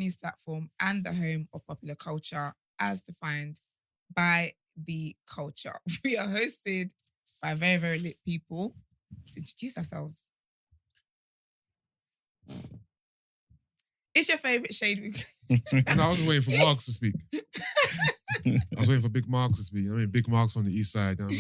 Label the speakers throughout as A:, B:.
A: news platform and the home of popular culture as defined by the culture. We are hosted by very, very lit people. Let's introduce ourselves. It's your favourite shade week.
B: And I was waiting for Marks to speak. I was waiting for Big Marks to speak. I mean, Big Marks from the east side. I mean,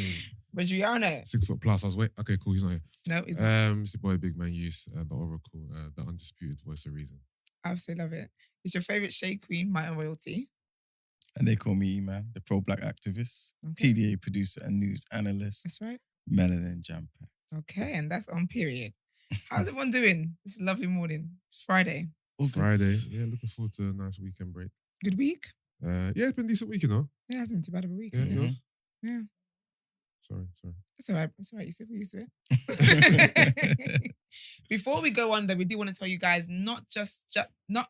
A: Brittney.
B: 6 foot plus. I was waiting. Okay, cool. He's not here.
A: No, he's not.
B: It's your boy Big Man Use, the Oracle, the undisputed voice of reason.
A: I absolutely love it. It's your favourite shade queen, Mountain Royalty.
C: And they call me E-Man, the pro-black activist, TDA producer and news analyst.
A: That's right.
C: Melanin Jam Packed.
A: Okay, and that's on period. How's everyone doing? It's a lovely morning. It's Friday.
B: Friday. Yeah, looking forward to a nice weekend break.
A: Good week?
B: Yeah, it's been a decent week, you know.
A: Yeah, it hasn't been too bad of a week,
B: Yeah,
A: has it?
B: yours?
A: Yeah.
B: Sorry.
A: That's all right. It's all right. We're used to it. Before we go on, though, we do want to tell you guys not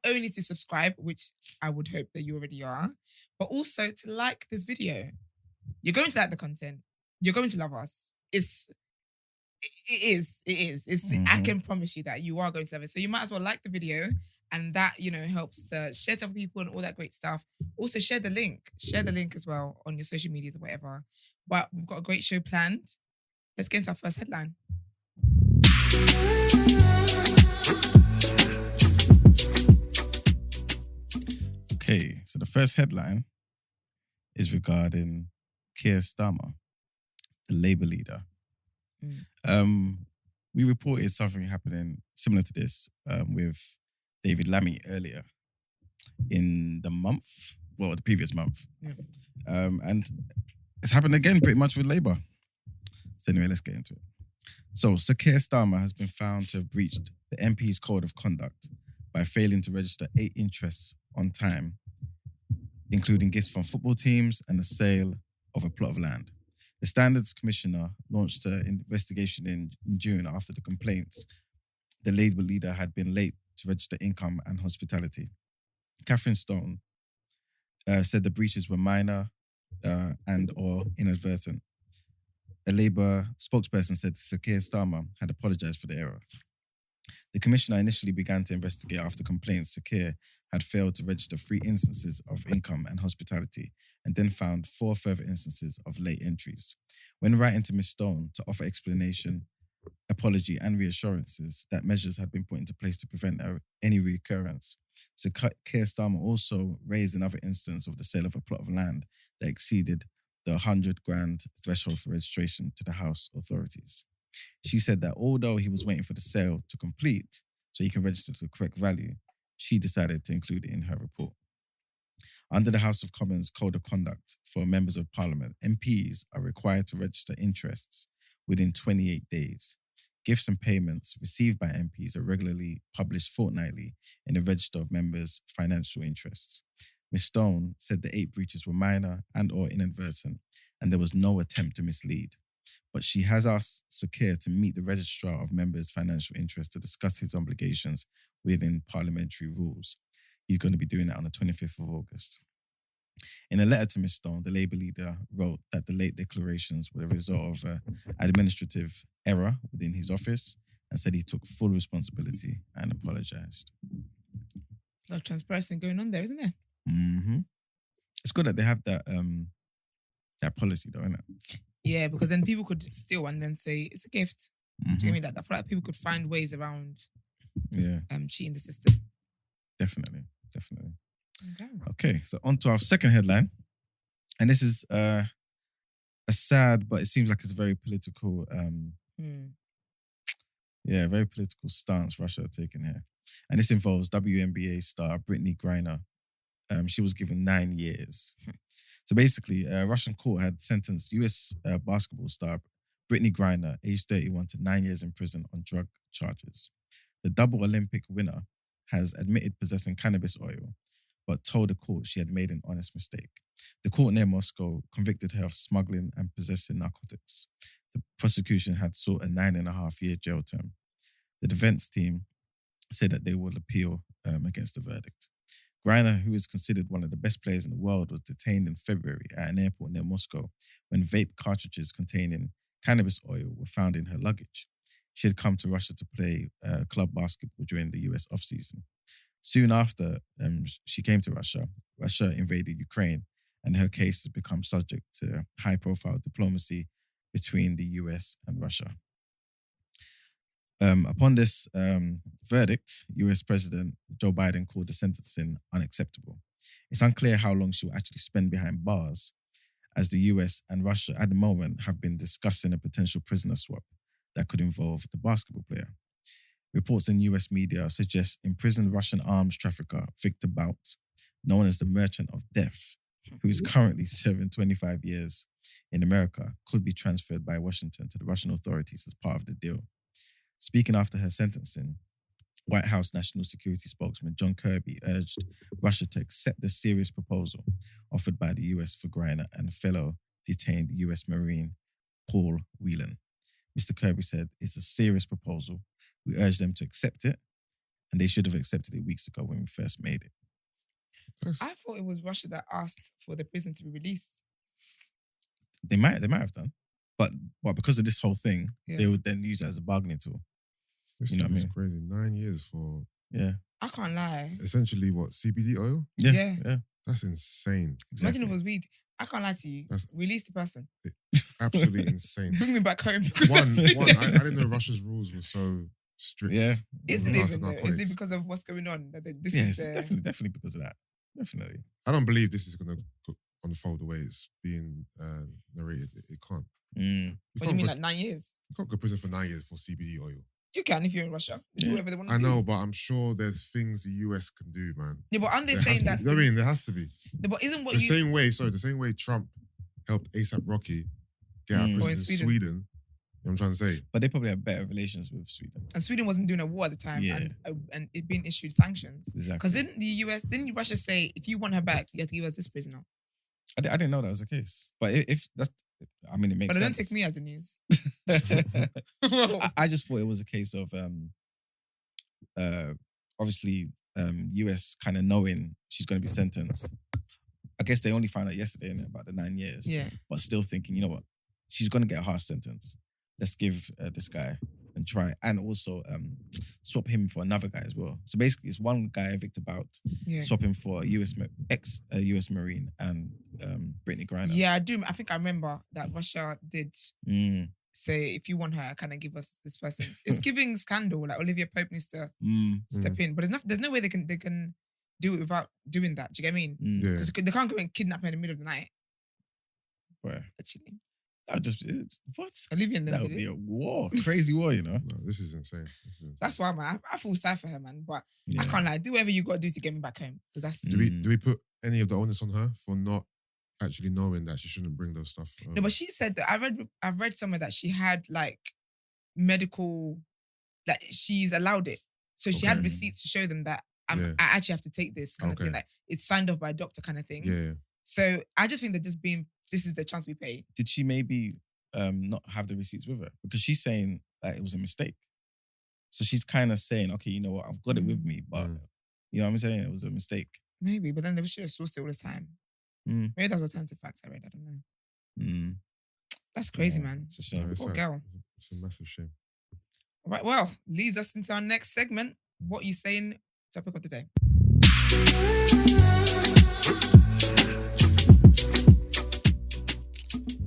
A: only to subscribe, which I would hope that you already are, but also to like this video. You're going to like the content. You're going to love us. It is. I can promise you that you are going to love it. So you might as well like the video, and that, helps to share to other people and all that great stuff. Also, share the link. Share the link as well on your social medias or whatever. But we've got a great show planned. Let's get into our first headline.
C: Okay, so the first headline is regarding Keir Starmer, the Labour leader. We reported something happening similar to this with David Lammy earlier in the previous month.
A: Yeah.
C: And it's happened again pretty much with Labour. So anyway, let's get into it. So Sir Keir Starmer has been found to have breached the MP's code of conduct by failing to register 8 interests on time, including gifts from football teams and the sale of a plot of land. The Standards Commissioner launched an investigation in June after the complaints the Labour leader had been late to register income and hospitality. Catherine Stone said the breaches were minor and or inadvertent. A Labour spokesperson said Sir Keir Starmer had apologised for the error. The Commissioner initially began to investigate after complaints Sir Keir had failed to register 3 instances of income and hospitality, and then found 4 further instances of late entries. When writing to Ms Stone to offer explanation, apology and reassurances that measures had been put into place to prevent any recurrence, Sir Keir Starmer also raised another instance of the sale of a plot of land that exceeded the 100 grand threshold for registration to the House authorities. She said that although he was waiting for the sale to complete so he can register to the correct value, she decided to include it in her report. Under the House of Commons Code of Conduct for members of Parliament, MPs are required to register interests within 28 days. Gifts and payments received by MPs are regularly published fortnightly in the Register of Members' Financial Interests. Ms Stone said the 8 breaches were minor and or inadvertent, and there was no attempt to mislead. But she has asked Sir Keir to meet the Registrar of Members' Financial Interests to discuss his obligations within parliamentary rules. He's going to be doing that on the 25th of August. In a letter to Ms Stone, the Labour leader wrote that the late declarations were a result of an administrative error within his office and said he took full responsibility and apologised.
A: There's a lot of transparency going on there, isn't there?
C: Mm-hmm. It's good that they have that policy though, isn't it?
A: Yeah, because then people could steal and then say it's a gift.
C: Mm-hmm.
A: Do you mean that? I feel like people could find ways around cheating the system.
C: Definitely.
A: Okay.
C: Okay, so on to our second headline. And this is a sad, but it seems like it's a very political very political stance Russia are taking here. And this involves WNBA star Brittney Griner. She was given 9 years. So basically, a Russian court had sentenced US basketball star Brittney Griner, aged 31, to 9 years in prison on drug charges. The double Olympic winner has admitted possessing cannabis oil, but told the court she had made an honest mistake. The court near Moscow convicted her of smuggling and possessing narcotics. The prosecution had sought a 9.5-year jail term. The defense team said that they will appeal against the verdict. Griner, who is considered one of the best players in the world, was detained in February at an airport near Moscow when vape cartridges containing cannabis oil were found in her luggage. She had come to Russia to play club basketball during the US off-season. Soon after she came to Russia, Russia invaded Ukraine, and her case has become subject to high-profile diplomacy between the US and Russia. Upon this verdict, US President Joe Biden called the sentencing unacceptable. It's unclear how long she will actually spend behind bars, as the US and Russia at the moment have been discussing a potential prisoner swap that could involve the basketball player. Reports in US media suggest imprisoned Russian arms trafficker Victor Bout, known as the Merchant of Death, who is currently serving 25 years in America, could be transferred by Washington to the Russian authorities as part of the deal. Speaking after her sentencing, White House National Security spokesman John Kirby urged Russia to accept the serious proposal offered by the US for Griner and fellow detained US Marine Paul Whelan. Mr. Kirby said, "It's a serious proposal. We urge them to accept it, and they should have accepted it weeks ago when we first made it."
A: I thought it was Russia that asked for the prison to be released.
C: They might have done, but because of this whole thing,
A: Yeah.
C: they would then use it as a bargaining tool.
B: This
C: You know
B: shit
C: what I
B: is
C: mean?
B: crazy. 9 years for
C: Yeah,
A: I can't lie.
B: essentially what, CBD oil?
A: Yeah.
B: That's insane.
C: exactly.
A: Imagine if it was weed. I can't lie to you.
B: That's-
A: Release the person.
B: Absolutely insane.
A: Bring me back home.
B: One,
A: That's
B: I didn't know Russia's rules were so strict.
C: Yeah.
A: Is
B: with
A: it
B: regards to
A: even though? Is
B: narcotics.
A: it because of what's going on? This
C: Yeah,
A: is
C: it's
A: the...
C: definitely because of that. Definitely.
B: I don't believe this is going to unfold the way it's being narrated. It can't.
C: Mm.
A: What do you mean, like 9 years?
B: You can't go to prison for 9 years for CBD oil.
A: You can if you're in Russia. They do
C: Yeah.
A: whatever they want to
B: I
A: do.
B: know, but I'm sure there's things the US can do, man.
A: Yeah, but aren't they
B: There
A: saying
B: has to
A: that...
B: be. You know what I mean? There has to be.
A: But isn't what
B: The
A: you...
B: same way Trump helped ASAP Rocky get out of
C: Mm.
B: prison
A: Or in
B: in
A: Sweden.
B: Sweden. You know what I'm trying to say?
C: But they probably have better relations with Sweden.
A: And Sweden wasn't doing a war at the time,
C: Yeah.
A: and it being issued sanctions.
C: Exactly.
A: Because didn't Russia say, if you want her back, you have to give us this prisoner?
C: I didn't know that was the case. But if that's, I mean, it makes
A: But
C: sense.
A: don't take me as the news.
C: I just thought it was a case of obviously US kind of knowing she's going to be sentenced. I guess they only found out yesterday innit, about the 9 years.
A: Yeah.
C: But still thinking, you know what, she's going to get a harsh sentence. Let's give this guy and try, and also swap him for another guy as well. So basically, it's one guy, Victor Bout,
A: Yeah.
C: swap him for a ex-US Marine and Brittney Griner.
A: Yeah, I do. I think I remember that Russia did
C: Mm,
A: say, if you want her, can I give us this person? It's giving scandal. Like Olivia Pope needs to step in, but there's no way they can do it without doing that. Do you get what I mean?
C: mm.
B: Yeah.
A: Because they can't go and kidnap her in the middle of the night.
C: Bruh.
A: Actually,
C: That would just what?
A: Olivia and them
C: That would
A: did
C: be
A: it.
C: a war, crazy war, you know.
B: No, this is insane.
A: That's why, man. I feel sad for her, man. But
C: Yeah.
A: I can't lie. Do whatever you got to do to get me back home. Because that's
C: Mm.
B: Do we put any of the onus on her for not actually knowing that she shouldn't bring those stuff?
A: no. But she said that I've read somewhere that she had like medical, like she's allowed it. So she had
B: Okay.
A: receipts to show them that
B: Yeah.
A: I actually have to take this kind of thing.
B: Okay.
A: Like it's signed off by a doctor kind of thing.
B: Yeah.
A: So I just think that this is the chance we pay.
C: Did she maybe not have the receipts with her? Because she's saying that it was a mistake. So she's kind of saying, okay, you know what, I've got it with me, but you know what I'm saying? It was a mistake.
A: Maybe, but then they should have sourced it all the time.
C: Mm.
A: Maybe that's alternative facts I read. I don't know.
C: Mm.
A: That's crazy,
C: Yeah,
A: man.
C: It's a shame.
B: It's
A: Poor
B: sad.
A: girl.
B: It's a massive shame.
A: All right, well, leads us into our next segment. What you saying? Topic of the day.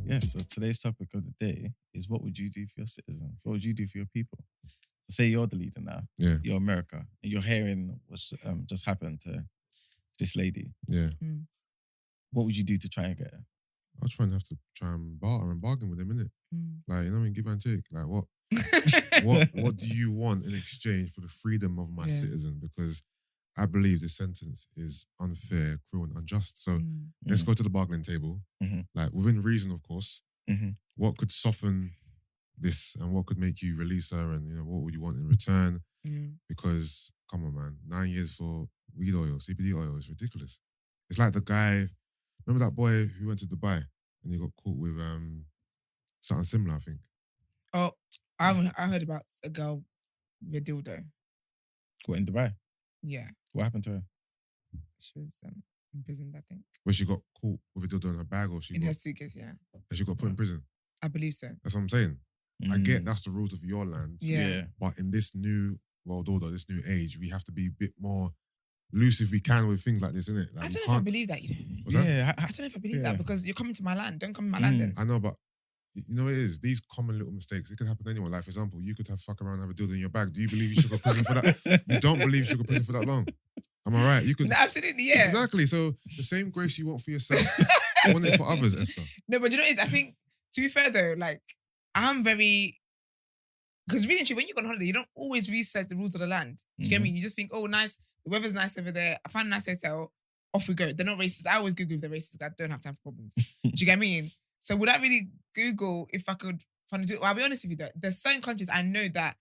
C: Yeah, so today's topic of the day is, what would you do for your citizens? What would you do for your people? So say you're the leader now,
B: Yeah.
C: you're America, and you're hearing what's just happened to this lady.
B: Yeah.
C: What would you do to try and get her?
B: I was trying to have to try and bargain with them, innit? Like, you know what I mean? Give and take. Like, what do you want in exchange for the freedom of my
A: Yeah.
B: citizen? Because I believe this sentence is unfair, cruel, and unjust. So let's go to the bargaining table.
C: Mhm.
B: Like, within reason, of course.
C: Mhm.
B: What could soften this, and what could make you release her, and what would you want in return? Because come on, man, 9 years for weed oil, CBD oil is ridiculous. It's like the guy. Remember that boy who went to Dubai and he got caught with something similar, I think.
A: Oh, I heard about a girl with a dildo.
C: What, in Dubai?
A: Yeah,
C: What happened to her?
A: she was imprisoned, I think.
B: Where she got caught with a dildo in her bag, or
A: In her suitcase, yeah.
B: she got put in prison.
A: I believe so.
B: That's what I'm saying. I get
C: Mm.
B: that's the rules of your land.
A: Yeah.
B: But in this new world order, this new age, we have to be a bit more loose if we can with things like this, innit? Like,
A: I
B: we
A: don't know if I
B: can't.
A: believe that, you know.
B: What's that?
C: Yeah,
A: I don't know if I believe
C: Yeah.
A: that because you're coming to my land. Don't come to my land then.
B: I know, but you know what it is? These common little mistakes, it could happen to anyone. Like, for example, you could have fuck around and have a dildo in your bag. Do you believe you should go to prison for that? You don't believe you should go to prison for that long. Am I right? You could.
A: No, absolutely, yeah.
B: Exactly. So the same grace you want for yourself, want it for others, Esther.
A: No, but you know what it is? I think, to be fair though, like, I'm very... Because really, when you go on holiday, you don't always research the rules of the land. Do you get me? You just think, oh, nice, the weather's nice over there. I found a nice hotel. Off we go. They're not racist. I always Google if they're racist. I don't have time for problems. Do you get me? So would I really Google if I could find it? Well, I'll be honest with you though. There's certain countries I know that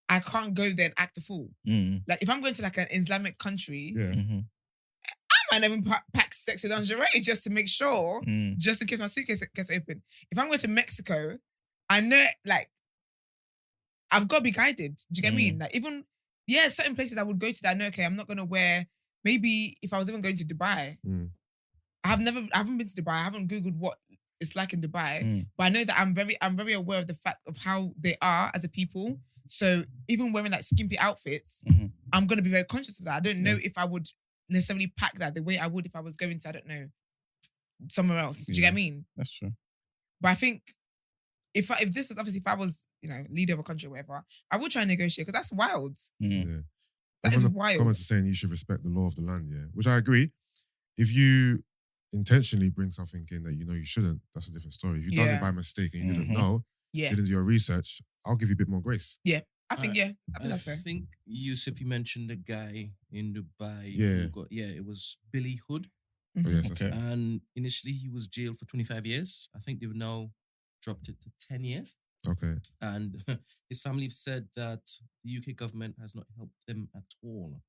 A: I can't go there and act a fool. Like if I'm going to like an Islamic country,
B: Yeah.
A: I might even pack sexy lingerie just to make sure, just in case my suitcase gets open. If I'm going to Mexico, I know like I've got to be guided. Do you get me? Like even certain places I would go to that I know, okay, I'm not gonna wear. Maybe if I was even going to Dubai, I haven't been to Dubai. I haven't Googled what it's like in Dubai, but I know that I'm very aware of the fact of how they are as a people. So even wearing like skimpy outfits, I'm gonna be very conscious of that. I don't know if I would necessarily pack that the way I would if I was going to, I don't know, somewhere else. Do you get what I mean?
C: That's true.
A: But I think if this was obviously if I was, you know, leader of a country or whatever, I would try and negotiate because that's wild.
B: Yeah.
A: That is wild.
B: Comments are saying you should respect the law of the land, yeah, which I agree. If you intentionally bring something in that you know you shouldn't, that's a different story. If you've done it by mistake and you didn't know, didn't do your research, I'll give you a bit more grace.
A: Yeah, I think that's fair.
D: I think Yusuf, you mentioned the guy in Dubai.
B: Yeah.
D: It was Billy Hood.
B: Oh, yes, that's it.
D: And initially he was jailed for 25 years. I think they've now dropped it to 10 years.
B: Okay.
D: And his family have said that the UK government has not helped him at all.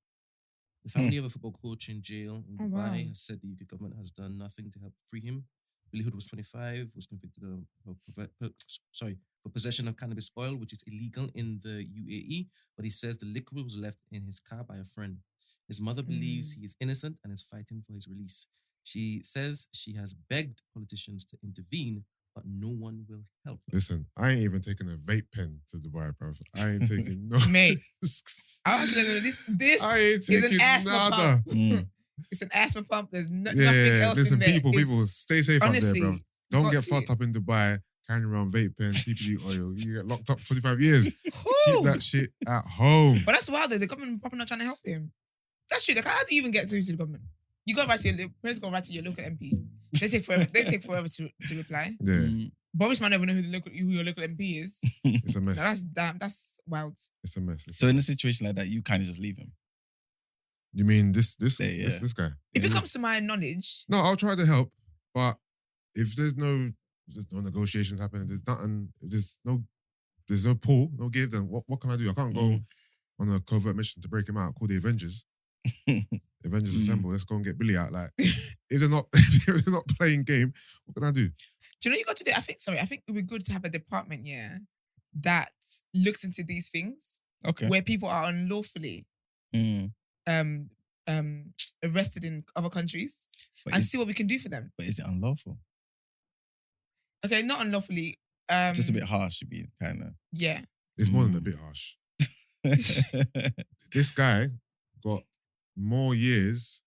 D: The family of a football coach in jail in Dubai has said the UK government has done nothing to help free him. Billy Hood was 25, was convicted for possession of cannabis oil, which is illegal in the UAE. But he says the liquid was left in his car by a friend. His mother believes he is innocent and is fighting for his release. She says she has begged politicians to intervene, but no one will help.
B: Listen, I ain't even taking a vape pen to Dubai, bro. I ain't taking no.
A: Mate, I was gonna know this
B: I ain't
A: is an
B: taking
A: asthma
B: nada.
A: pump. It's an asthma pump. There's nothing else
B: listen,
A: in there.
B: people, stay safe
A: honestly,
B: out there, bro. Don't get fucked up in Dubai carrying around vape pen, CBD oil. You get locked up 25 years. Keep that shit at home.
A: But that's wild though. The government probably not trying to help him. That's true. Like, how do you even get through to the government? You got to write to your president, go write to your local MP. They take forever to reply.
B: Yeah.
A: Boris might never know who your local MP is.
B: It's a mess.
A: No, that's wild.
B: It's a mess.
C: So in a situation like that, you kind of just leave him.
B: You mean this
C: Yeah.
B: guy?
A: If it comes to my knowledge,
B: No, I'll try to help, but if there's no negotiations happening, there's nothing, there's no pull, no give, then what can I do? I can't go on a covert mission to break him out, call the Avengers. Avengers assemble, let's go and get Billy out. Like, if they're not playing game, what can I do?
A: do you know what you got to do? I think it would be good to have a department, that looks into these things.
C: Okay.
A: Where people are unlawfully arrested in other countries and see what we can do for them.
C: But is it unlawful?
A: Okay, not unlawfully.
C: Just a bit harsh to be kind of.
A: Yeah.
B: It's more than a bit harsh. This guy got more years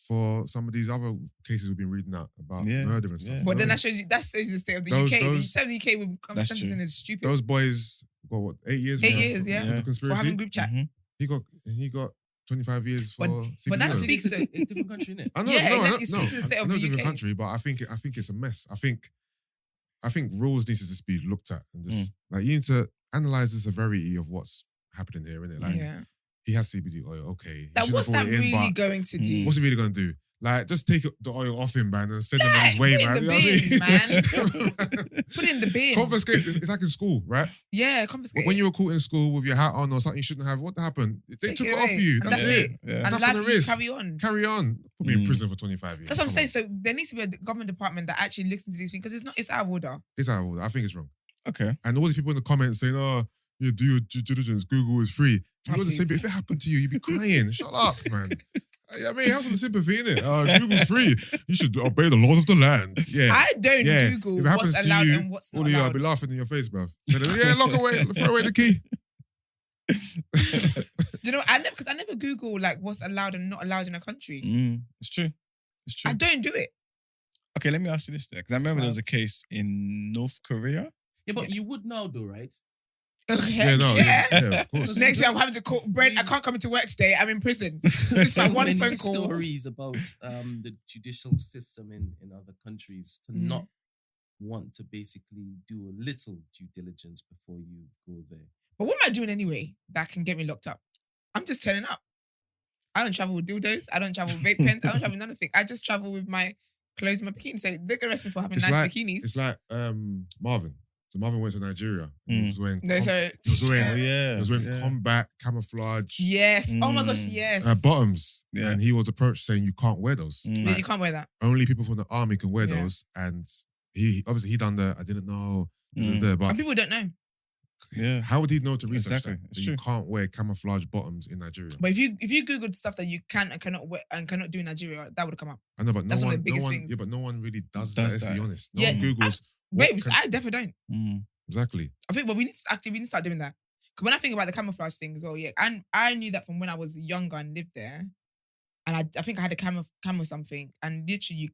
B: for some of these other cases we've been reading out about murder and stuff.
C: Yeah.
A: But then that shows you the state of the UK. The state of the UK with sentencing is stupid.
B: Those boys got what, 8 years?
A: 8 years,
B: for the conspiracy?
A: For having group chat.
B: He got 25 years for.
A: But that speaks to
D: a different country, innit?
B: I know,
A: it speaks to the state of the
B: different
A: UK.
B: country, but I think it's a mess. I think rules need to just be looked at and just like you need to analyze the severity of what's happening here, innit? Like he has CBD oil, okay.
A: Like what's that really going to do?
B: What's it really going to do? Like, just take the oil off him, man, and send him on his way, man.
A: Put it in the bin, man. Put it in the bin.
B: Confiscate. It's like in school, right?
A: Yeah, confiscate.
B: When you were caught in school with your hat on or something you shouldn't have, what happened? They took it off you.
A: That's it.
C: Yeah.
A: And life, you carry on.
B: Carry on. Put me in prison for 25 years.
A: That's what I'm saying. So there needs to be a government department that actually looks into these things because it's out of order.
B: It's out of order. I think it's wrong.
C: Okay.
B: And all these people in the comments saying, "Oh, you do your due diligence. Google is free." You're the same. But if it happened to you, you'd be crying. Shut up, man. I mean, have some sympathy in it. Google's free. You should obey the laws of the land. Yeah.
A: I don't Google
B: if it happens
A: what's
B: to
A: allowed
B: you,
A: and what's not
B: all of you, I'll
A: allowed.
B: be laughing in your face, bruv. Lock away, throw away the key.
A: Do you know? Because I never Google like what's allowed and not allowed in a country.
C: It's true. It's true.
A: I don't do it.
C: Okay, let me ask you this there, because I remember there was a case in North Korea.
D: Yeah, but you would know though, right?
A: Okay.
B: Yeah, of course.
A: Next year I'm having to call Brent. I can't come into work today. I'm in prison. It's like one
D: many
A: phone call.
D: stories about the judicial system in other countries to not want to basically do a little due diligence before you go there.
A: But what am I doing anyway that can get me locked up? I'm just turning up. I don't travel with dildos. I don't travel with vape pens. I don't travel with nothing. I just travel with my clothes and my bikini. So they're gonna arrest me for having bikinis.
B: It's like Marvin. So Marvin went to Nigeria. He was wearing combat camouflage.
A: Yes. Oh my gosh, yes.
B: Bottoms. Yeah. And he was approached saying you can't wear those.
A: Yeah, you can't wear that.
B: Only people from the army can wear those. And he done the I didn't know. But
A: and people don't know.
C: Yeah.
B: How would he know to research
C: Exactly.
B: that? You can't wear camouflage bottoms in Nigeria.
A: But if you Googled stuff that you can and cannot wear and cannot do in Nigeria, that would come up.
B: I know, but
A: that's one of the biggest things.
B: Yeah, but no one really does that. Let's be honest. No one Googles.
A: I definitely don't.
B: Exactly.
A: I think, but we need to start doing that. Because when I think about the camouflage thing as well, and I knew that from when I was younger and lived there, and I think I had a camo something, and literally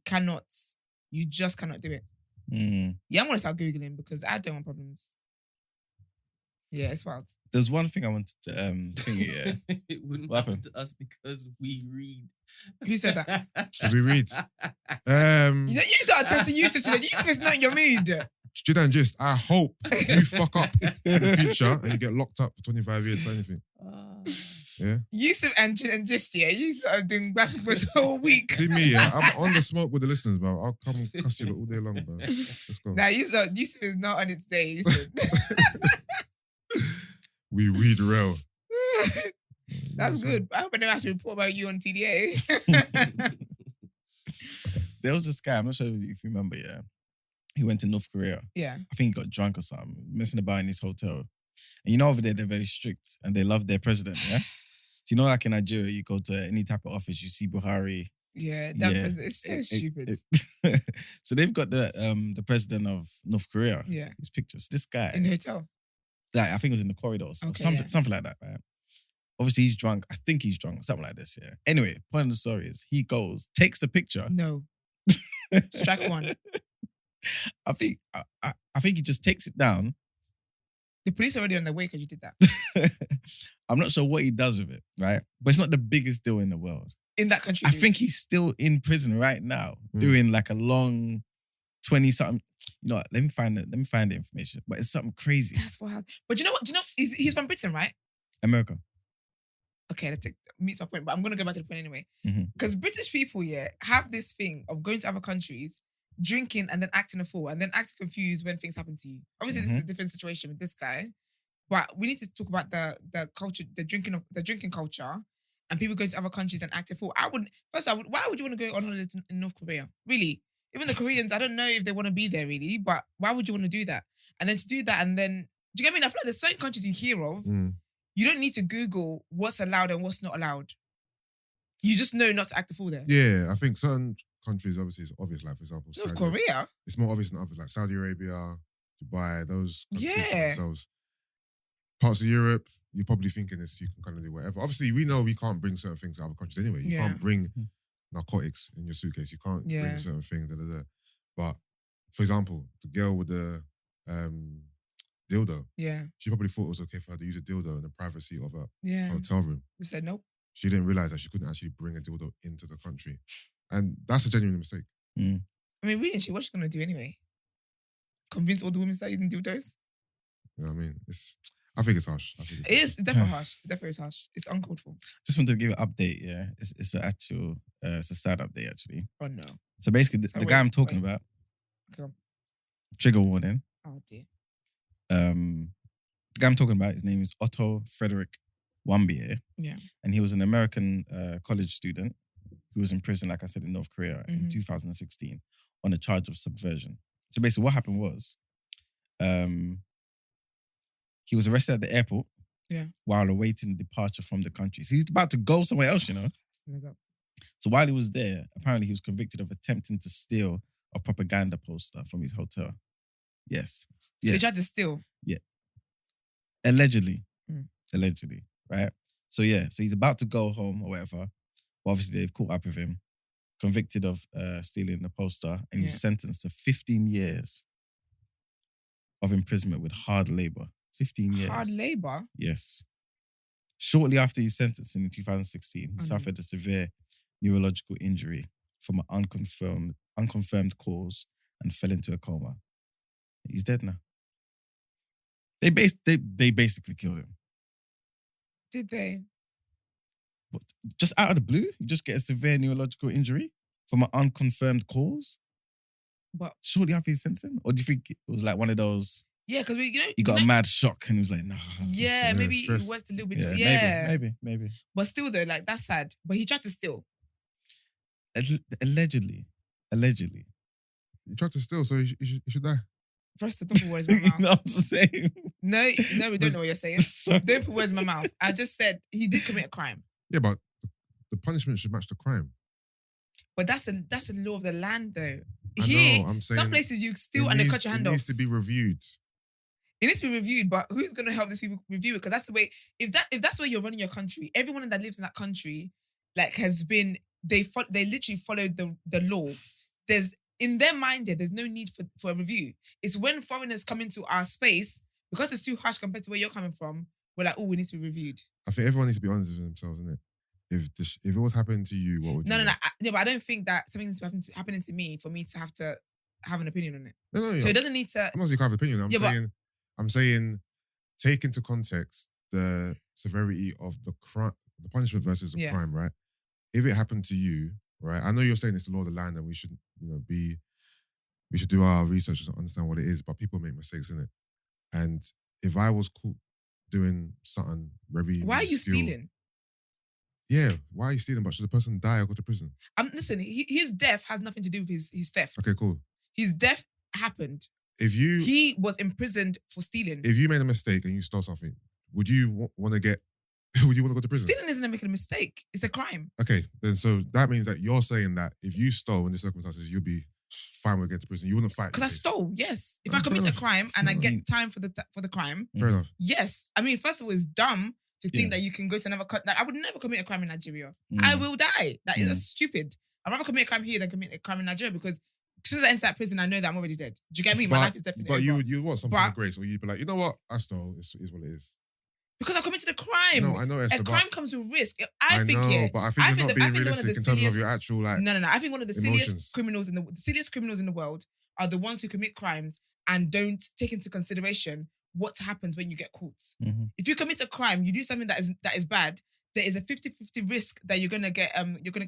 A: you just cannot do it. Yeah, I'm gonna start Googling because I don't want problems. Yeah, it's wild.
C: There's one thing I wanted to think. Yeah,
D: it wouldn't
C: what
D: happen
C: happened
D: to us because we read.
A: Who said that?
B: Did we read?
A: You started testing Yusuf today. Yusuf is not in your mood.
B: Judah and Gist, I hope you fuck up in the future and you get locked up for 25 years for anything. Yeah.
A: Yusuf and Gist, you are doing basketball all week.
B: See me, I'm on the smoke with the listeners, bro. I'll come and cuss you all day long, bro. Let's go.
A: Nah, Yusuf is not on its day.
B: We read real.
A: That's good. I hope I never have to report about you on TDA.
C: There was this guy, I'm not sure if you remember, he went to North Korea.
A: Yeah.
C: I think he got drunk or something, messing about in his hotel. And you know over there, they're very strict and they love their president, yeah? So you know like in Nigeria, you go to any type of office, you see Buhari.
A: Yeah, it's so stupid.
C: So they've got the president of North Korea.
A: Yeah.
C: His pictures. This guy.
A: In the hotel?
C: Like, I think it was in the corridors.
A: Okay,
C: something like that, right? Obviously, he's drunk. I think he's drunk. Something like this, yeah. Anyway, point of the story is he goes, takes the picture.
A: No. Strike one.
C: I think he just takes it down.
A: The police are already on their way because you did that.
C: I'm not sure what he does with it, right? But it's not the biggest deal in the world.
A: In that country.
C: I think he's still in prison right now, doing like a long 20-something. You know what? Let me find the information. But it's something crazy.
A: That's wild. But you know what? He's from Britain, right?
C: America.
A: Okay, that meets my point. But I'm going to go back to the point anyway.
C: Mm-hmm.
A: Because British people, have this thing of going to other countries, drinking and then acting a fool and then acting confused when things happen to you. Obviously, this is a different situation with this guy. But we need to talk about the culture, the drinking culture, and people going to other countries and acting a fool. Why would you want to go on holiday in North Korea? Really? Even the Koreans, I don't know if they want to be there really, but why would you want to do that? And then to do that and then, do you get me? I feel like there's certain countries you hear of, you don't need to Google what's allowed and what's not allowed. You just know not to act a fool there.
B: Yeah, I think certain countries, obviously, it's obvious. Like, for example,
A: North Korea?
B: It's more obvious than others, like Saudi Arabia, Dubai, those countries for themselves. Parts of Europe, you're probably thinking this, you can kind of do whatever. Obviously, we know we can't bring certain things to other countries anyway. You can't bring narcotics in your suitcase. You can't bring certain things. But, for example, the girl with the dildo, she probably thought it was okay for her to use a dildo in the privacy of a hotel room.
A: We said nope.
B: She didn't realize that she couldn't actually bring a dildo into the country. And that's a genuine mistake.
A: I mean, really, what's she going to do anyway? Convince all the women to start using dildos?
B: You know what I mean? I think it's harsh.
A: It is definitely harsh. It definitely is harsh. It's uncalled for. Just
C: wanted to give an update, yeah. It's an actual, it's a sad update, actually.
A: Oh, no.
C: So basically, the guy I'm talking about, trigger warning.
A: Oh, dear.
C: The guy I'm talking about, his name is Otto Frederick Wambier.
A: Yeah.
C: And he was an American college student who was in prison, like I said, in North Korea in 2016 on a charge of subversion. So basically what happened was he was arrested at the airport while awaiting departure from the country. So he's about to go somewhere else, you know. So while he was there, apparently he was convicted of attempting to steal a propaganda poster from his hotel. Yes.
A: So he tried to steal?
C: Yeah. Allegedly. Allegedly, right? So he's about to go home or whatever. But obviously they've caught up with him, convicted of stealing the poster, and he's sentenced to 15 years of imprisonment with hard labor. 15 years.
A: Hard labor?
C: Yes. Shortly after his sentencing in 2016, he suffered a severe neurological injury from an unconfirmed cause and fell into a coma. He's dead now. They basically killed him.
A: Did they?
C: But just out of the blue, you just get a severe neurological injury from an unconfirmed cause?
A: But
C: shortly after his sentencing? Or do you think it was like one of those?
A: Yeah, because
C: he got a mad shock and he was like, nah.
A: Yeah, maybe he worked a little bit.
C: Maybe.
A: But still though, like that's sad. But he tried to steal.
C: Allegedly.
B: You tried to steal, so you should die.
A: First, don't put words in my mouth.
C: You know what I'm saying?
A: No, we don't know what you're saying. Don't put words in my mouth. I just said he did commit a crime.
B: Yeah, but the punishment should match the crime.
A: But that's the law of the land, though.
B: I'm saying
A: some places you steal and they cut your hand off.
B: It needs to be reviewed.
A: It needs to be reviewed, but who's going to help these people review it? Because that's the way. If that's where you're running your country, everyone that lives in that country, like, has been they literally followed the law. In their mind, there's no need for a review. It's when foreigners come into our space, because it's too harsh compared to where you're coming from, we're like, oh, we need to be reviewed. I
B: think everyone needs to be honest with themselves, innit? If it was happening to you, what would you do?
A: No, but I don't think that something's happening to me for me to have an opinion on it.
B: No.
A: So it doesn't need to.
B: I'm not saying you can't have an opinion. I'm saying take into context the severity of the crime, the punishment versus the crime, right? If it happened to you, right? I know you're saying it's the law of the land and we should, we should do our research to understand what it is, but people make mistakes in it. And if I was caught doing something very
A: why are you stealing?
B: Yeah, why are you stealing? But should the person die or go to prison?
A: Listen, his death has nothing to do with his theft.
B: Okay, cool.
A: His death happened. He was imprisoned for stealing.
B: If you made a mistake and you stole something, would you want to would you want to go to prison?
A: Stealing isn't making a mistake. It's a crime.
B: Okay, then so that means that you're saying that if you stole in these circumstances, you'll be fine with getting to prison. You wouldn't fight.
A: Because I stole, yes. If I commit a crime and I get time for the crime,
B: fair enough.
A: Yes. I mean, first of all, it's dumb to think that you can go to another country. Like, I would never commit a crime in Nigeria. I will die. That is stupid. I'd rather commit a crime here than commit a crime in Nigeria because as soon as I enter that prison, I know that I'm already dead. Do you get me? My life is definitely over.
B: But you want something of grace, or you'd be like, you know what? I stole. It is what it is.
A: Because I committed a crime.
B: No, I know, Esther,
A: a crime comes with risk.
B: I know, but I think you're not being realistic in terms of your actual No.
A: I think one of the silliest criminals in the world are the ones who commit crimes and don't take into consideration what happens when you get caught. Mm-hmm. If you commit a crime, you do something that is bad, there is a 50-50 risk that you're gonna get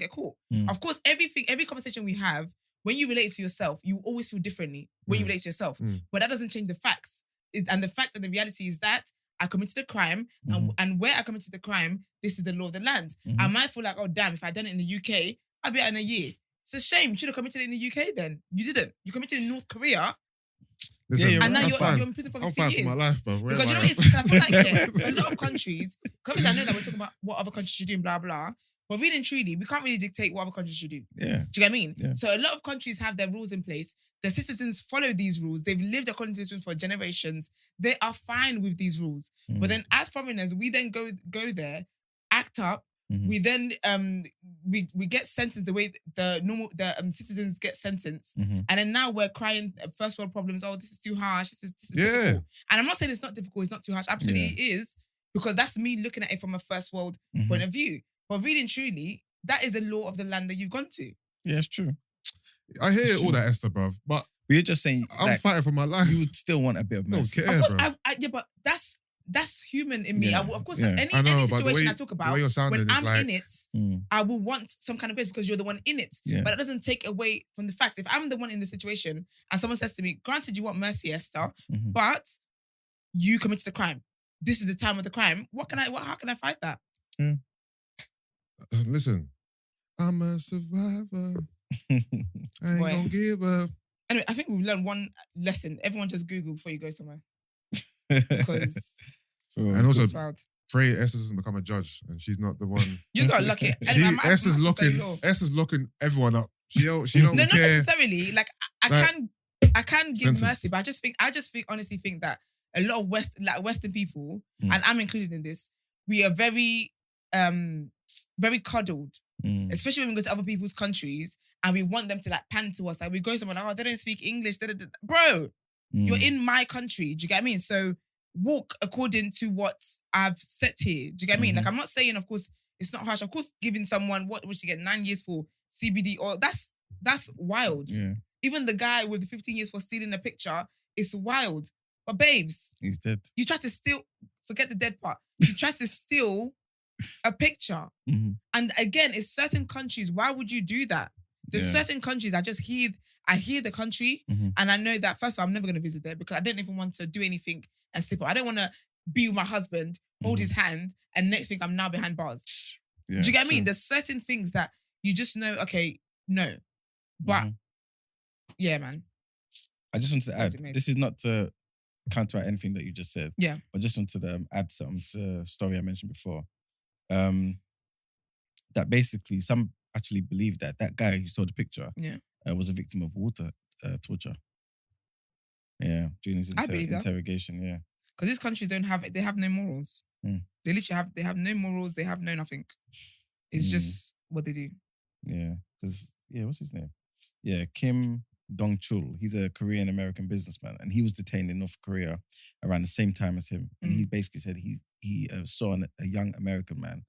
A: caught. Mm. Of course, every conversation we have, when you relate it to yourself, you always feel differently when you relate to yourself. Mm. But that doesn't change the facts. And the fact and the reality is that I committed a crime, and where I committed the crime, this is the law of the land. Mm-hmm. I might feel like, oh damn, if I'd done it in the UK, I'd be out in a year. It's a shame. You should have committed it in the UK then. You didn't. You committed it in North Korea.
B: Listen,
A: and now you're in prison for 50 years.
B: I'm for my life, bro.
A: Because you know what it is? I feel like a lot of countries, because I know that we're talking about what other countries should do and blah, blah, but really and truly, we can't really dictate what other countries should do. Yeah. Do you get what I mean? Yeah. So a lot of countries have their rules in place. The citizens follow these rules. They've lived according to these rules for generations. They are fine with these rules. Mm. But then as foreigners, we then go there, act up. Mm-hmm. We then we get sentenced the way the citizens get sentenced, and then now we're crying first world problems. Oh, this is too harsh. This is difficult. And I'm not saying it's not difficult. It's not too harsh. Absolutely, it is, because that's me looking at it from a first world point of view. But really and truly, that is the law of the land that you've gone to.
C: Yeah, it's true.
B: I hear all that, Esther, bruv. But
C: you're just saying
B: I'm fighting for my life.
C: You would still want a bit of mercy.
B: Don't care,
A: of course, but that's human in me. Yeah. Of course, any situation I talk about, when I'm in it, I will want some kind of grace because you're the one in it. Yeah. But that doesn't take away from the fact. If I'm the one in the situation and someone says to me, granted you want mercy, Esther, but you committed a crime. This is the time of the crime. How can I fight that?
B: Listen, I'm a survivor. I ain't gonna give up.
A: Anyway, I think we've learned one lesson. Everyone just Google before you go somewhere. Because
B: and also pray Esther doesn't become a judge and she's not the one.
A: You got lucky. Anyway,
B: Esther's locking everyone up. She don't care.
A: No, not necessarily. Like I can give mercy, but I just honestly think that a lot of Western people, and I'm included in this, we are very very cuddled.
C: Mm.
A: Especially when we go to other people's countries and we want them to like pan to us. Like we go somewhere, oh, they don't speak English. Bro, you're in my country. Do you get what I mean? So walk according to what I've set here. Do you get what I mean? Like I'm not saying, of course, it's not harsh. Of course, giving someone what would she get 9 years for CBD or that's wild.
C: Yeah.
A: Even the guy with the 15 years for stealing a picture, it's wild. But babes,
C: He's dead.
A: you try to steal, forget the dead part. You try to steal a picture. And again, it's certain countries. Why would you do that? There's certain countries I hear the country and I know that first of all, I'm never going to visit there because I don't even want to do anything and slip up. I don't want to be with my husband, hold his hand, and next thing I'm now behind bars.
C: Yeah,
A: do you get what I mean? There's certain things that you just know, okay, no. But yeah, man.
C: I just wanted to add, this is not to counteract anything that you just said.
A: Yeah.
C: I just wanted to add something to the story I mentioned before. That basically some actually believe that guy who saw the picture was a victim of water torture. Yeah, during his interrogation. Yeah,
A: because these countries they have no morals. They literally have no morals. They have no nothing. It's just what they do.
C: Yeah, because what's his name? Yeah, Kim Dong-chul. He's a Korean American businessman, and he was detained in North Korea around the same time as him. And he basically said he saw a young American man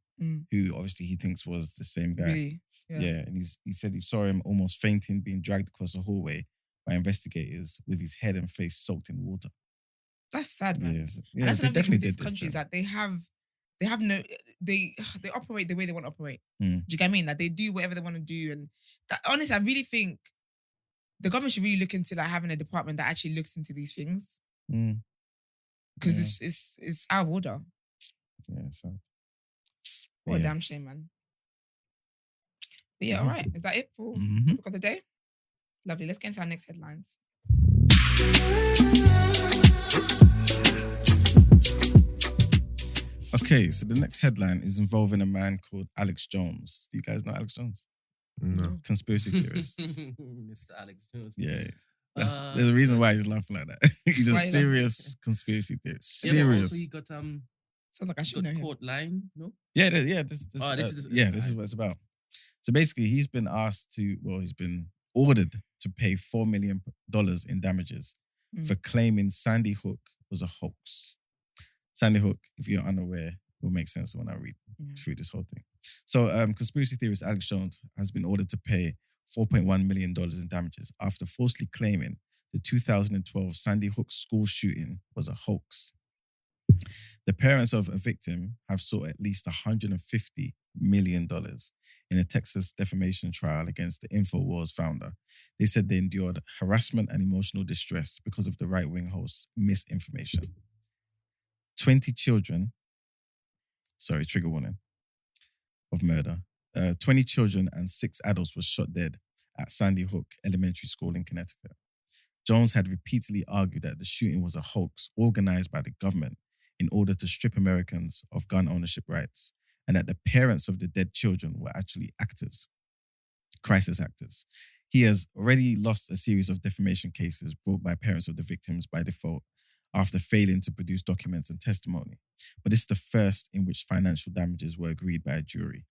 C: who obviously he thinks was the same guy.
A: Really?
C: Yeah, and he said he saw him almost fainting, being dragged across a hallway by investigators with his head and face soaked in water.
A: That's sad, man.
C: Yes.
A: And
C: Yeah,
A: that's
C: they
A: another thing
C: definitely
A: with these
C: did this.
A: countries that they operate the way they want to operate.
C: Mm.
A: Do you get what I mean? Like they do whatever they want to do, and that, honestly, I really think the government should really look into like having a department that actually looks into these things because it's out of order.
C: Yeah, so
A: What a damn shame, man. But yeah, all right. Is that it for topic of the day? Lovely. Let's get into our next headlines.
C: Okay, so the next headline is involving a man called Alex Jones. Do you guys know Alex Jones?
B: No.
C: Conspiracy theorist.
D: Mr. Alex Jones.
C: Yeah. There's a reason why he's laughing like that. He's a serious conspiracy theorist.
D: Yeah, but
C: Serious.
D: also he got
A: Sounds like I should know him.
D: court line, no?
C: Yeah, this
D: This
C: is what it's about. So basically, he's been ordered to pay $4 million in damages for claiming Sandy Hook was a hoax. Sandy Hook, if you're unaware, will make sense when I read through this whole thing. So conspiracy theorist Alex Jones has been ordered to pay $4.1 million in damages after falsely claiming the 2012 Sandy Hook school shooting was a hoax. The parents of a victim have sought at least $150 million in a Texas defamation trial against the InfoWars founder. They said they endured harassment and emotional distress because of the right-wing host's misinformation. 20 children, trigger warning, of murder. 20 children and 6 adults were shot dead at Sandy Hook Elementary School in Connecticut. Jones had repeatedly argued that the shooting was a hoax organized by the government in order to strip Americans of gun ownership rights, and that the parents of the dead children were actually actors, crisis actors. He has already lost a series of defamation cases brought by parents of the victims by default after failing to produce documents and testimony. But this is the first in which financial damages were agreed by a jury.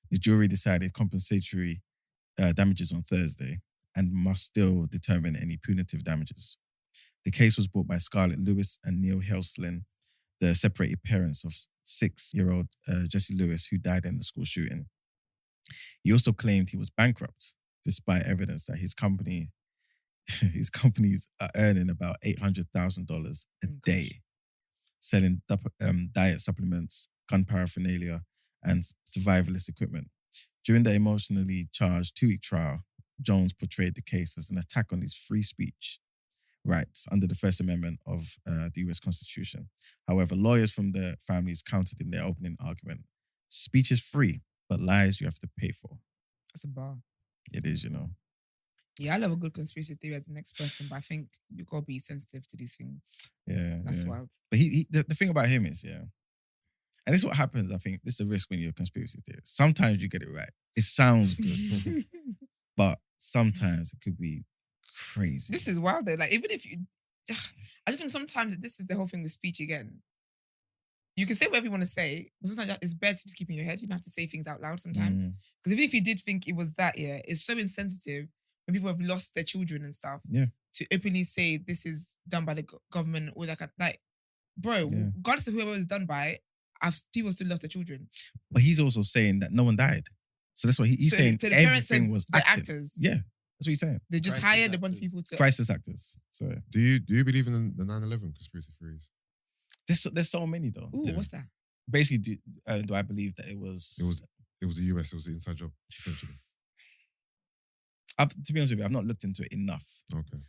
C: The jury decided compensatory damages on Thursday and must still determine any punitive damages. The case was brought by Scarlett Lewis and Neil Helslin, the separated parents of 6-year-old Jesse Lewis, who died in the school shooting. He also claimed he was bankrupt, despite evidence that his companies are earning about $800,000 a day, selling diet supplements, gun paraphernalia, and survivalist equipment. During the emotionally charged 2-week trial, Jones portrayed the case as an attack on his free speech rights under the First Amendment of the US Constitution. However, lawyers from the families countered in their opening argument. Speech is free, but lies you have to pay for.
A: That's a bar.
C: It is, you know.
A: Yeah, I love a good conspiracy theory as the next person, but I think you gotta be sensitive to these things.
C: Yeah.
A: That's wild.
C: But the thing about him is, and this is what happens, I think, this is a risk when you're a conspiracy theorist. Sometimes you get it right. It sounds good, but sometimes it could be crazy.
A: This is wild though. Like, even if you, I just think sometimes this is the whole thing with speech again. you can say whatever you want to say, but sometimes it's better to just keep in your head. You don't have to say things out loud sometimes.
C: Mm.
A: Because even if you did think it was that, yeah, it's so insensitive when people have lost their children and stuff.
C: Yeah.
A: To openly say this is done by the government or that kind like, bro,
C: Yeah.
A: regardless of whoever it's done by, people still lost their children.
C: But he's also saying that no one died. So that's what he's saying.
A: So the parents
C: Everything
A: and
C: was
A: the
C: acting.
A: actors.
C: Yeah, that's what he's saying.
A: They just
D: Crisis
A: hired a bunch of
D: actors.
A: people to.
C: Crisis actors. So
B: Do you believe in the 9/11 conspiracy theories?
C: there's so many though.
A: Ooh,
B: Yeah.
A: what's that?
C: Basically, do I believe that it was?
B: It was the US. It was the inside job. Essentially.
C: To be honest with you, I've not looked into it enough.
B: Okay.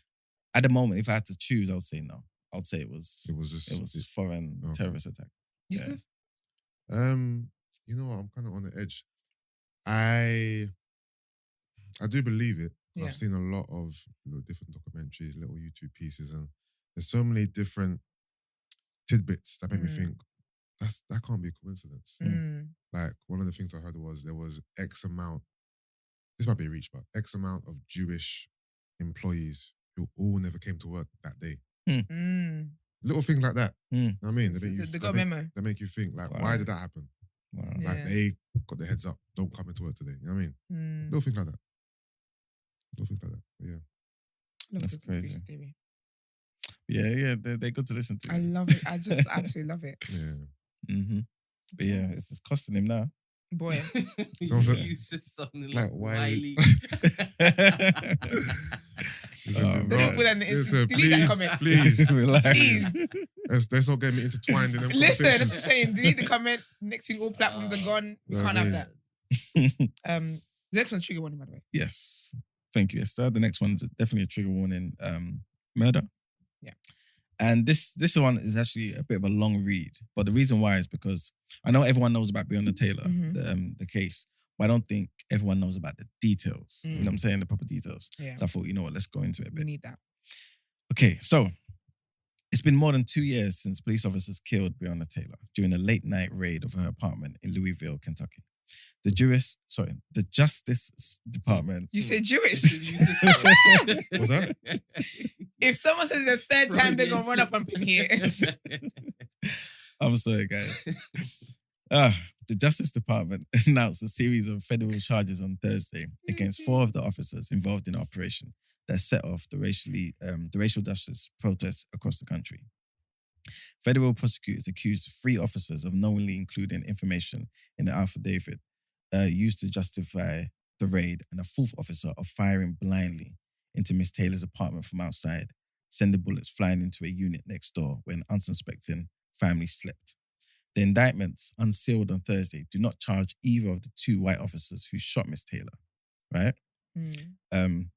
C: At the moment, if I had to choose, I would say no. I would say it was
B: It was just.
C: foreign
B: Okay.
C: terrorist attack.
A: Yusuf?
B: You know what? I'm kind of on the edge. I do believe it.
A: Yeah.
B: I've seen a lot of different documentaries, little YouTube pieces, and there's so many different tidbits that make me think that can't be a coincidence.
A: Mm.
B: Like one of the things I heard was there was X amount. This might be a reach, but X amount of Jewish employees who all never came to work that day.
A: Mm.
B: Little things like that.
C: Mm.
B: You know what I mean?
A: They got a memo.
B: They make you think like,
C: Wow.
B: why did that happen?
C: Wow.
A: Yeah.
B: Like they got their heads up, don't come into work today. You know what I mean?
A: Mm.
B: Little things like that. Little things like that. But yeah.
A: Love
C: That's
A: the conspiracy
C: crazy.
A: theory.
C: Yeah, they're good to listen to.
A: I love it. I just absolutely love it.
B: Yeah.
C: Mm-hmm. But yeah, it's costing him now.
A: Boy.
D: You said something
B: Like
D: like
B: Wiley.
C: Oh,
A: Don't
C: man.
A: put that in the
B: Listen,
A: delete that comment.
B: please.
C: Relax.
A: Please.
B: Let's not get me intertwined in them
A: Listen, I'm
B: conversations.
A: just saying, delete the comment. Next thing, all platforms are gone. We
B: Yeah,
A: can't have
B: yeah.
A: that. The next one's trigger warning, by the way.
C: Yes. Thank you, Esther. The next one's definitely a trigger warning. Murder.
A: Yeah.
C: And this one is actually a bit of a long read, but the reason why is because I know everyone knows about Breonna Taylor, the case, but I don't think everyone knows about the details. You know what I'm saying? The proper details.
A: Yeah.
C: So I thought, you know what, let's go into it a
A: We
C: bit.
A: need that.
C: Okay, so it's been more than 2 years since police officers killed Breonna Taylor during a late night raid of her apartment in Louisville, Kentucky. The Justice Department.
A: You say Jewish.
B: What's that?
A: If someone says the third time, they're going to run up on me here.
C: I'm sorry, guys. The Justice Department announced a series of federal charges on Thursday against 4 of the officers involved in the operation that set off the racial justice protests across the country. Federal prosecutors accused 3 officers of knowingly including information in the affidavit used to justify the raid, and a 4th officer of firing blindly into Miss Taylor's apartment from outside, sending bullets flying into a unit next door where an unsuspecting family slept. The indictments, unsealed on Thursday, do not charge either of the 2 white officers who shot Miss Taylor, right?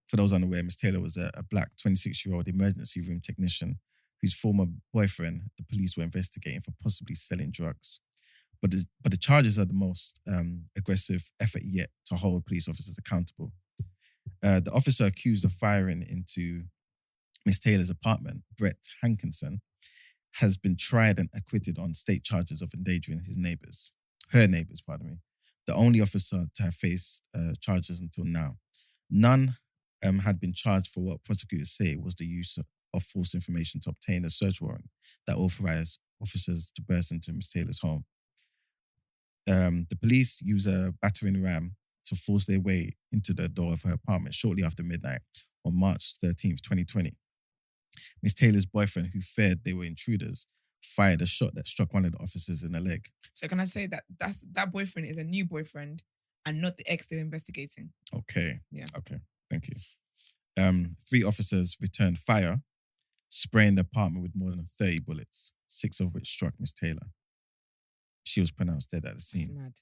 C: For those unaware, Miss Taylor was a black 26-year-old emergency room technician whose former boyfriend the police were investigating for possibly selling drugs. But the charges are the most aggressive effort yet to hold police officers accountable. The officer accused of firing into Miss Taylor's apartment, Brett Hankinson, has been tried and acquitted on state charges of endangering her neighbors, the only officer to have faced charges until now. None had been charged for what prosecutors say was the use of false information to obtain a search warrant that authorized officers to burst into Miss Taylor's home. The police use a battering ram to force their way into the door of her apartment shortly after midnight on March 13th, 2020. Miss Taylor's boyfriend, who feared they were intruders, fired a shot that struck one of the officers in the leg.
A: So can I say that that boyfriend is a new boyfriend and not the ex they're investigating?
C: Okay.
A: Yeah.
C: Okay. Thank you. 3 officers returned fire, spraying the apartment with more than 30 bullets, 6 of which struck Miss Taylor. She was pronounced dead at the
A: That's
C: scene.
A: mad.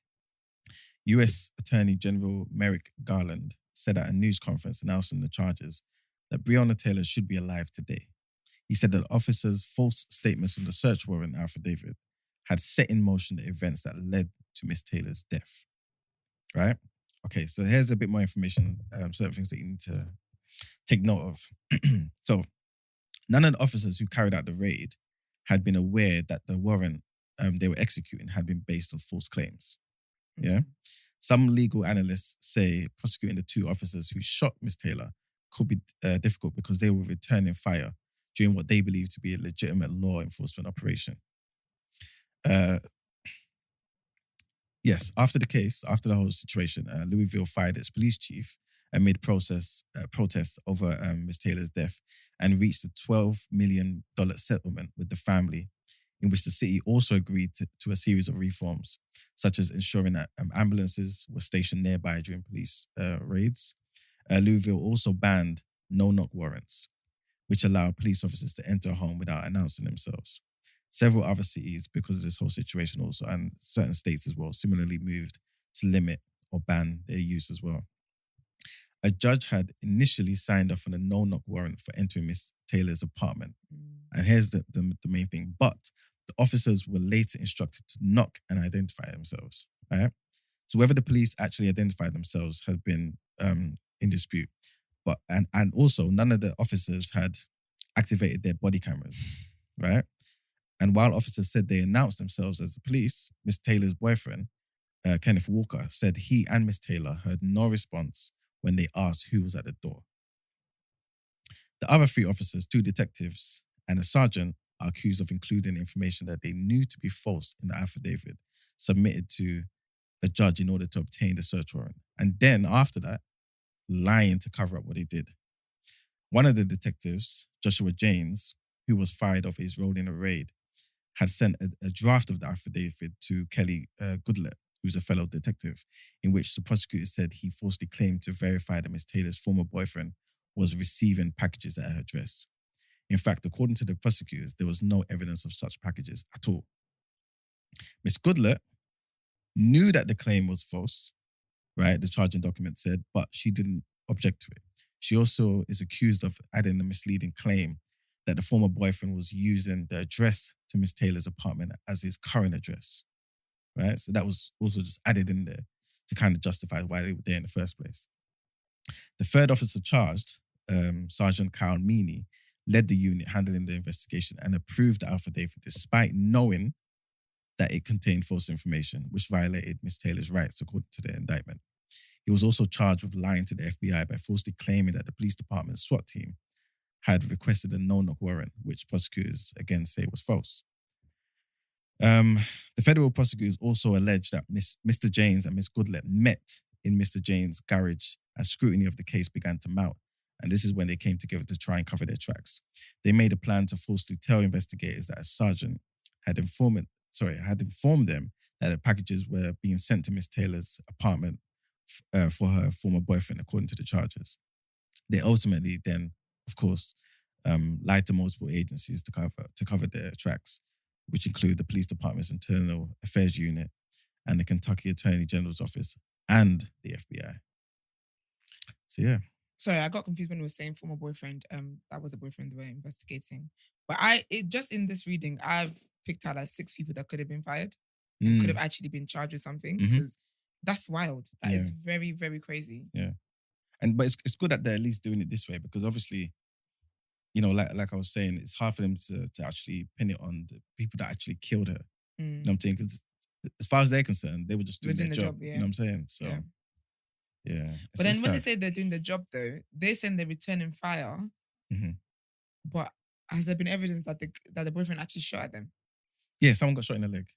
C: U.S. Attorney General Merrick Garland said at a news conference announcing the charges that Breonna Taylor should be alive today. He said that officers' false statements on the search warrant affidavit had set in motion the events that led to Miss Taylor's death. Right? Okay, so here's a bit more information, certain things that you need to take note of. So, none of the officers who carried out the raid had been aware that the warrant they were executing had been based on false claims. Yeah? Some legal analysts say prosecuting the 2 officers who shot Miss Taylor could be difficult because they were returning fire during what they believe to be a legitimate law enforcement operation. Yes, after the whole situation, Louisville fired its police chief amid protests over Miss Taylor's death and reached a $12 million settlement with the family, in which the city also agreed to a series of reforms, such as ensuring that ambulances were stationed nearby during police raids. Louisville also banned no-knock warrants, which allow police officers to enter a home without announcing themselves. Several other cities, because of this whole situation also, and certain states as well, similarly moved to limit or ban their use as well. A judge had initially signed off on a no-knock warrant for entering Miss Taylor's apartment. And here's the main thing. But the officers were later instructed to knock and identify themselves. Right? So whether the police actually identified themselves has been in dispute. But and also none of the officers had activated their body cameras. Right? And while officers said they announced themselves as the police, Miss Taylor's boyfriend, Kenneth Walker, said he and Miss Taylor heard no response when they asked who was at the door. The other 3 officers, 2 detectives, and a sergeant are accused of including information that they knew to be false in the affidavit submitted to a judge in order to obtain the search warrant. And then after that, lying to cover up what they did. One of the detectives, Joshua James, who was fired of his role in a raid, had sent a draft of the affidavit to Kelly Goodlett, who's a fellow detective, in which the prosecutor said he falsely claimed to verify that Miss Taylor's former boyfriend was receiving packages at her address. In fact, according to the prosecutors, there was no evidence of such packages at all. Miss Goodlett knew that the claim was false, right? The charging document said, but she didn't object to it. She also is accused of adding a misleading claim that the former boyfriend was using the address to Miss Taylor's apartment as his current address, right? So that was also just added in there to kind of justify why they were there in the first place. The 3rd officer charged, Sergeant Kyle Meany, led the unit handling the investigation and approved the affidavit despite knowing that it contained false information, which violated Miss Taylor's rights according to the indictment. He was also charged with lying to the FBI by falsely claiming that the police department's SWAT team had requested a no-knock warrant, which prosecutors again say was false. The federal prosecutors also alleged that Mr. James and Miss Goodlett met in Mr. James' garage as scrutiny of the case began to mount. And this is when they came together to try and cover their tracks. They made a plan to falsely tell investigators that a sergeant had informed them that the packages were being sent to Miss Taylor's apartment for her former boyfriend, according to the charges. They ultimately then, of course, lied to multiple agencies to cover their tracks, which include the police department's internal affairs unit and the Kentucky Attorney General's office and the FBI. So yeah.
A: Sorry, I got confused when you were saying former boyfriend. That was a boyfriend they were investigating. But just in this reading, I've picked out like 6 people that could have been fired and could have actually been charged with something, because that's wild. That is very, very crazy.
C: Yeah. But it's good that they're at least doing it this way, because obviously, you know, like I was saying, it's hard for them to actually pin it on the people that actually killed her. You know what I'm saying? Because as far as they're concerned, they were just doing their job. You know what I'm saying? So, yeah.
A: But then when they say they're doing the job, though, they're saying they're returning fire. But has there been evidence that the boyfriend actually shot at them?
C: Yeah, someone got shot in the leg.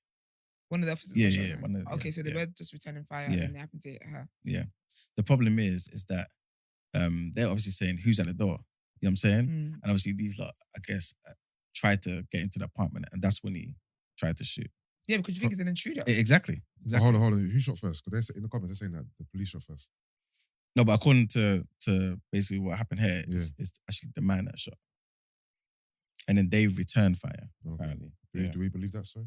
A: One of the officers got shot? Okay, so they were just returning fire and it happened to hit her. Yeah.
C: The problem is that they're obviously saying, who's at the door? You know what I'm saying? And obviously these lot, I guess, tried to get into the apartment, and that's when he tried to shoot.
A: Yeah, because you think he's an intruder.
C: Exactly.
B: Hold on. Who shot first? Because in the comments they're saying that the police shot first.
C: No, but according to basically what happened here, it's actually the man that shot. And then they returned fire, apparently.
B: Do we believe that story?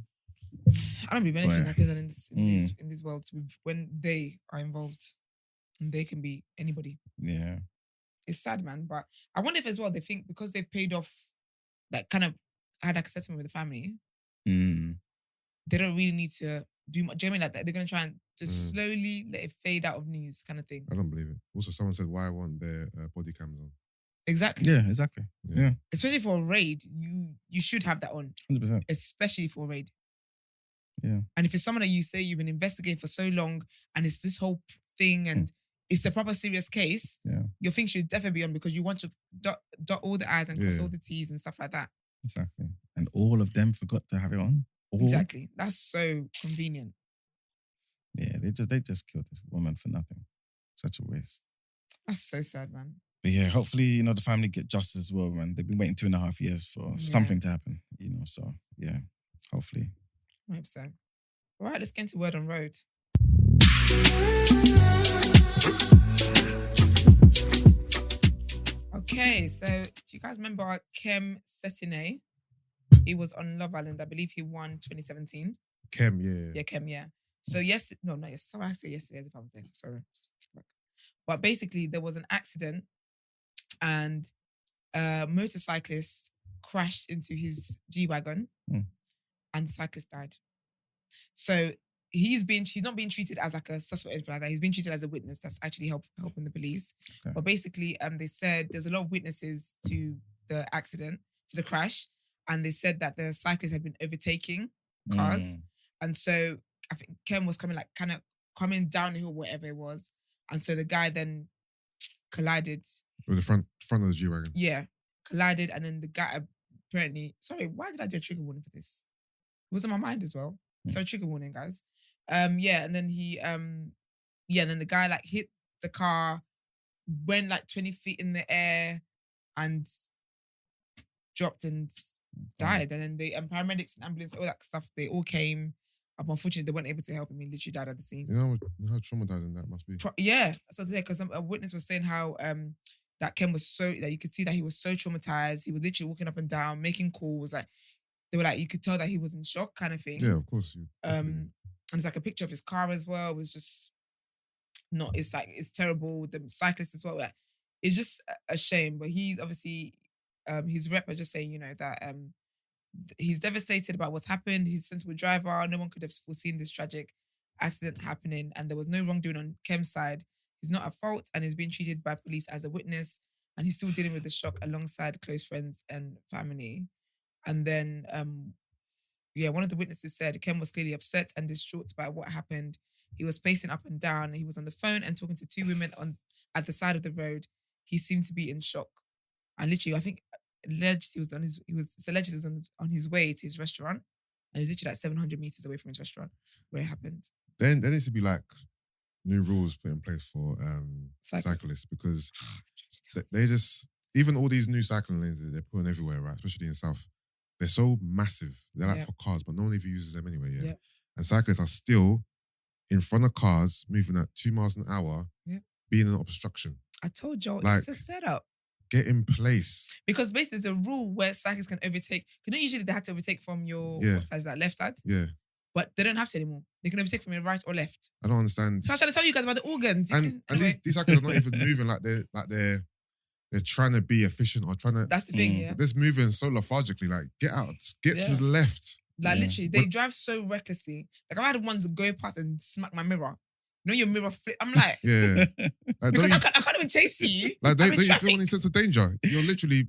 A: I don't believe anything that goes on in these worlds when they are involved, and they can be anybody.
C: Yeah.
A: It's sad, man. But I wonder if as well they think because they've paid off, like kind of had like a settlement with the family, they don't really need to do much. Do you know what I mean? Like they're going to try and just slowly let it fade out of news kind of thing.
B: I don't believe it. Also, someone said, why want their body cams on?
A: Exactly.
C: Yeah, exactly. Yeah.
A: Especially for a raid, you should have that on.
C: 100%.
A: Especially for a raid.
C: Yeah.
A: And if it's someone that you say you've been investigating for so long and it's this whole thing and it's a proper serious case, your thing should definitely be on, because you want to dot all the I's and cross all the T's and stuff like that.
C: Exactly. And all of them forgot to have it on.
A: Exactly. That's so convenient.
C: Yeah, they just killed this woman for nothing. Such a waste.
A: That's so sad, man.
C: But yeah, hopefully, the family get justice as well, man. They've been waiting 2.5 years for something to happen, so yeah, hopefully.
A: I hope so. All right, let's get into Word on Road. Okay, so do you guys remember Kem Cetinay? He was on Love Island. I believe he won 2017.
B: Kem, yeah.
A: Yeah, Kem, yeah. So sorry, I say yesterday as if I was there. Sorry. But basically, there was an accident and a motorcyclist crashed into his G-Wagon and the cyclist died. So he's not being treated as like a suspect or anything like that. He's being treated as a witness that's actually helping the police. Okay. But basically, they said there's a lot of witnesses to the accident, to the crash, and they said that the cyclist had been overtaking cars. And so I think Kem was coming down the hill, whatever it was. And so the guy then collided.
B: With the front of the G-Wagon.
A: Yeah. Collided, and then the guy apparently... Sorry, why did I do a trigger warning for this? It was on my mind as well. So trigger warning, guys. And then and then the guy hit the car, went 20 feet in the air and dropped and died. And then the paramedics and ambulance, all that stuff, they all came. Unfortunately, they weren't able to help him. He literally died at the scene.
B: You know how traumatizing that must be?
A: Yeah, that's what I said, because a witness was saying how that Kem was that you could see that he was so traumatized. He was literally walking up and down, making calls. They were you could tell that he was in shock, kind of thing.
B: Yeah, of course.
A: And it's a picture of his car as well. It was just it's terrible. The cyclist as well. It's just a shame. But he's obviously his rep are just saying, that he's devastated about what's happened. He's a sensible driver. No one could have foreseen this tragic accident happening, and there was no wrongdoing on Kem's side. He's not at fault, and he's being treated by police as a witness, and he's still dealing with the shock alongside close friends and family. And then, one of the witnesses said Kem was clearly upset and distraught by what happened. He was pacing up and down. He was on the phone and talking to two women at the side of the road. He seemed to be in shock, and literally, I think alleged he was on his way to his restaurant, and he was literally 700 meters away from his restaurant where it happened.
B: Then there needs to be new rules put in place for cyclists, because they just, even all these new cycling lanes that they're putting everywhere, right, especially in the south, they're so massive. They're for cars, but no one even uses them anyway. Yeah. And cyclists are still in front of cars moving at 2 miles an hour, being an obstruction.
A: I told y'all, it's a setup.
B: Get in place.
A: Because basically there's a rule where cyclists can overtake. Usually they have to overtake from your what side is that, left side?
B: Yeah.
A: But they don't have to anymore. They can overtake from your right or left.
B: I don't understand.
A: So I was trying to tell you guys about the organs.
B: And these cyclists are not even moving they're trying to be efficient or trying to...
A: That's the thing, yeah.
B: They're just moving so lethargically. Get out. Get to the left.
A: Literally, they drive so recklessly. I've had ones go past and smack my mirror. Your mirror flip. I'm like...
B: Yeah.
A: Because I can't even chase you.
B: Don't you feel any sense of danger? You're literally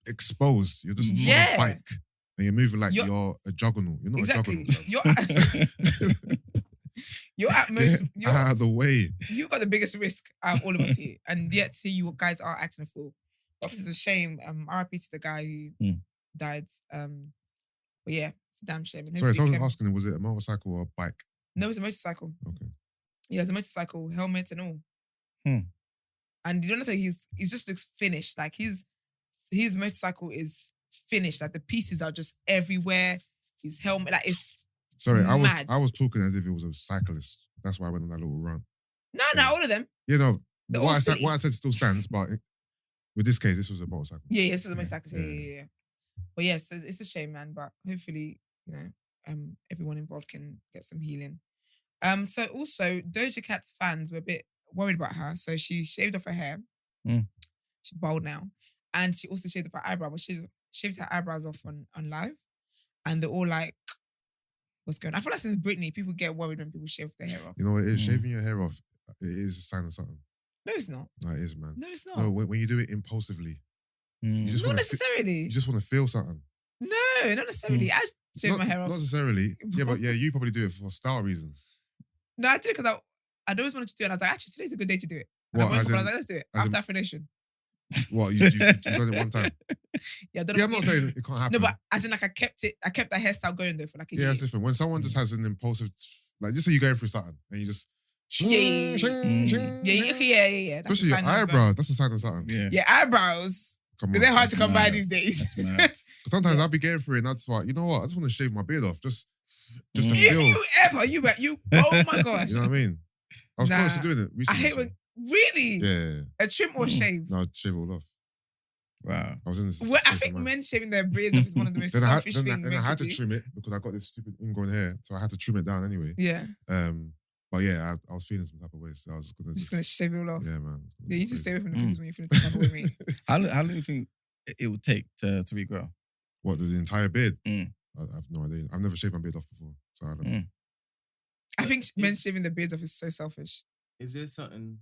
B: exposed. You're just on a bike. And you're moving you're a juggernaut. You're not a juggernaut. You're at most... Get out of the way.
A: You've got the biggest risk out of all of us here. And yet, here you guys are acting a fool. Obviously, it's a shame. RIP to the guy who died. But yeah, it's a damn shame.
B: Sorry, someone was asking, was it a motorcycle or a bike?
A: No, it's a motorcycle.
B: Okay.
A: Yeah, it's a motorcycle, helmet and all. And you don't know, he just looks finished. His motorcycle is finished. The pieces are just everywhere. His helmet, it's...
B: Sorry,
A: mad.
B: I was talking as if it was a cyclist. That's why I went on that little run.
A: No, all of them.
B: What I said still stands, but with this case, this was a motorcycle. Yeah,
A: this was a motorcycle. Yeah. But yes, it's a shame, man. But hopefully, everyone involved can get some healing. So also, Doja Cat's fans were a bit worried about her. So she shaved off her hair. She's bald now. And she also shaved off her eyebrow. But she shaved her eyebrows off on live. And they're all like, what's going on? I feel like since Brittney, people get worried when people shave their hair off.
B: You know what it is? Shaving your hair off, it is a sign of something.
A: No, it's not.
B: No, it is, man.
A: No, it's not.
B: No, when you do it impulsively.
A: Not necessarily.
B: You just want to feel something.
A: No, not necessarily. I shave my hair off.
B: Not necessarily. Yeah, but you probably do it for style reasons.
A: No, I did it because I'd always wanted to do it. And I was like, actually, today's a good day to do it. And I was like, let's do it. After affirmation.
B: What? You've done it one time?
A: Yeah,
B: I'm not saying it can't happen.
A: No, but as in I kept that hairstyle going though for a year.
B: Yeah, it's different. When someone just has an impulsive like just say you're going through something and you just
A: Yeah. Yeah. That's
B: especially
A: a
B: your
A: sign of,
B: eyebrows. That's a sign of something.
C: Yeah.
A: Yeah, eyebrows.
B: Come on.
A: They're hard to
C: That's
A: come by
C: mad.
A: these days.
C: That's mad.
B: Sometimes
A: Yeah.
B: I'll be getting through it and I'd just like, you know what? I just want to shave my beard off. Just to
C: Mm.
A: If
B: feel.
A: you oh my gosh.
B: You know what I mean? I was
A: Nah.
B: close to doing it
A: I
B: recently.
A: hate when, really?
B: Yeah.
A: A trim or shave?
B: No, I'd shave it all off.
C: Wow.
B: I was in this.
A: Well, I
B: space
A: think
B: of mind.
A: men shaving their beards off is one of the most
B: Then
A: selfish
B: then
A: things
B: I
A: men
B: had
A: could
B: to
A: do.
B: trim it because I got this stupid ingrown hair, so I had to trim it down anyway.
A: Yeah,
B: But yeah, I was feeling some type of way, so I was just gonna.
A: just gonna shave it all off.
B: Yeah, man.
A: Yeah, you need to stay away from the
C: Mm.
A: clippers when you're feeling some type of way, mate.
C: How long do you think it would take to regrow?
B: What, the entire beard?
C: Mm.
B: I have no idea. I've never shaved my beard off before, so I don't know.
C: Mm.
A: I think men
D: It's-
A: shaving their beards off is so selfish.
D: Is there something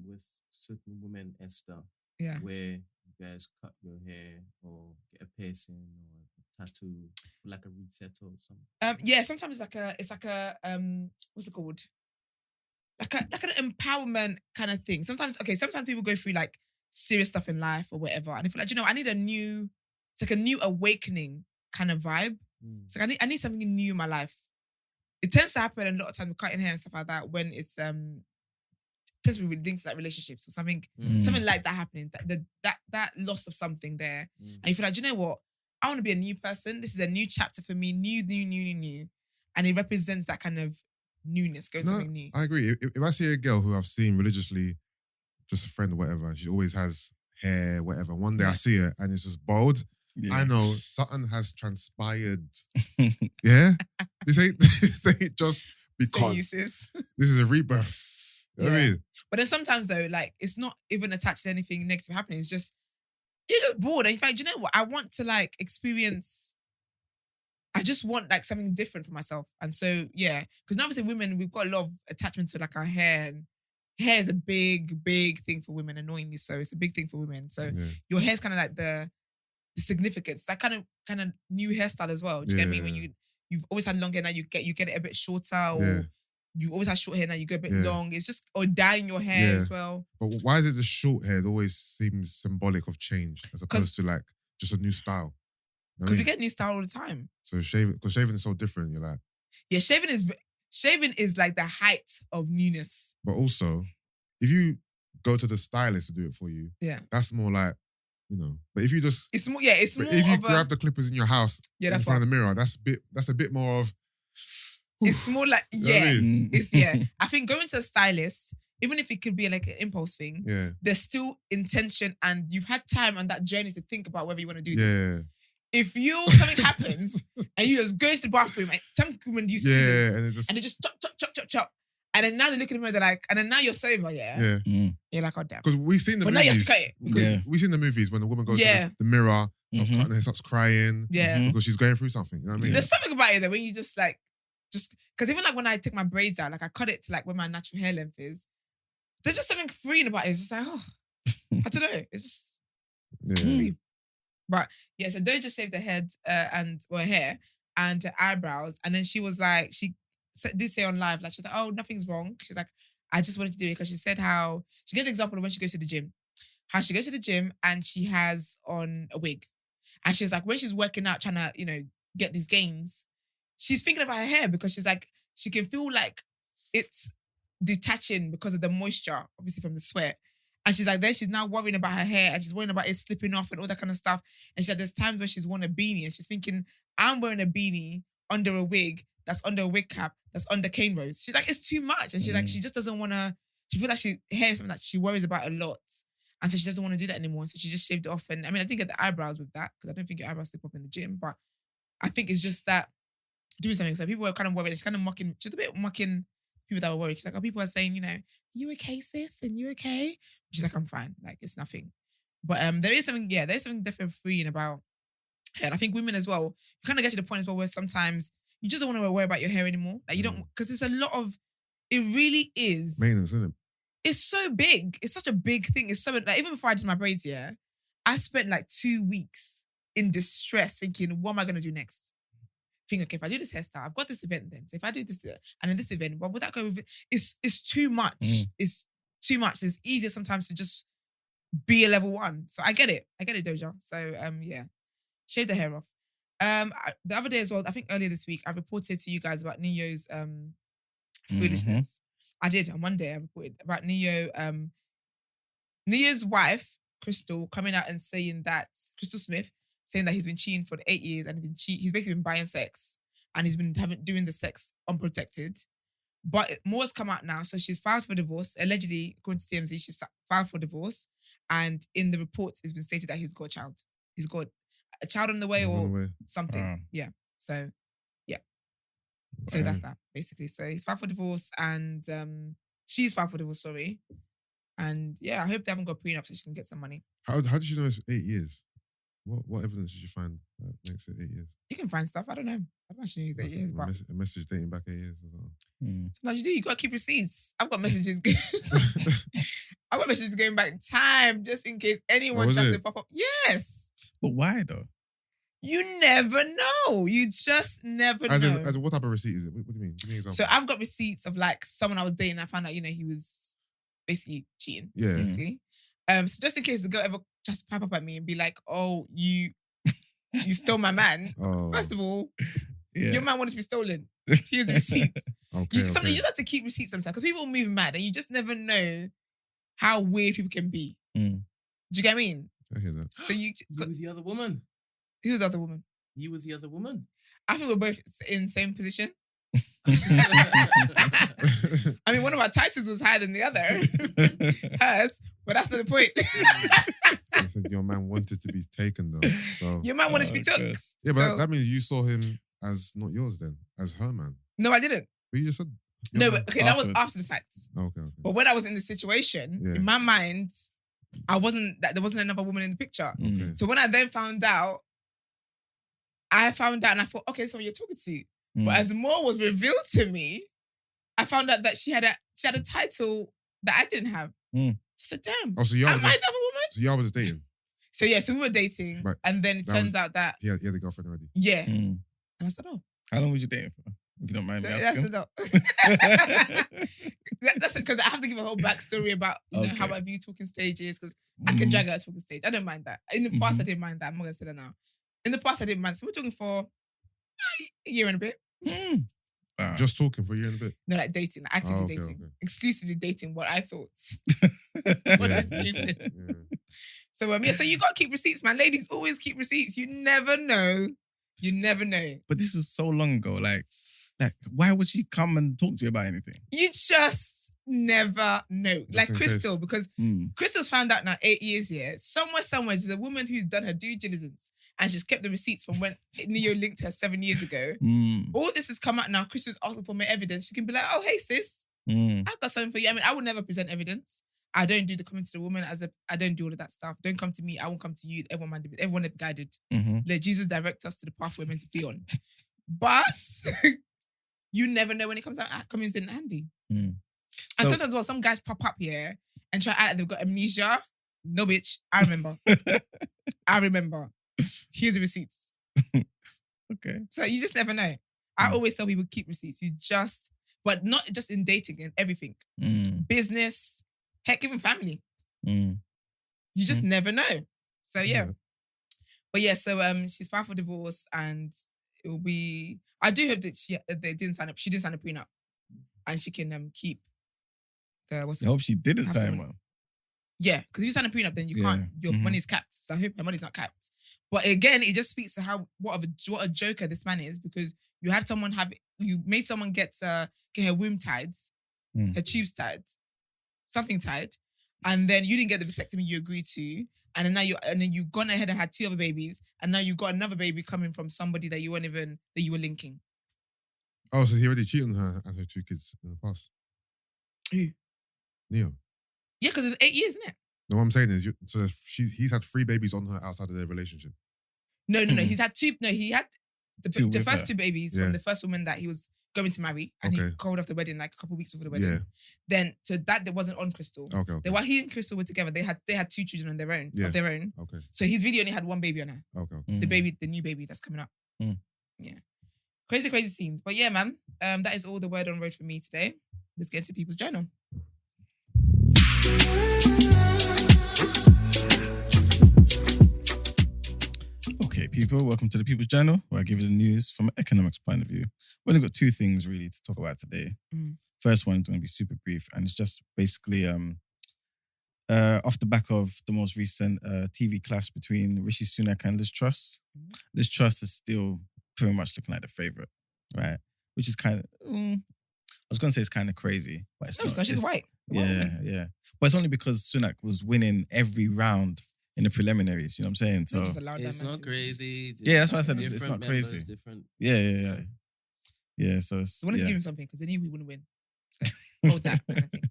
D: with certain women, Esther,
A: Yeah.
D: where you guys cut your hair or get a piercing or a tattoo, like a reset or something?
A: Yeah, sometimes it's like a what's it called? Like an empowerment kind of thing. Sometimes people go through like serious stuff in life or whatever, and they feel like, I need it's like a new awakening kind of vibe. It's like I need something new in my life. It tends to happen a lot of times with cutting hair and stuff like that when it's tends to be linked to like relationships or something like that happening. That loss of something there, and you feel like, you know what? I want to be a new person. This is a new chapter for me. New, and it represents that kind of newness. Go to
B: No,
A: something new.
B: I agree. If I see a girl who I've seen religiously, just a friend or whatever, and she always has hair, whatever. One day I see her and it's just bald.
C: Yeah.
B: I know something has transpired. Yeah, this ain't just
A: So
B: because
A: useless.
B: this is a rebirth. You know what I
A: Yeah.
B: mean?
A: But then sometimes though, like it's not even attached to anything negative happening. It's just you're just bored. And in fact, you know what? I want to like experience. I just want like something different for myself. And so yeah, because obviously women, we've got a lot of attachment to like our hair, and hair is a big, big thing for women. Annoyingly so, it's a big thing for women. So
B: Yeah.
A: your hair's kind of like the significance, that kind of new hairstyle as well. Do you get me? When you've always had long hair, now you get it a bit shorter, or
B: Yeah.
A: you always had short hair, now you go a bit
B: Yeah.
A: long. It's just, or dyeing your hair
B: Yeah.
A: as well.
B: But why is it the short hair? It always seems symbolic of change as opposed to like just a new style. You know what I
A: Because we
B: mean?
A: get new style all the time.
B: So shaving is so different. You're like,
A: Yeah, shaving is like the height of newness.
B: but also, if you go to the stylist to do it for you,
A: Yeah.
B: that's more like, But if you just,
A: It's more, yeah, it's more
B: but if you
A: of
B: grab the clippers in your house,
A: Yeah,
B: in
A: that's
B: front of the mirror, that's a bit more of.
A: it's more like,
B: You know what I
A: yeah,
B: mean?
A: it's, yeah. I think going to a stylist, even if it could be like an impulse thing,
B: Yeah,
A: there's still intention and you've had time on that journey to think about whether you want to do this.
B: yeah,
A: Something happens and you just go to the bathroom and some women do scissors
B: yeah, and it just,
A: and they just chop. And then now they look at me, they're like, and then now you're sober, yeah?
B: yeah.
A: You're like, oh, damn.
B: Because we've seen the
A: But now
B: movies.
A: you have to cut it.
B: Because
C: Yeah.
B: we've seen the movies when the woman goes
A: Yeah.
B: to the mirror, starts
C: Mhm.
B: cutting her hair, starts crying
A: Yeah.
B: because she's going through something. You know what I mean?
A: There's something about it that when you just because even like when I take my braids out, like I cut it to like where my natural hair length is, there's just something freeing about it. It's just like, oh, I don't know. It's just
B: Yeah.
A: free. But yeah, so Doja shaved her head her hair and her eyebrows. And then she was like, did say on live, like, she's like, oh, nothing's wrong. She's like, I just wanted to do it because she said how, she gave the example of when she goes to the gym. How she goes to the gym and she has on a wig. And she's like, when she's working out, trying to, get these gains, she's thinking about her hair because she's like, she can feel like it's detaching because of the moisture, obviously from the sweat. And she's like, then she's now worrying about her hair and she's worrying about it slipping off and all that kind of stuff. And she's like, there's times when she's worn a beanie and she's thinking, I'm wearing a beanie under a wig, that's under a wig cap, that's under cane rows. She's like, it's too much. And she's like, she just doesn't want to, she feels like hair is something that she worries about a lot. And so she doesn't want to do that anymore. So she just shaved it off. And I mean, I didn't get the eyebrows with that because I don't think your eyebrows slip up in the gym. But I think it's just that doing something. So people were kind of worried. She's kind of mocking, she's a bit mocking people that were worried. She's like, people are saying, you okay, sis? And you okay? She's like, I'm fine. Like, it's nothing. But there is something definitely freeing about hair. And I think women as well, you kind of get to the point as well where sometimes you just don't want to worry about your hair anymore. Like, you don't, because it's a lot of, it really is.
B: Maintenance, isn't it?
A: It's so big. It's such a big thing. It's so, like, even before I did my braids, I spent like 2 weeks in distress thinking, what am I going to do next? Think, okay, if I do this hairstyle, I've got this event then. So if I do this and then this event, what would that go with it? It's too much. It's too much. It's easier sometimes to just be a level 1. So I get it, Doja. So yeah, shave the hair off. The other day as well, I think earlier this week, I reported to you guys about Neyo's Foolishness. I did on Monday. I reported about Neyo. Neyo's wife, Crystal, coming out and saying that Crystal Smith saying that he's been cheating for 8 years and he's basically been buying sex and he's been doing the sex unprotected. But more has come out now, so she's filed for divorce. Allegedly, according to TMZ, she's filed for divorce, and in the reports, it's been stated that he's got a child. He's got a child on the way or something. Yeah. So, yeah. So that's that, basically. So he's filed for divorce and she's filed for divorce, sorry. And yeah, I hope they haven't got prenup so she can get some money.
B: How did you know it's 8 years? What evidence did you find that makes it 8 years?
A: You can find stuff. I don't know. I don't actually know it's 8 years. But
B: A message dating back 8 years.
A: sometimes you do. You got to keep receipts. I've got messages. I've got messages going back time just in case anyone tries to pop up. Yes.
C: But why though?
A: You never know. You just never know.
B: As in, what type of receipt is it? What do you mean? Give me an example.
A: So I've got receipts of like someone I was dating. I found out, he was basically cheating.
B: Yeah.
A: Basically. So just in case the girl ever just pipe up at me and be like, "Oh, you stole my man."
B: Oh.
A: First of all, your man wanted to be stolen. Here's a receipt. You just have to keep receipts sometimes because people move mad and you just never know how weird people can be. Do you get what I mean?
B: I hear that.
A: So you
D: with the other woman.
A: Who's the other woman?
D: You with the other woman.
A: I think we're both in the same position. I mean, one of our titles was higher than the other. Hers, but that's not the point.
B: I said your man wanted to be taken though. So.
A: Your man wanted to be took.
B: Yeah, but that means you saw him as not yours then, as her man.
A: No, I didn't.
B: But you just said...
A: No, but okay, that was after the fact.
B: Okay.
A: But when I was in the situation, in my mind, there wasn't another woman in the picture.
B: Okay.
A: So when I then found out, and I thought, okay, so you're talking to. But as more was revealed to me, I found out that she had a title that I didn't have. I said, damn.
B: Oh, so
A: am I the other woman?
B: So y'all was dating?
A: So yeah, so we were dating.
B: Right.
A: And then it turns out that...
B: He had a girlfriend already.
A: Yeah. And I said, oh.
C: How long was you dating for? If you don't mind me asking.
A: That's because I have to give a whole backstory about how I view talking stages because I can drag out a talking stage. I don't mind that. In the past, I didn't mind that. I'm not going to say that now. In the past, I didn't mind. So we're talking for a year and a bit.
B: Wow. Just talking for a year and a bit?
A: No, like dating, actively dating. Okay. Exclusively dating what I thought. So, so you got to keep receipts, man. Ladies always keep receipts. You never know. You never know.
C: But this is so long ago. Like, why would she come and talk to you about anything?
A: You just never know.
B: Just
A: like Crystal, because Crystal's found out now 8 years here. Somewhere, there's a woman who's done her due diligence and she's kept the receipts from when Neyo linked her 7 years ago. All this has come out now. Crystal's asking for more evidence. She can be like, oh, hey, sis, I've got something for you. I mean, I would never present evidence. I don't do the coming to the woman I don't do all of that stuff. Don't come to me. I won't come to you. Everyone is guided. Let Jesus direct us to the path we're meant to be on. But you never know when it comes in handy. And sometimes, some guys pop up here and try to act like they've got amnesia. No, bitch. I remember. Here's the receipts.
C: Okay.
A: So you just never know. I always tell people keep receipts. But not just in dating and everything. Business, heck, even family. You just never know. So yeah. But yeah, so she's filed for divorce and it will be... I do hope that she didn't sign up a prenup and she can keep the...
C: I hope she didn't sign one.
A: Yeah, because if you sign a prenup, then you can't. Your money's capped. So I hope her money's not capped. But again, it just speaks to what a joker this man is because you made someone get her womb tied, her tubes tied, something tied, and then you didn't get the vasectomy you agreed to, and then you've gone ahead and had 2 other babies, and now you got another baby coming from somebody that you were linking.
B: Oh, so he already cheated on her and her 2 kids in the past.
A: Who?
B: Neyo.
A: Yeah, because it's 8 years, isn't it?
B: No, what I'm saying is, he's had 3 babies on her outside of their relationship.
A: No. He's had 2. No, he had the first 2 babies
B: from
A: the first woman that he was going to marry, and he called off the wedding like a couple of weeks before the wedding.
B: Yeah.
A: Then so that wasn't on Crystal.
B: Okay.
A: While he and Crystal were together, they had 2 children on their own.
B: Yeah.
A: Of their own.
B: Okay.
A: So he's really only had 1 baby on her.
B: Okay.
A: The new baby that's coming up. Yeah. Crazy scenes. But yeah, man. That is all the word on road for me today. Let's get into people's journal.
C: people. Welcome to the People's Journal, where I give you the news from an economics point of view. We've only got two things really to talk about today. First one is going to be super brief, and it's just basically off the back of the most recent TV clash between Rishi Sunak and Liz Truss. Liz Truss is still pretty much looking like the favourite, right? Which is kind of, I was going to say it's kind of crazy, but it's not.
A: She's white.
C: Yeah. But it's only because Sunak was winning every round in the preliminaries, you know what I'm saying? So
D: it's not crazy.
C: Yeah, that's why I said it's not crazy.
D: Different.
C: Yeah, so it's...
A: They wanted to give him something because they knew we wouldn't win. So, hold that kind of thing.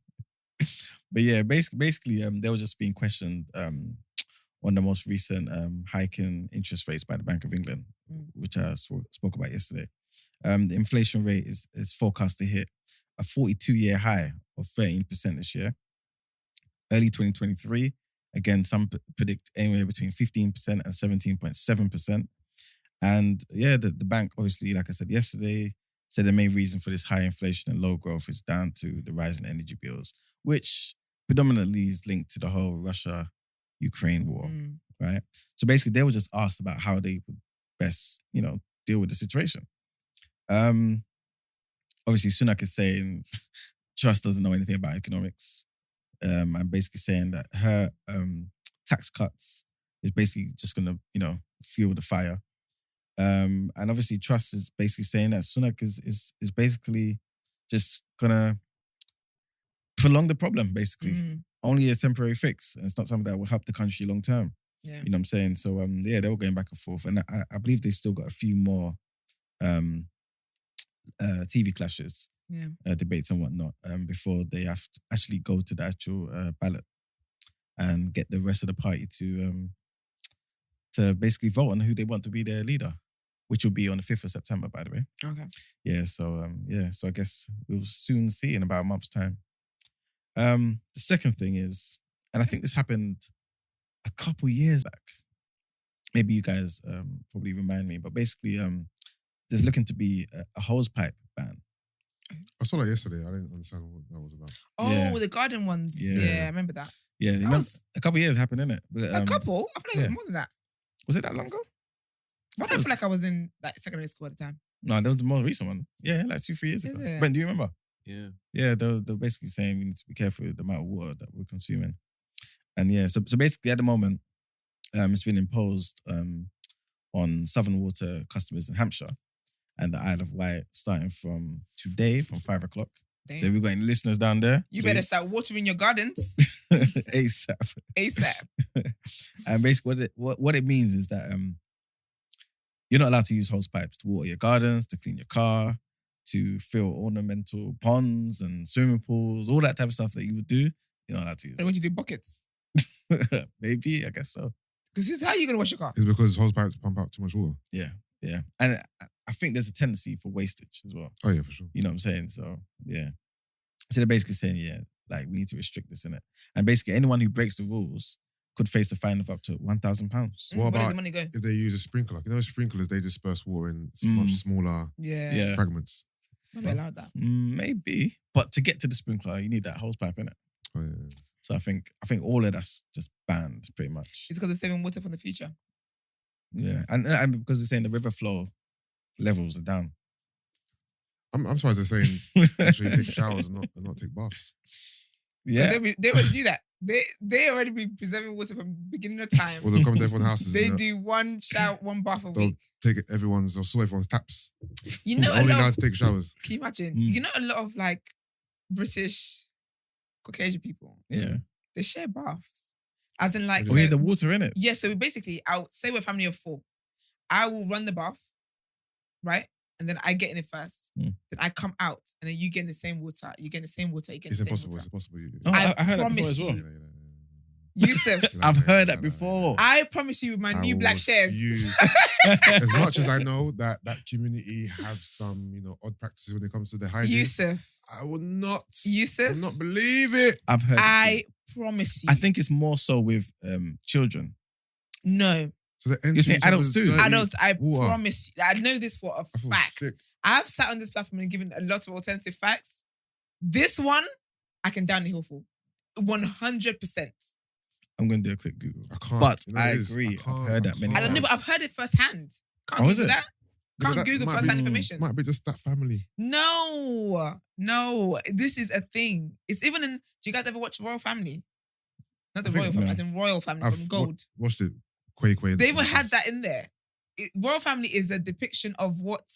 C: But yeah, basically, they were just being questioned on the most recent hike in interest rates by the Bank of England, which I spoke about yesterday. The inflation rate is forecast to hit a 42-year high of 13% this year. Early 2023, again, some predict anywhere between 15% and 17.7%. And yeah, the bank, obviously, like I said yesterday, said the main reason for this high inflation and low growth is down to the rise in energy bills, which predominantly is linked to the whole Russia-Ukraine war, right? So basically, they were just asked about how they would best, deal with the situation. Obviously, Sunak is saying Truss doesn't know anything about economics. I'm basically saying that her tax cuts is basically just going to, fuel the fire. And obviously, Truss is basically saying that Sunak is basically just going to prolong the problem, basically. Only a temporary fix. And it's not something that will help the country long term.
A: Yeah.
C: You know what I'm saying? So, they were going back and forth. And I believe they still got a few more TV clashes. Debates and whatnot before they have to actually go to the actual ballot and get the rest of the party to basically vote on who they want to be their leader, which will be on the 5th of September, by the way.
A: Okay.
C: Yeah, so I guess we'll soon see in about a month's time. The second thing is, and I think this happened a couple years back, maybe you guys probably remind me, but basically there's looking to be a hose pipe ban.
B: I saw that yesterday. I didn't understand what that was about.
A: Oh, the garden ones. Yeah, I remember that.
C: Yeah,
A: That was
C: a couple of years happened, innit? But,
A: a couple? I feel like it was more than that.
C: Was it that long ago?
A: I don't feel like I was in secondary school at the time.
C: No, that was the more recent one. Yeah, like 2-3 years ago. Brent, do you remember?
D: Yeah.
C: Yeah, they're basically saying we need to be careful with the amount of water that we're consuming. And yeah, so basically at the moment, it's been imposed on Southern Water customers in Hampshire and the Isle of Wight starting from today, from 5 o'clock.
A: Damn.
C: So if we've got any listeners down there,
A: you better start watering your gardens.
C: ASAP. And basically what it means is that you're not allowed to use hose pipes to water your gardens, to clean your car, to fill ornamental ponds and swimming pools, all that type of stuff that you would do. You're not allowed to use.
A: And when you do buckets?
C: Maybe, I guess so.
A: Because how are you going to wash your car?
B: It's because hose pipes pump out too much water.
C: Yeah. And I think there's a tendency for wastage as well.
B: Oh, yeah, for sure.
C: You know what I'm saying? So, yeah. So they're basically saying, we need to restrict this, innit? And basically anyone who breaks the rules could face a fine of up to £1,000.
B: What
A: Where does
B: about
A: the money go?
B: if they use a sprinkler? Sprinklers, they disperse water in much smaller
A: Yeah.
B: fragments.
A: Not allowed that.
C: Maybe. But to get to the sprinkler, you need that hose pipe, innit?
B: Oh, yeah.
C: So I think all of that's just banned, pretty much.
A: It's because they're saving water from the future.
C: Yeah, and because they're saying the river flow levels are down.
B: I'm surprised they're saying make sure you take showers and not take baths.
C: Yeah,
A: They already do that. They already be preserving water from beginning of time.
B: Well, they'll come to everyone's houses.
A: They do one shower, one bath a
B: They'll
A: week.
B: take they'll sort everyone's taps.
A: You know,
B: Only allowed to take showers.
A: Can you imagine? You know, a lot of British Caucasian people.
C: Yeah,
A: they share baths. As in
C: the water in it.
A: Yeah, so basically, I'll say we're a family of 4. I will run the bath, right? And then I get in it first. Then I come out, and then you get in the same water. You get in the same water. You get in the same water.
B: It's impossible.
C: Oh, I heard that before
A: promise
C: as well.
A: you. Yusuf,
C: I've heard that before.
A: I promise you with my new black shares.
B: As much as I know that community have some, odd practices when it comes to the hygiene.
A: Yusuf.
B: I will not.
A: Yusuf.
B: I will not believe it.
C: I've heard
A: I promise you.
C: I think it's more so with children.
A: No.
B: So
C: you're saying adults too?
A: Adults, I promise you. I know this for a fact.
B: Sick.
A: I've sat on this platform and given a lot of alternative facts. This one, I can down the hill for. 100%.
C: I'm going to do a quick Google.
B: I can't.
C: But
B: You know what
C: I
B: it is?
C: agree.
B: I
C: I've
B: can't,
C: heard that many
A: I don't know,
C: times.
A: but I've heard it firsthand. Can't
C: Oh, is
A: Google
C: it?
A: that.
B: Yeah, but
A: Can't
B: that
A: Google
B: might
A: first-hand
B: be-
A: information.
B: Might be just that family.
A: No. This is a thing. It's even in. Do you guys ever watch Royal Family? Not the
B: I think-
A: Royal Family,
C: no.
A: as in Royal Family
B: I've
A: from Gold.
B: watched it. Quay.
A: They even had that in there. Royal Family is a depiction of what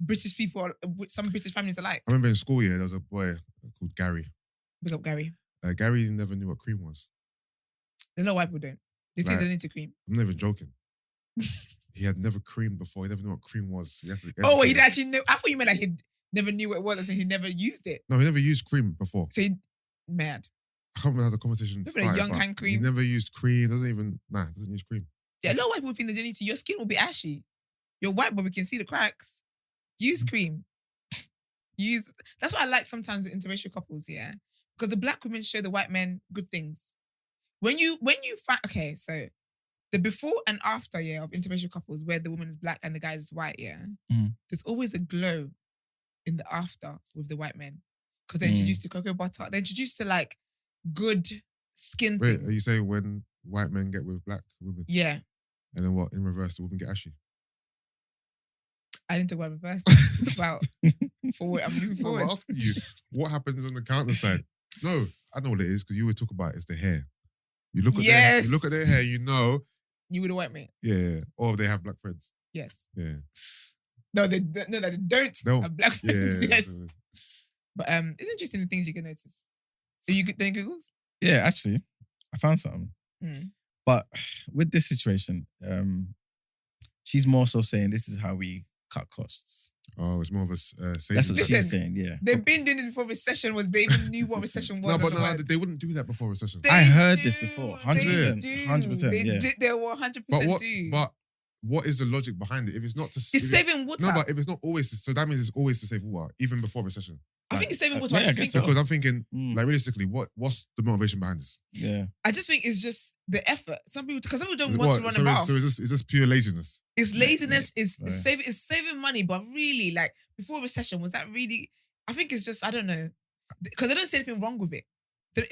A: British people, some British families are like.
B: I remember in school, there was a boy called Gary.
A: Big up Gary.
B: Gary never knew what cream was.
A: They know why people don't. They think
B: Like-
A: they need to cream.
B: I'm not even joking. He had never creamed before. He never knew what cream was. We had to
A: Oh,
B: educate
A: he'd
B: him.
A: actually know. I thought you meant like he never knew what it was, and he never used it.
B: No, he never used cream before.
A: So he mad.
B: I can't remember how the conversation
A: Maybe a
B: started.
A: young
B: but
A: hand cream.
B: He never used cream. Doesn't use cream.
A: Yeah, a lot of white people think that they need to. Your skin will be ashy. You're white, but we can see the cracks. Use cream. That's what I like sometimes with interracial couples, yeah. Because the black women show the white men good things. When you find, okay, so the before and after, yeah, of interracial couples where the woman is black and the guy is white, yeah, there's always a glow in the after with the white men. Because they're introduced to cocoa butter. They're introduced to like good skin
B: Wait,
A: things.
B: are you saying when white men get with black women?
A: Yeah.
B: And then what? In reverse, the women get ashy?
A: I didn't talk about reverse. About forward. I'm moving
B: No,
A: forward.
B: I'm asking you, what happens on the counter side? No, I know what it is because you would talk about it's the hair. You look at
A: Yes.
B: you look at their hair, you know,
A: You would a white man.
B: yeah, or they have black friends.
A: Yes.
B: Yeah.
A: No, they don't
B: No.
A: have black
B: Yeah.
A: friends. Yes. But it's interesting the things you can notice. Are you doing Googles?
C: Yeah, actually, I found something.
A: Mm.
C: But with this situation, she's more so saying this is how we cut costs.
B: Oh, it's more of a
C: That's what
B: savings.
A: Listen,
C: she's saying, yeah.
A: They've been doing this before recession was. They even knew what recession was.
B: No, but
A: as a
B: no,
A: word.
B: they wouldn't do that before recession.
A: They
C: I heard
A: do,
C: this before.
A: they
C: 100%,
A: do.
C: 100%,
A: They
C: yeah.
A: did. They were 100%
B: But
A: do.
B: what is the logic behind it? If it's not to
A: It's saving water.
B: No, but if it's not always so that means it's always to save water, even before recession.
A: I think it's saving water.
C: yeah,
A: I
C: I
A: just
C: guess
A: think
C: so.
B: Because I'm thinking,
C: Mm.
B: like realistically, what's the motivation behind this?
C: Yeah.
A: I just think it's just the effort. Some people, because some people don't
B: Is it
A: want
B: what?
A: to run
B: So
A: a bath.
B: is this pure laziness?
A: It's laziness.
C: Yeah.
A: It's saving money, but really, like before recession, was that really? I think it's just I don't know, because they don't see anything wrong with it.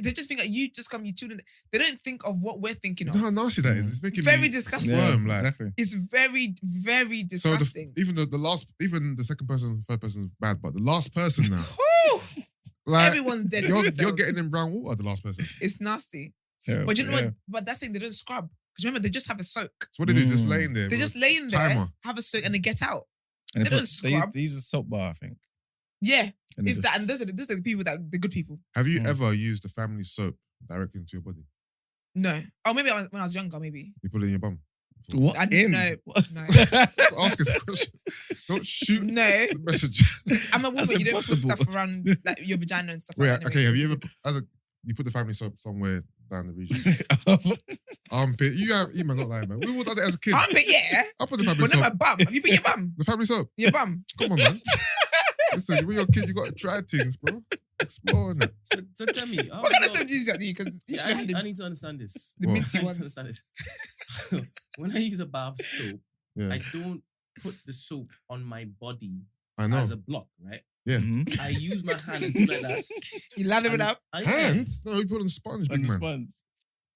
A: They just think like you just come, you tune in. They don't think of what we're thinking
B: You
A: of.
B: know how nasty that is? It's making
A: Very
B: me
A: disgusting.
B: squirm. Like,
C: exactly.
A: It's very, very
B: so
A: disgusting.
B: even the second person, third person is bad, but the last person now,
A: Whew!
B: like
A: Everyone's dead. to
B: you're
A: themselves.
B: getting in brown water. The last person.
A: It's nasty.
C: Terrible.
A: But you know
C: yeah.
A: what? But that's saying they don't scrub. Because remember, they just have a soak.
B: So what they do? Just
C: Mm.
B: laying there.
A: They're
B: with
A: just
B: a
A: laying there,
B: timer.
A: have a soak, and they get out.
C: And
A: they don't scrub.
C: they use a soap bar, I think.
A: Yeah.
C: And
A: If
C: they
A: that, and
C: just-
A: those are the people the good people.
B: Have you
C: Mm.
B: ever used the family soap directly into your body?
A: No. Oh, maybe when I was younger, maybe.
B: You put it in your bum.
C: What?
A: I
C: In?
A: no. No.
B: Just ask us a question. Don't shoot
A: No.
B: the message.
A: I'm a woman.
C: That's
A: You don't put
C: impossible.
A: stuff around like your vagina and stuff
B: Wait,
A: like that.
B: okay.
A: anyway.
B: Have you ever you put the family soap somewhere down the region? Armpit. You man, not lying, man. We all done it as a kid.
A: Armpit, yeah.
B: I put the family
A: But not my
B: soap.
A: bum. Have you put your bum?
B: The family soap.
A: Your bum.
B: Come on, man. Listen, when you're a kid, you got to try things, bro. Explore innit?
D: So tell me,
A: What kind of soap do you use that? Because you
D: Yeah,
A: should
D: I
A: have
D: need, I
A: the,
D: need to understand this.
A: the
B: What?
A: minty
D: I need to
A: ones.
D: understand this. When I use a bath soap,
B: Yeah,
D: I don't put the soap on my body
B: I know.
D: as a block, right?
B: Yeah.
C: Mhm.
D: I use my hand and do like that.
A: You lather it
D: And
A: up.
B: Hands? No, you put on sponge,
C: On
B: big
C: the
B: man.
C: sponge.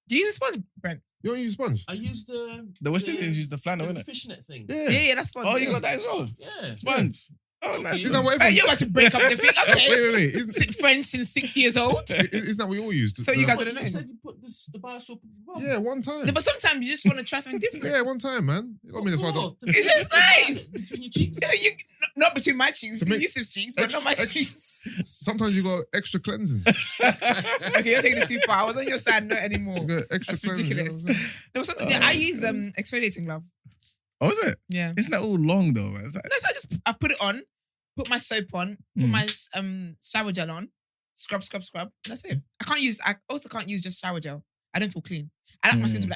A: Do you use a sponge, Brent?
B: You don't use sponge?
D: I use the
C: The West Indians use the flannel,
D: the
C: innit?
D: fishnet thing.
B: Yeah.
A: Yeah, that's sponge.
C: Oh, you
A: yeah.
C: got that as well?
D: Yeah.
C: Sponge. Oh, nice.
B: Isn't that what
A: Hey,
B: everyone...
A: you're about to break up the thing. Okay.
B: Wait. Isn't
A: Friends since 6 years old.
B: isn't that what we all used?
A: So you guys
D: What,
A: don't know.
D: you said you put the bar soap on the bum.
B: Yeah, one time.
A: No, but sometimes you just want to try something different.
B: Yeah, one time, man. You know what I mean? That's why I don't...
D: To
A: It's just
D: put the bar
A: nice.
D: between your cheeks.
A: You, not between my cheeks,
B: To
A: between
B: make
A: Yusuf's cheeks, but not my
B: extra-
A: cheeks.
B: Sometimes you got extra cleansing.
A: Okay, you're taking this too far. I was on your side, not anymore.
B: You got extra
A: That's
B: cleansing. you know
A: ridiculous.
B: what I'm saying?
A: No, something. Yeah, I use exfoliating glove.
C: Oh, is it?
A: Yeah.
C: Isn't that all long though? Man? It's like-
A: No, so I put it on, put my soap on, put
C: Mm.
A: my shower gel on, scrub. That's it. I also can't use just shower gel. I don't feel clean. I like my skin to be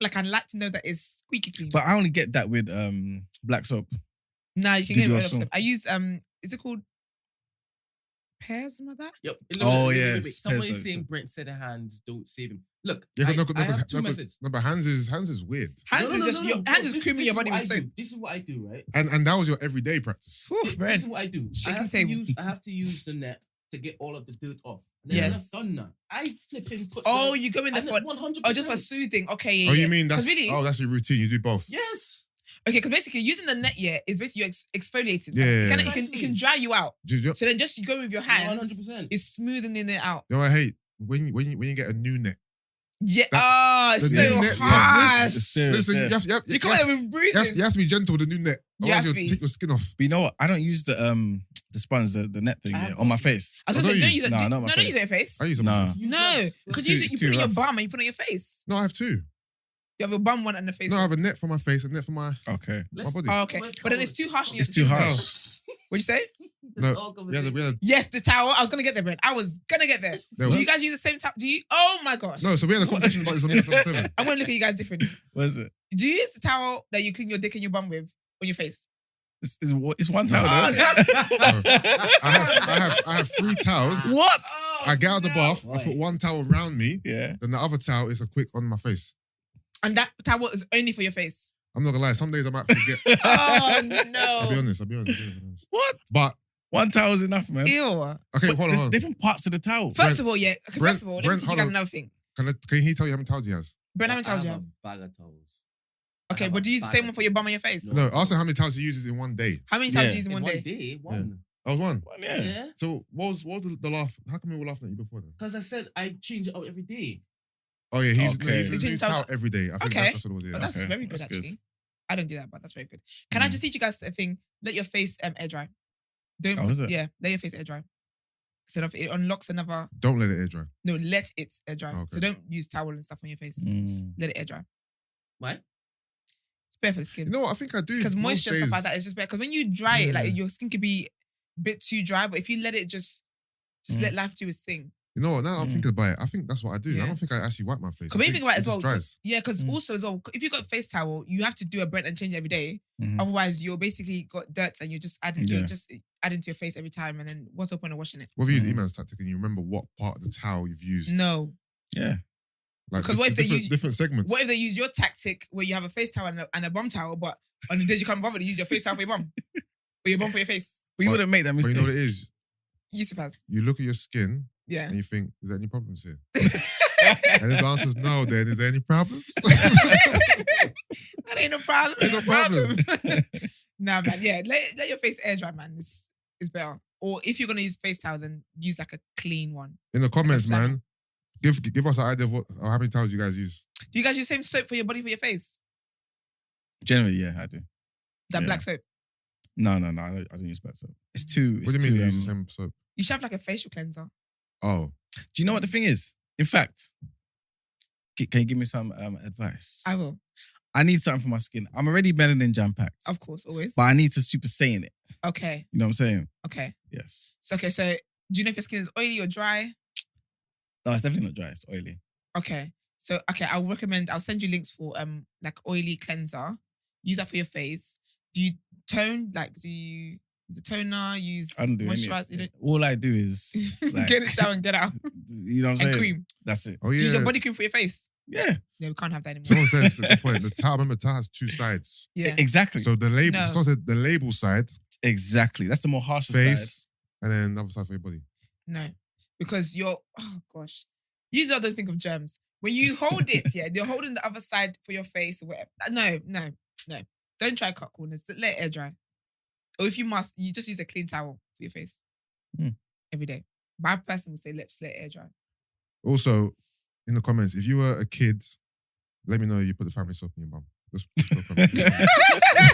A: like I like to know that it's squeaky clean.
C: But I only get that with black soap.
A: No, you can
C: Did
A: get
C: you
A: rid of
C: also-
A: soap. I use is it called pears, something like that?
D: Yep.
C: Oh,
D: Wait,
C: yeah,
D: wait. Someone
C: spares
D: is saying
C: those.
D: Brent said her hands don't save him. Look,
B: Yeah,
D: I,
B: no,
D: I have two
B: no,
D: methods.
B: no, but hands is weird.
A: Hands is just your
D: bro,
A: hands is creaming your body
D: what
A: with
D: I
A: soap.
D: do. This is what I do, right?
B: And that was your everyday practice.
A: Whew,
D: This
A: Brent.
D: is what I do.
A: Shaking table.
D: I have to use the net to get all of the dirt off. And then when
A: Yes.
D: I've done that, I flipping put
A: Oh,
D: the,
A: you go in there
D: and
A: for
D: 100%.
A: oh, just for soothing. Okay, yeah.
B: Oh,
A: yeah.
B: you mean
A: 'Cause
B: that's
A: really?
B: that's your routine. You do both.
D: Yes.
A: Okay, because basically using the net is basically you exfoliating.
B: Yeah,
A: It,
B: yeah,
A: kinda-
B: yeah.
A: it can dry you out.
B: Do you
A: So then just you go with your hands.
D: 100%.
A: It's smoothing it out.
B: know what I hate? When you get a new net.
A: Yeah.
B: The
A: It's
B: new
A: so
B: net
A: harsh.
C: It's serious,
B: Listen,
C: yeah.
B: you
A: You can't have with bruises.
B: have to be gentle with the new net.
A: You have
B: Otherwise
A: to
B: you'll
A: be.
B: take your skin off.
C: But you know what? I don't use the sponge, the net thing
D: I
C: yeah,
D: have
C: on my
D: got
C: face.
A: I was
B: Oh,
A: gonna say,
B: don't
A: don't
B: you?
A: use it.
C: Nah,
A: No,
C: not my
A: don't use it
C: face.
A: on your face.
B: I use them.
C: Nah.
A: No, because you
C: It's
A: put
C: too
A: it in your
C: rough.
A: bum and you put it on your face.
B: No, I have two.
A: You have a bum one and a face
B: No, I
A: one.
B: have a net for my face, a net for my
C: Okay.
B: body.
A: Oh, okay. But then it's too harsh on your
C: It's too
A: skin.
C: harsh.
A: What'd you say?
B: No, we had
A: Yes, the towel. I was gonna get there, Brent. I was gonna get there.
B: There
A: Do
B: was-
A: you guys use the same towel? Do you? Oh my gosh.
B: no, so we had a conversation about this on episode 7.
A: I'm gonna look at you guys differently.
C: What is it?
A: Do you use the towel that you clean your dick and your bum with on your face?
C: It's one towel.
A: Oh,
C: though.
B: I have 3 towels.
C: What?
B: I get out of the bath, I
D: Right.
B: put one towel around me,
C: Yeah.
B: then the other towel is a quick on my face.
A: And that towel is only for your face.
B: I'm not gonna lie, some days I might forget.
A: Oh
B: I'll be
A: no.
B: honest. I'll be honest.
C: What?
B: But
C: One towel is enough, man.
A: Ew.
B: okay,
C: But
B: hold
C: there's
B: on.
C: different parts of the towel.
A: First of all, yeah. Okay,
B: Brent-
A: first of all, let me
B: Brent,
A: teach you
B: hold
A: guys
B: on.
A: another thing.
B: Can he tell you how many towels he has?
A: Brent, how many towels do you
D: I
A: have?
D: a bag of towels.
A: Okay,
D: have
A: but
D: a
A: do you use the
D: bag
A: same
D: of-
A: one for your bum and your face?
D: No.
B: No, ask him how many towels he uses in one day.
A: How many towels
C: Yeah.
A: do you use in
D: In
A: one day?
D: One.
B: That was one.
C: Well, yeah.
D: Yeah.
B: So what was the laugh? How come we were laughing at you before then?
D: Because I said I change it out every day.
B: Oh yeah, he's
C: Okay.
B: he's a
A: He's
B: new
A: in
B: towel
A: towel-
B: every day. I think
A: Okay.
B: that's what it was.
A: Oh,
B: Yeah.
A: that's
C: Okay,
A: very good,
C: that's good.
A: actually. I don't do that, but that's very good. Can I just teach you guys a thing? Let your face air dry. Don't.
C: Oh, is it?
A: Yeah, let your face air dry. Instead of it unlocks another.
B: Don't let it air dry.
A: No, let it air dry.
B: Okay.
A: So don't use towel and stuff on your face.
C: Mm.
A: Just let it air dry.
D: Why?
A: It's better for the skin.
B: You know what? I think I do.
A: Because
B: most
A: moisture and stuff
B: days.
A: like that is just better. Because when you dry it, like
B: Yeah.
A: your skin could be a bit too dry. But if you let it just
C: Mm.
A: let life do its thing.
B: You know what? Now I'm
C: Mm.
B: thinking about it. I think that's what I do.
A: Yeah.
B: I don't think I actually wipe my face.
A: Because when you think about it as well,
B: dries.
A: yeah. Because
C: Mm.
A: also as well, if you got a face towel, you have to do a Brent and change it every day.
C: Mhm.
A: Otherwise, you're basically got dirt and you're just adding
C: Yeah.
A: to your face every time. And then what's the point of washing it?
B: What if you use
C: Mm.
B: email's tactic and you remember what part of the towel you've used?
A: No.
C: Yeah.
B: Like
A: Because what if they
B: different,
A: use-
B: different segments?
A: What if they use your tactic where you have a face towel and a bum towel, but on the days you can't bother, you use your face towel for your bum, or your bum for your face?
C: But you wouldn't make that
B: But you
C: mistake.
B: know what it is?
A: Yusuf has.
B: You look at your skin
A: Yeah.
B: and you think, is there any problems here? And if the answer is no, then is there any problems?
A: That ain't no problem.
B: Ain't no problem.
A: Nah, man. Yeah, let your face air dry, man. It's better. Or if you're gonna use face towel, then use like a clean one.
B: In the comments,
A: Like a
B: man, give us an idea of how many towels you guys use.
A: Do you guys use the same soap for your body for your face?
C: Generally, yeah, I do.
A: That
C: Yeah.
A: black soap.
C: No, I don't use black soap. It's too.
B: What
C: It's
B: do you mean
C: too,
B: you use the same soap?
A: You should have like a facial cleanser.
B: Oh,
C: Do you know what the thing is? In fact, can you give me some advice?
A: I will,
C: I need something for my skin. I'm already better than jam packed,
A: of course, always.
C: but I need to Super Saiyan it.
A: Okay,
C: You know what I'm saying?
A: okay.
C: Yes.
A: So do you know if your skin is oily or dry?
C: No, it's definitely not dry. It's oily.
A: Okay. So I'll send you links for like oily cleanser. Use that for your face. Do you tone? Like, do you use a toner? Use
C: I don't do any.
A: moisturizer? You
C: All I do is like,
A: get in the shower and get out.
C: you know what I'm
A: And
C: saying?
A: cream.
C: That's it.
B: oh
A: Do you
B: yeah.
A: use your body cream for your face?
C: Yeah.
A: No, we can't have that anymore.
B: Someone says the point. The towel, remember, the towel has 2 sides.
A: Yeah.
C: Exactly.
B: So the label,
A: No.
B: someone said the label side,
C: Exactly. That's the more harsh side.
B: face, and then the other side for your body.
A: No, because oh gosh, you don't think of germs when you hold it. Yeah, you're holding the other side for your face or whatever. No. Don't try cut corners. Let it air dry. Or if you must, you just use a clean towel for your face every day. My person would say, let's let it air dry.
B: Also, in the comments, if you were a kid, let me know you put the family soap in your bum. Just put the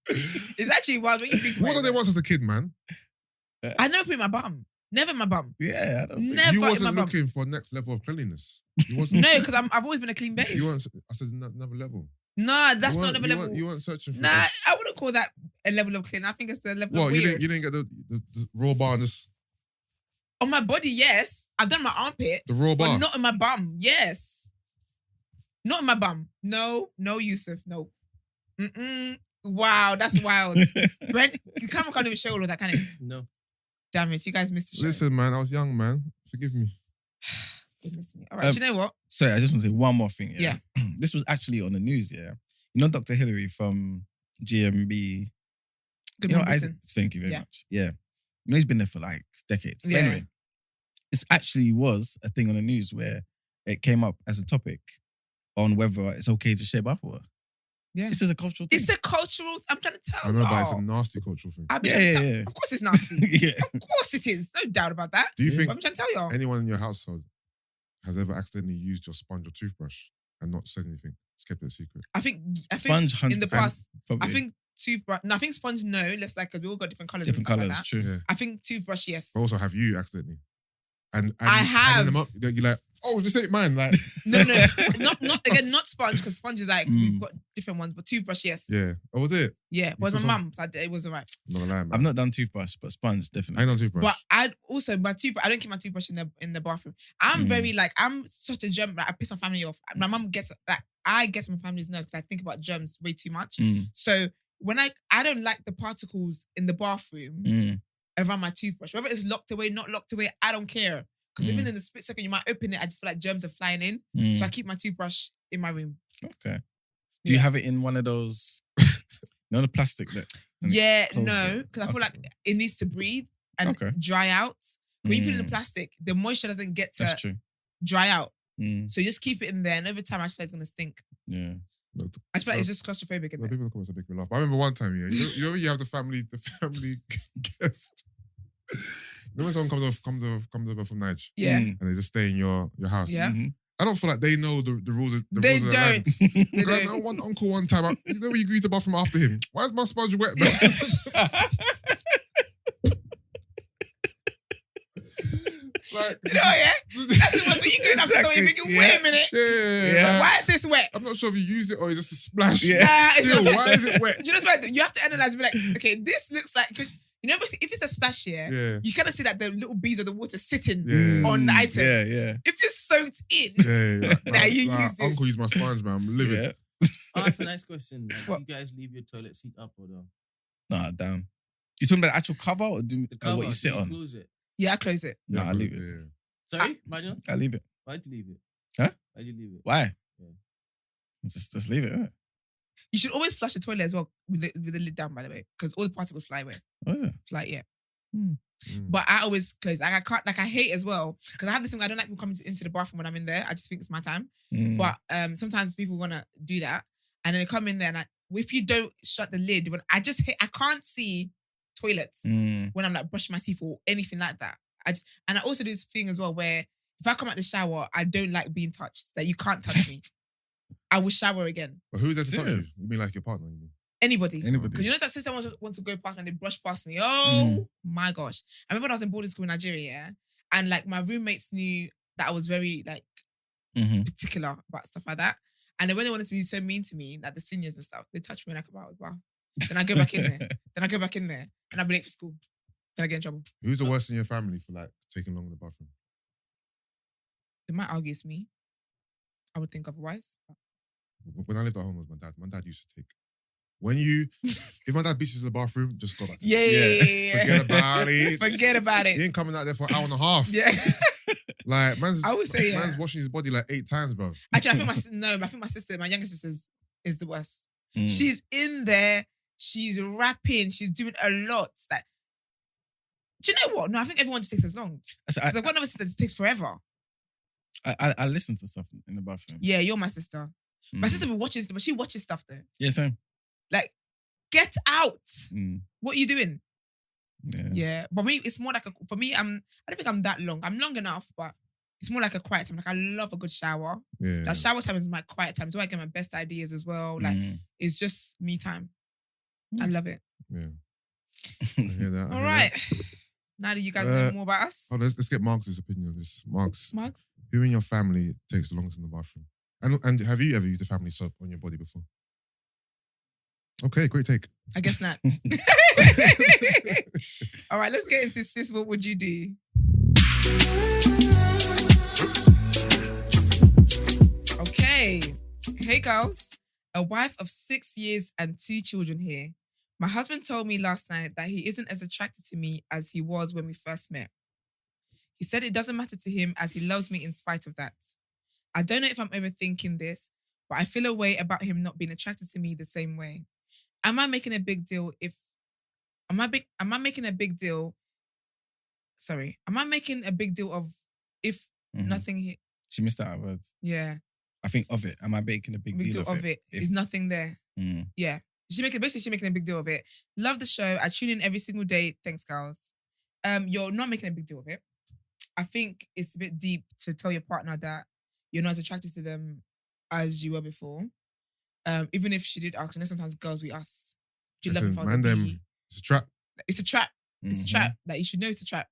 A: It's actually wild when you think about
B: What
A: it.
B: did they want as a kid, man?
A: I never put in my bum. Never in my bum.
C: Yeah, I don't think.
A: Never
B: You
A: in my
B: wasn't
A: bum.
B: looking for next level of cleanliness. You wasn't.
A: No, because I've always been a clean babe.
B: You weren't. I said another level.
A: Nah, that's
B: You
A: not
B: weren't-
A: another
B: you
A: level.
B: weren't- You weren't searching for.
A: Nah,
B: this.
A: I wouldn't call that a level of clean. I think it's the level
B: What
A: of
B: you
A: weird.
B: didn't get the raw bar and this,
A: On my body, yes. I've done my armpit.
B: the raw bar.
A: But not in my bum. Yes. Not in my bum. No, Yusuf. No. Wow, that's wild. Brent, the camera can't even show all of that, can it?
D: No.
A: Damn it, you guys missed the show.
B: Listen, man, I was young, man. Forgive me.
A: Goodness me. All right, do you know what?
C: Sorry, I just want to say one more thing.
A: Yeah.
C: This was actually on the news, yeah. You know Dr. Hillary from GMB.
A: Good
C: You know
A: morning,
C: Isaac.
A: Britain.
C: Thank you very
A: Yeah.
C: much. Yeah. You know, he's been there for like decades. But
A: Yeah.
C: anyway, this actually was a thing on the news where it came up as a topic on whether it's okay to share bathwater.
A: Yeah.
C: This is a cultural thing.
A: It's a cultural. I'm trying to tell
B: I know, but it's
A: y'all.
B: a nasty cultural thing.
A: I've been
C: Yeah,
A: trying to
C: yeah,
A: tell-
C: yeah.
A: Of course it's nasty.
C: Yeah.
A: Of course it is. No doubt about that.
B: Do you
C: Yeah.
B: think
A: But I'm trying to tell y'all.
B: anyone in your household has ever accidentally used your sponge or toothbrush and not said anything? Just kept it a secret.
A: I think
C: Sponge
A: in the
C: 100%,
A: past,
C: probably.
A: I think toothbrush. No, I think sponge. No, let's like, 'cause we all got different colors.
C: different
A: and stuff
C: colours,
A: Like that.
C: true.
B: Yeah.
A: I think toothbrush. Yes.
B: But also, have you accidentally? And
A: I have.
B: And you're like, oh, this ain't mine. Like,
A: No, not sponge, because sponge is like we've got different ones, but toothbrush, yes.
B: yeah. Oh, was it?
A: Yeah, it was
B: put
A: my
B: some-
A: mum's. It was alright.
B: I'm not gonna lie, man.
C: I've not done toothbrush, but sponge,
B: I
C: definitely.
B: ain't on toothbrush.
A: But I also my toothbrush. I don't keep my toothbrush in the bathroom. I'm very like I'm such a germ. Like, I piss my family off. My mum gets like I get my family's nerves because I think about germs way too much.
C: Mm.
A: So when I don't like the particles in the bathroom
C: Mm.
A: around my toothbrush, whether it's locked away, not locked away, I don't care. Because even in the split second you might open it, I just feel like germs are flying in.
C: Mm.
A: So I keep my toothbrush in my room.
C: Okay. Do you have it in one of those, the plastic that? and it
A: Yeah,
C: closes
A: no,
C: it?
A: because I feel
C: Okay.
A: like it needs to breathe and
C: Okay.
A: dry out. When you put it in the
C: Mm.
A: plastic, the moisture doesn't get to
C: That's true.
A: dry out.
C: Mm.
A: So you just keep it in there, and over time, I just feel like it's gonna stink.
C: Yeah.
A: I feel like it's just claustrophobic in
B: No,
A: there.
B: people in the comments are making me laugh. I remember one time, yeah, you know when you have the family guest. You know when someone comes over from Niger
A: Yeah,
C: Mm.
B: and they just stay in your house.
A: Yeah.
C: Mhm.
B: I don't feel like they know the rules. The
A: they
B: rules of the land.
A: don't. They
B: Because I know
A: don't.
B: one uncle one time, you know when you go to the bathroom after him. Why is my sponge wet, bro? Like,
A: You know, yeah. That's the one thing you going up to someone, you're thinking, wait a minute,
B: yeah.
C: Yeah.
A: why is this wet?
B: I'm not sure if you used it or it's just a splash.
C: Yeah.
A: It's
B: Still,
A: not
B: why is it wet?
A: Do you know what's bad? You have to analyze and be like, okay, this looks like, because you know, if it's a splash here,
B: Yeah.
A: you kind of see that the little beads of the water sitting
B: Yeah.
A: on the item.
C: Yeah, yeah.
A: If it's soaked in,
B: Yeah.
A: Nah, you use this.
B: Uncle used my sponge, man. I'm living.
C: Yeah.
D: Oh, that's a nice question. Like,
A: What?
D: do you guys leave your toilet seat up or down?
C: Nah, damn. You talking about the actual cover or
D: The cover,
C: what you sit
D: do
C: on?
D: Close it.
A: yeah, I close it.
C: Nah, I
B: but-
C: leave it.
B: Yeah.
D: Sorry, Manuel?
C: I leave it.
D: Why'd you leave it?
C: Huh?
D: Why'd you leave it?
C: Why?
D: Yeah.
C: Just leave it. Innit?
A: You should always flush the toilet as well with the lid down, by the way, because all the particles fly away.
C: What is it?
A: Like, yeah.
B: Mm.
A: But I always close. Like I can't. Like I hate as well because I have this thing. I don't like people coming into the bathroom when I'm in there. I just think it's my time.
C: Mm.
A: But sometimes people wanna do that, and then they come in there, and if you don't shut the lid, when I just hate, I can't see toilets
C: Mm.
A: when I'm like brushing my teeth or anything like that. And I also do this thing as well where if I come out the shower, I don't like being touched. Like you can't touch me. I will shower again.
B: But who's there to touch you?
C: Serious?
B: You mean like your partner? You mean?
A: Anybody.
C: Anybody.
A: Because you know that sister wants to go past and they brush past me. Oh my gosh. I remember when I was in boarding school in Nigeria, yeah, and like my roommates knew that I was very like
C: Mhm.
A: particular about stuff like that. And then when they wanted to be so mean to me, like the seniors and stuff, they touch me like about wow. Then I go back in there. Then I go back in there and I'll be late for school. Then I get in trouble.
B: Who's the worst in your family for like taking long in the bathroom?
A: They might argue it's me. I would think otherwise.
B: When I lived at home with my dad used to take. If my dad beats you to the bathroom, just go back. To
A: Yeah.
B: Forget about it.
A: Forget about
B: He
A: it.
B: ain't coming out there for an hour and a half.
A: Yeah.
B: Like,
A: I would say, yeah.
B: man's washing his body like 8 times, bro.
A: Actually, I think my sister, my younger sister is the worst.
C: Mm.
A: She's in there. She's rapping. She's doing a lot. Like, do you know what? No, I think everyone just takes as long.
C: So
A: Because I've got another sister that takes forever.
C: I listen to stuff in the bathroom.
A: Yeah, you're my sister. My
C: Mm.
A: sister watches, but she watches stuff though.
C: Yeah, same.
A: Like, get out.
C: Mm.
A: What are you doing?
C: Yeah.
A: Yeah, but me, it's more like for me. I don't think I'm that long. I'm long enough, but it's more like a quiet time. Like I love a good shower.
B: Yeah.
A: That shower time is my quiet time. So I get my best ideas as well. Like
C: Mm.
A: it's just me time. I love it.
B: Yeah. I hear that.
A: All right. Now that you guys know more about us,
B: Oh, let's get Mark's opinion on this. Mark's,
A: Mugs.
B: who in your family takes the longest in the bathroom? And have you ever used a family soap on your body before? Okay, great take.
A: I guess not. All right, let's get into sis. What would you do? Okay. Hey, girls. A wife of 6 years and 2 children here. My husband told me last night that he isn't as attracted to me as he was when we first met. He said it doesn't matter to him as he loves me in spite of that. I don't know if I'm overthinking this, but I feel a way about him not being attracted to me the same way. Am I making a big deal sorry, am I making a big deal of if nothing here?
C: She missed out on words.
A: Yeah.
C: I think of it. Am I making a big deal of it?
A: Is nothing there.
C: Mm.
A: Yeah. She's making a big deal of it. Love the show. I tune in every single day. Thanks, girls. You're not making a big deal of it. I think it's a bit deep to tell your partner that you're not as attracted to them as you were before. Even if she did ask, and sometimes girls we ask, do you love me if I was a bee?
B: It's a trap.
A: It's a trap. It's a trap. Like, you should know it's a trap.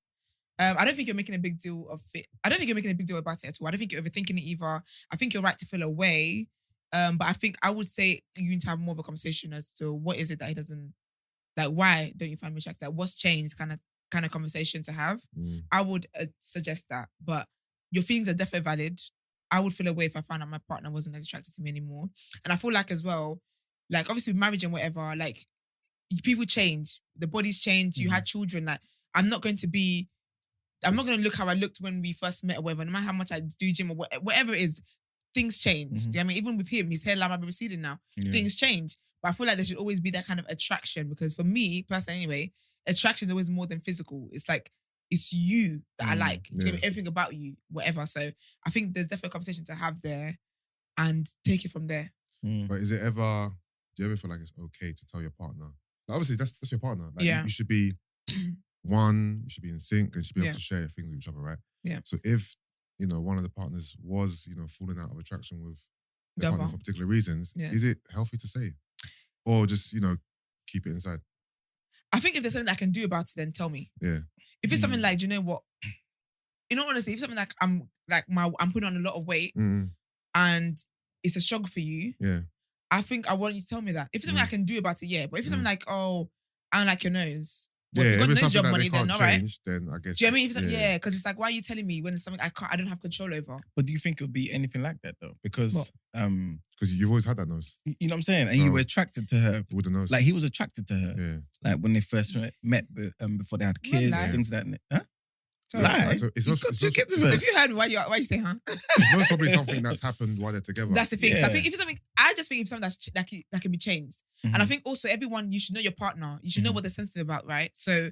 A: I don't think you're making a big deal of it. I don't think you're making a big deal about it at all. I don't think you're overthinking it either. I think you're right to feel away. But I think I would say you need to have more of a conversation as to what is it that he doesn't like. Why don't you find me attractive? Like, what's changed? Kind of conversation to have. I would suggest that. But your feelings are definitely valid. I would feel away if I found out my partner wasn't as attracted to me anymore. And I feel like as well, like obviously with marriage and whatever, like people change. The bodies change. You had children. Like I'm not going to look how I looked when we first met or whatever. No matter how much I do gym or whatever it is, things change. Do you know what I mean? Even with him, his hairline might be receding now.
C: Yeah.
A: Things change. But I feel like there should always be that kind of attraction because for me, personally anyway, attraction is always more than physical. It's like, it's you that I like. You know, everything about you, whatever. So I think there's definitely a conversation to have there and take it from there.
B: But do you ever feel like it's okay to tell your partner? Like obviously, that's your partner. Like you should be you should be in sync and you should be able to share things with each other, right? Yeah. So if, one of the partners was, falling out of attraction with the partner for particular reasons, is it healthy to say? Or just, keep it inside?
A: I think if there's something that I can do about it, then tell me.
B: Yeah.
A: If it's something like, do you know what? Honestly, if something like I'm putting on a lot of weight and it's a struggle for you, I think I want you to tell me that. If it's something I can do about it, yeah. But if it's something like, oh, I don't like your nose. Well, if you've got nose job money, then all right.
B: Then I guess.
A: Do you know what I mean? If it's because it's like, why are you telling me when it's something I don't have control over?
C: But do you think it would be anything like that though? Because
B: you've always had that nose.
C: You know what I'm saying? And you were attracted to her
B: with the nose.
C: Like he was attracted to her.
B: Yeah.
C: Like when they first met before they had kids, things like that. Huh? Lie.
B: So
C: He's got 2 kids with her.
A: If you heard me, why you say, huh?
B: It's most probably something that's happened while they're together.
A: That's the thing. Yeah. So I think if it's something, I just think if something that can be changed. And I think also everyone, you should know your partner. You should know what they're sensitive about, right? So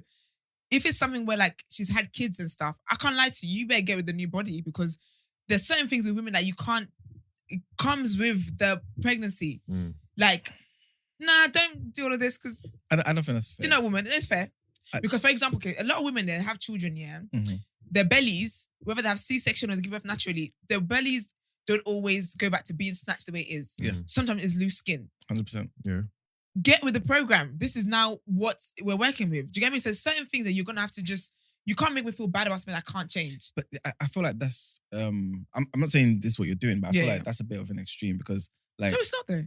A: if it's something where like she's had kids and stuff, I can't lie to you. You better get with the new body because there's certain things with women that you can't. It comes with the pregnancy. Like, nah, don't do all of this because
C: I don't think that's fair.
A: You know, woman, it's fair. Because, for example, a lot of women they have children, their bellies, whether they have C-section or they give birth naturally, their bellies don't always go back to being snatched the way it is.
C: Yeah.
A: Sometimes it's loose skin.
C: 100%.
B: Yeah.
A: Get with the program. This is now what we're working with. Do you get me? So certain things that you're gonna have to you can't make me feel bad about something I can't change.
C: But I feel like that's I'm not saying this is what you're doing, but I feel like that's a bit of an extreme because like
A: no, it's not though.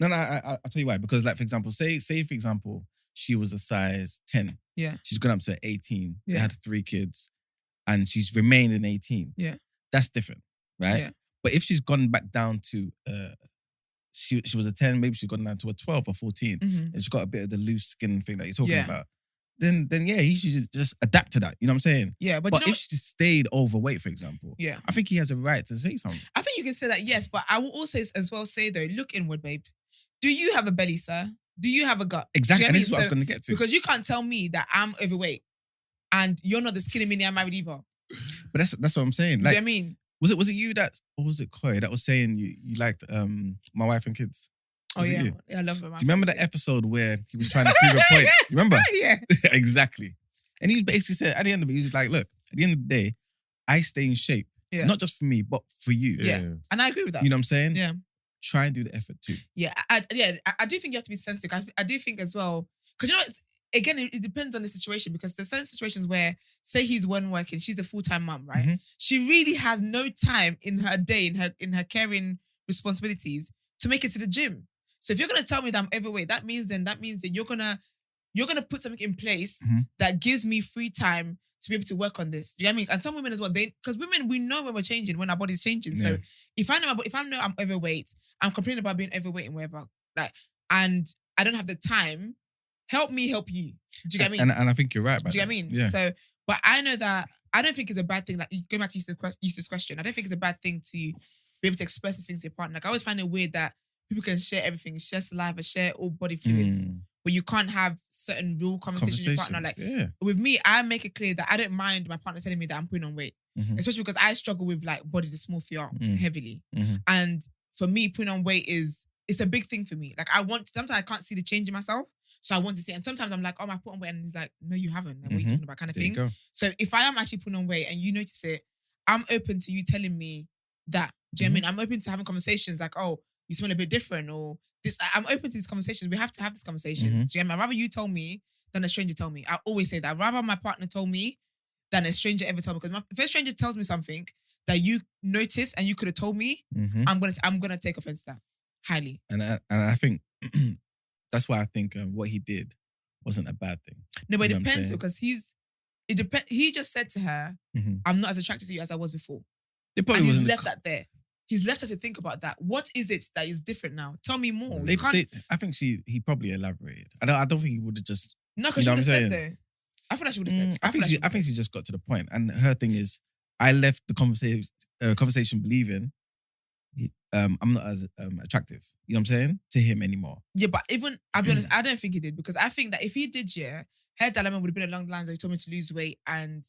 C: No, I'll tell you why. Because like for example, say for example, she was a size 10.
A: Yeah. She's
C: gone up to 18. Yeah. They had 3 kids. And she's remained in 18.
A: Yeah.
C: That's different, right? Yeah. But if she's gone back down to she was a 10, maybe she's gone down to a 12 or 14, and she's got a bit of the loose skin thing that you're talking about, then yeah, he should just adapt to that. You know what I'm saying?
A: Yeah, but
C: if she stayed overweight, for example, I think he has a right to say something.
A: I think you can say that, yes, but I will also as well say though, look inward, babe. Do you have a belly, sir? Do you have a gut?
C: Exactly, and this is what I was going to get to.
A: Because you can't tell me that I'm overweight and you're not the skinny mini I'm married either.
C: But that's what I'm saying.
A: Like, do you know what I mean?
C: Was it you that, or was it Koi that was saying you liked My Wife and Kids?
A: Was yeah, I love it.
C: Do you remember that episode where he was trying to prove a point? You remember?
A: Yeah.
C: Exactly. And he basically said, at the end of it, he was like, look, at the end of the day, I stay in shape. Yeah. Not just for me, but for you.
A: Yeah. And I agree with that.
C: You know what I'm saying?
A: Yeah.
C: Try and do the effort too.
A: Yeah. I do think you have to be sensitive. I do think as well, because again, it depends on the situation because there's certain situations where, say he's one working, she's a full-time mum, right? Mm-hmm. She really has no time in her day, in her caring responsibilities to make it to the gym. So if you're gonna tell me that I'm overweight, that means that you're gonna put something in place that gives me free time to be able to work on this. Do you know what I mean? And some women as well, because women, we know when we're changing, when our body's changing. Yeah. So if I know I'm overweight, I'm complaining about being overweight and whatever, and I don't have the time, help me help you. Do you get what I mean?
C: And I think you're right about that.
A: Do you get what I mean? Yeah. So, but I know that I don't think it's a bad thing. Like going back to Yusuf's question, I don't think it's a bad thing to be able to express these things to your partner. Like I always find it weird that people can share everything, share saliva, share all body fluids. but you can't have certain real conversations with your partner. Like with me, I make it clear that I don't mind my partner telling me that I'm putting on weight, especially because I struggle with like body dysmorphia heavily, and for me, putting on weight it's a big thing for me. Like sometimes I can't see the change in myself, so I want to see it. And sometimes I'm like, oh, I put on weight, and he's like, no, you haven't. Like, what are you talking about? Kind of thing. So if I am actually putting on weight and you notice it, I'm open to you telling me that. Do you know what I mean? I'm open to having conversations like, oh, you smell a bit different, or this. I'm open to these conversations. We have to have these conversations. Do you know what I mean? I'd rather you tell me than a stranger tell me. I always say that. I'd rather my partner told me than a stranger ever told me. Because if a stranger tells me something that you noticed and you could have told me, I'm gonna take offense to that highly.
C: And I think that's why I think what he did wasn't a bad thing.
A: No, but it depends because he just said to her, I'm not as attracted to you as I was before.
C: It probably
A: and he's
C: wasn't
A: left that there. He's left her to think about that. What is it that is different now? Tell me more.
C: I think he probably elaborated. I don't think he would have just.
A: No, because she would have said though. I feel like she would have said.
C: I think she just got to the point. And her thing is, I left the conversation believing I'm not as attractive. You know what I'm saying? To him anymore.
A: Yeah, but even, I'll be honest, I don't think he did. Because I think that if he did, her dilemma would have been along the lines that he told me to lose weight and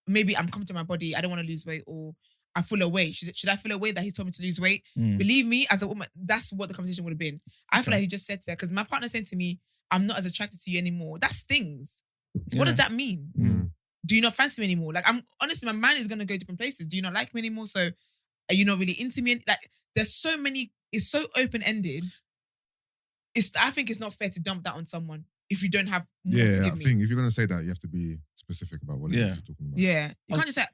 A: maybe I'm comfortable in my body, I don't want to lose weight, or I feel away. Should I feel away that he's told me to lose weight? Believe me, as a woman, that's what the conversation would have been. I feel like he just said to her, because my partner said to me, I'm not as attracted to you anymore. That stings. What does that mean? Do you not fancy me anymore? Like, I'm honestly, my mind is going to go different places. Do you not like me anymore? So are you not really into me? Like, there's so many, it's so open-ended. I think it's not fair to dump that on someone if you don't have more to give me.
B: I think if you're going to say that, you have to be specific about what it is you're talking about.
A: Yeah. You can't just say,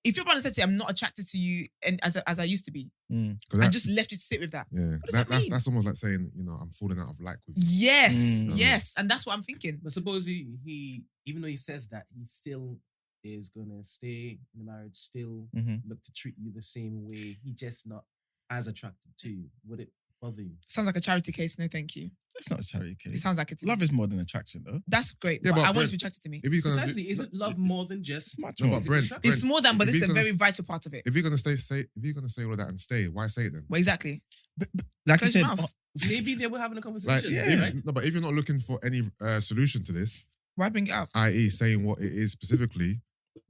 A: if your partner said to you, I'm not attracted to you and as I used to be, I just left you to sit with that.
B: Yeah. That's almost like saying, I'm falling out of like with you.
A: Yes. Yes. And that's what I'm thinking.
D: But suppose he even though he says that, he still is going to stay in the marriage, still look to treat you the same way. He just not as attracted to you. Would it bother you?
A: Sounds like a charity case. No, thank you.
C: It's not a charity case.
A: It sounds like it.
C: Love is more than attraction, though.
A: That's great.
B: Yeah,
A: but I
B: Brent,
A: want you to be attracted to me.
D: Precisely, isn't love more than just
C: much
B: no,
C: more?
B: but Brent,
A: It's more than, but this is a very vital part of it.
B: If you're gonna say all of that and stay, why say it then?
A: Well, exactly.
C: But like
A: Close
C: you
A: your
C: said,
A: mouth.
D: maybe they were having a conversation, right?
B: No, but if you're not looking for any solution to this,
A: Why bring it up?
B: i.e. saying what it is specifically,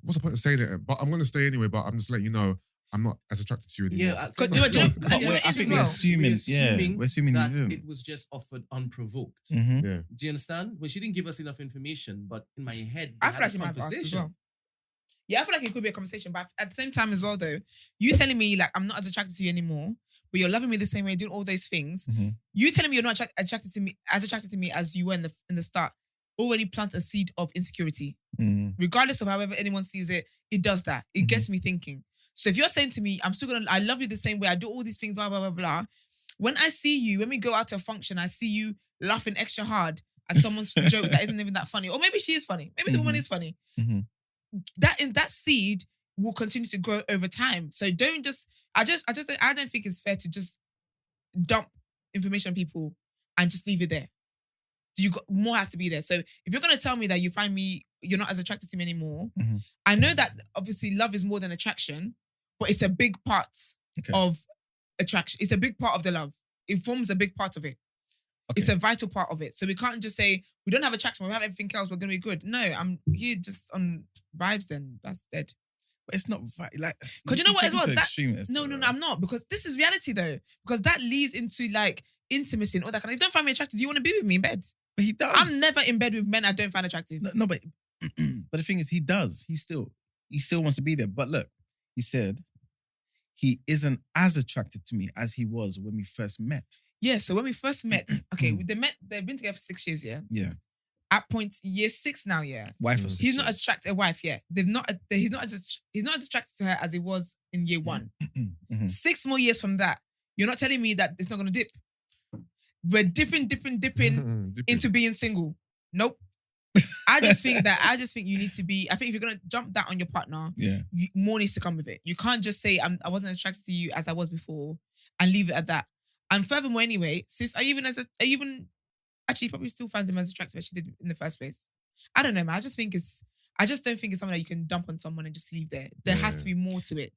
B: what's the point of saying it? But I'm gonna stay anyway, but I'm just letting you know I'm not as attracted to you anymore.
D: Yeah,
C: I think we're assuming
D: that
C: he didn't.
D: it was just offered unprovoked.
B: Yeah.
D: Do you understand? Well, she didn't give us enough information, but in my head,
A: I feel like she might have asked as well. Yeah, I feel like it could be a conversation, but at the same time as well, though, you telling me like I'm not as attracted to you anymore, but you're loving me the same way, doing all those things. You telling me you're not attracted to me as you were in the start, already plant a seed of insecurity. Regardless of however anyone sees it, it does that. It gets me thinking. So if you're saying to me, I love you the same way, I do all these things, blah, blah, blah, blah. When I see you, when we go out to a function, I see you laughing extra hard at someone's joke that isn't even that funny. Or maybe she is funny. Maybe the woman is funny. That seed will continue to grow over time. So don't just, I don't think it's fair to just dump information on people and just leave it there. More has to be there. So if you're going to tell me that you're not as attracted to me anymore, I know that obviously love is more than attraction, but it's a big part of attraction. It's a big part of the love. It forms a big part of it. Okay. It's a vital part of it. So we can't just say, we don't have attraction, we have everything else, we're going to be good. No, I'm here just on vibes then. That's dead.
C: But it's not like...
A: Because you know what as well? No, I'm not. Because this is reality though. Because that leads into like intimacy and all that kind of... If you don't find me attractive, do you want to be with me in bed?
C: But he does.
A: I'm never in bed with men I don't find attractive.
C: No, but the thing is, he does. He still wants to be there. But look, he said he isn't as attracted to me as he was when we first met.
A: Yeah, so when we first met, okay, they've been together for 6 years, yeah?
C: Yeah.
A: At point year 6 now, yeah.
C: Wife of 6
A: He's
C: years.
A: not as attracted a wife, yeah. He's not as attracted to her as he was in year 1. 6 more years from that, you're not telling me that it's not gonna dip. We're dipping into being single. Nope. I just think you need to be. I think if you're gonna jump that on your partner, more needs to come with it. You can't just say I wasn't as attracted to you as I was before and leave it at that. And furthermore, anyway, sis, are you even actually probably still finds him as attractive as she did in the first place? I don't know, man. I just don't think it's something that you can dump on someone and just leave there. There has to be more to it.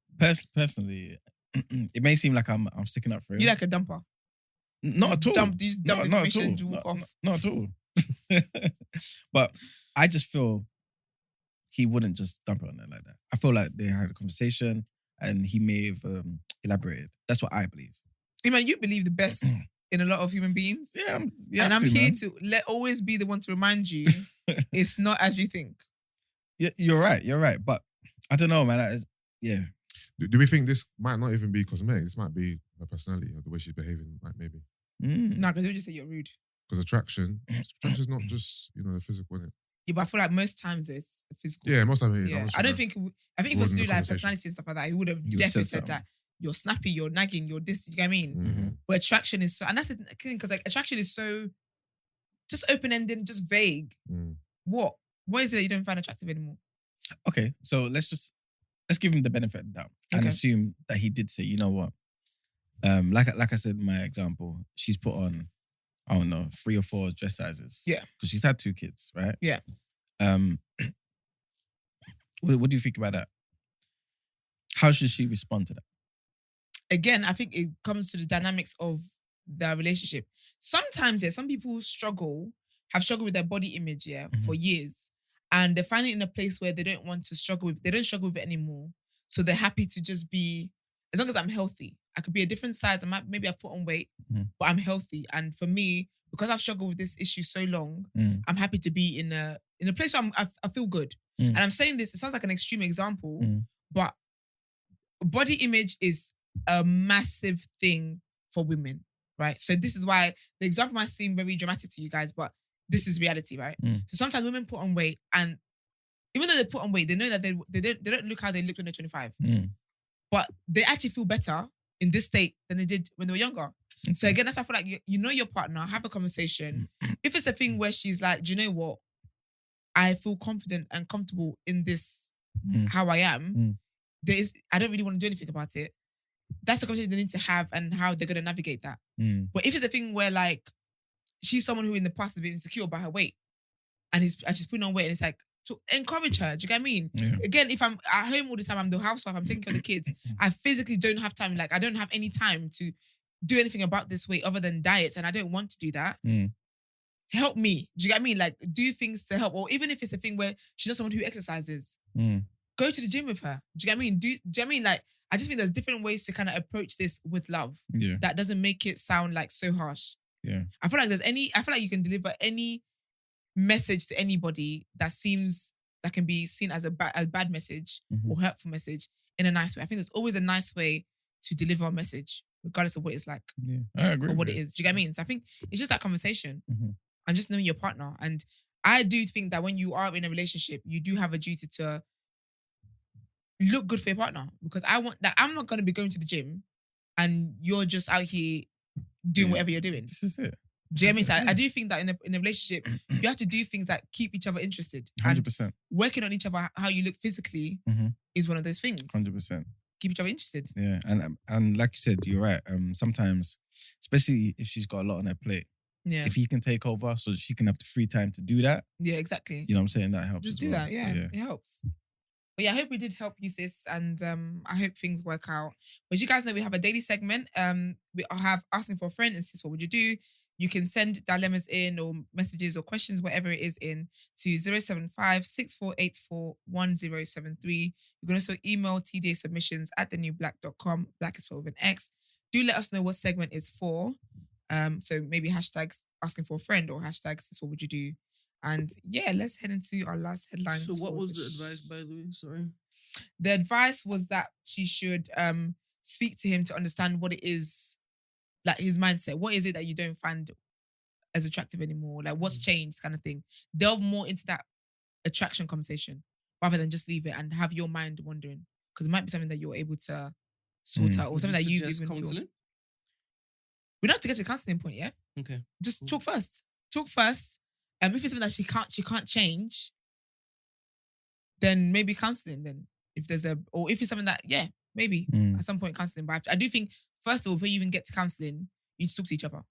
C: Personally, it may seem like I'm sticking up for him.
A: You like a dumper?
C: Not at all.
A: Dump
C: Not at
A: information
C: all.
A: and walk off.
C: Not at all. But I just feel he wouldn't just dump it on her like that. I feel like they had a conversation and he may have elaborated. That's what I believe.
A: You believe the best in a lot of human beings.
C: Yeah,
A: and I'm here to always be the one to remind you it's not as you think.
C: Yeah, you're right. But I don't know, man. Yeah.
B: Do we think this might not even be cosmetic? This might be her personality or the way she's behaving, like maybe.
A: No, because they just say you're rude.
B: Because attraction is not just, the physical, isn't it?
A: Yeah, but I feel like most times it's physical.
B: Yeah, most of it is.
A: Yeah. I think if it was to do like
B: conversation.
A: personality and stuff like that, he would have definitely said that you're snappy, you're nagging, you're this. You get what I mean?
B: Mm-hmm.
A: But attraction is so, and that's the thing, because like attraction is so just open ended, just vague. What is it that you don't find attractive anymore?
C: Okay, so let's give him the benefit of the doubt and assume that he did say, you know what? Like I said in my example, she's put on, I don't know, 3 or 4 dress sizes.
A: Yeah.
C: Because she's had 2 kids, right?
A: Yeah.
C: What do you think about that? How should she respond to that?
A: Again, I think it comes to the dynamics of their relationship. Sometimes, some people have struggled with their body image, for years. And they're finding in a place where they don't struggle with it anymore. So they're happy to just be, as long as I'm healthy. I could be a different size. Maybe I've put on weight, but I'm healthy. And for me, because I've struggled with this issue so long, I'm happy to be in a place where I feel good. And I'm saying this, it sounds like an extreme example, but body image is a massive thing for women, right? So this is why the example might seem very dramatic to you guys, but this is reality, right? So sometimes women put on weight, and even though they put on weight, they know that they don't look how they looked when they're 25. But they actually feel better in this state than they did when they were younger. So again, that's why I feel like you know your partner, have a conversation. If it's a thing where she's like, do you know what? I feel confident and comfortable in this, how I am. I don't really want to do anything about it. That's the conversation they need to have and how they're going to navigate that. But if it's a thing where like, she's someone who in the past has been insecure about her weight and she's putting on weight, and it's like, to encourage her. Do you get what I mean? Yeah. Again, if I'm at home all the time, I'm the housewife, I'm taking care of the kids, I physically don't have time. Like, I don't have any time to do anything about this weight other than diets, and I don't want to do that. Help me. Do you get what I mean? Like, do things to help. Or even if it's a thing where she's not someone who exercises, go to the gym with her. Do you get what I mean? Do you get what I mean? Like, I just think there's different ways to kind of approach this with love. Yeah. That doesn't make it sound like so harsh. Yeah. I feel like you can deliver any message to anybody that can be seen as a bad message or hurtful message in a nice way. I think there's always a nice way to deliver a message, regardless of what it's like. Yeah, I agree. Or what it is. Do you get what I mean? So I think it's just that conversation and just knowing your partner. And I do think that when you are in a relationship, you do have a duty to look good for your partner, because I'm not going to be going to the gym and you're just out here doing whatever you're doing.
C: This is it.
A: Do you know what I mean? So I do think that in a relationship, you have to do things that keep each other interested.
C: 100%.
A: And working on each other, how you look physically is one of those things.
C: 100%.
A: Keep each other interested.
C: Yeah, and like you said, you're right. Sometimes, especially if she's got a lot on her plate, if he can take over so she can have the free time to do that.
A: Yeah, exactly.
C: You know what I'm saying? That helps.
A: Just do that, yeah. It helps. But yeah, I hope we did help you, sis, and I hope things work out. But as you guys know, we have a daily segment. We have asking for a friend, and sis, what would you do? You can send dilemmas in or messages or questions, whatever it is, in to 075-6484-1073. You can also email tdasubmissions@thenewblack.com. Black is spelled with an X. Do let us know what segment is for. So maybe hashtags asking for a friend or hashtags sis, what would you do? And yeah, let's head into our last headline.
D: So what was the advice, by the way? Sorry.
A: The advice was that she should speak to him to understand what it is, like his mindset. What is it that you don't find as attractive anymore? Like, what's changed, kind of thing. Delve more into that attraction conversation rather than just leave it and have your mind wandering, because it might be something that you're able to sort out, or something that you even
D: counseling?
A: feel. We don't have to get to the counseling point, yeah?
D: Okay.
A: Just talk first. Talk first. If it's something that she can't change, then maybe counseling. Then if it's something that, maybe at some point counseling. But I do think, first of all, before you even get to counseling, you need to talk to each other.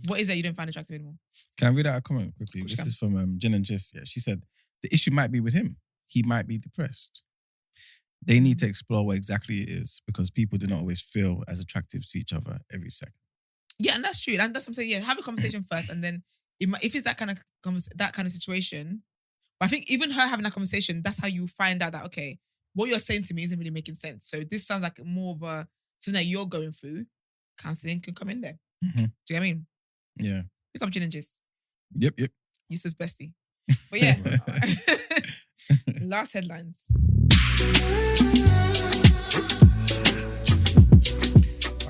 A: What is it you don't find attractive anymore?
C: Can I read out a comment quickly? This is from Jen and Jess. Yeah, she said the issue might be with him. He might be depressed. They need to explore what exactly it is, because people do not always feel as attractive to each other every second.
A: Yeah, and that's true. And that's what I'm saying. Yeah, have a conversation first, and then if it's that kind of situation, but I think even her having that conversation, that's how you find out that okay, what you're saying to me isn't really making sense. So this sounds like more of a something that you're going through. Counseling can come in there.
C: Mhm.
A: Do you get what I mean?
C: Yeah.
A: Pick up gin and gist.
C: Yep.
A: Yusuf's bestie. But yeah, last headlines.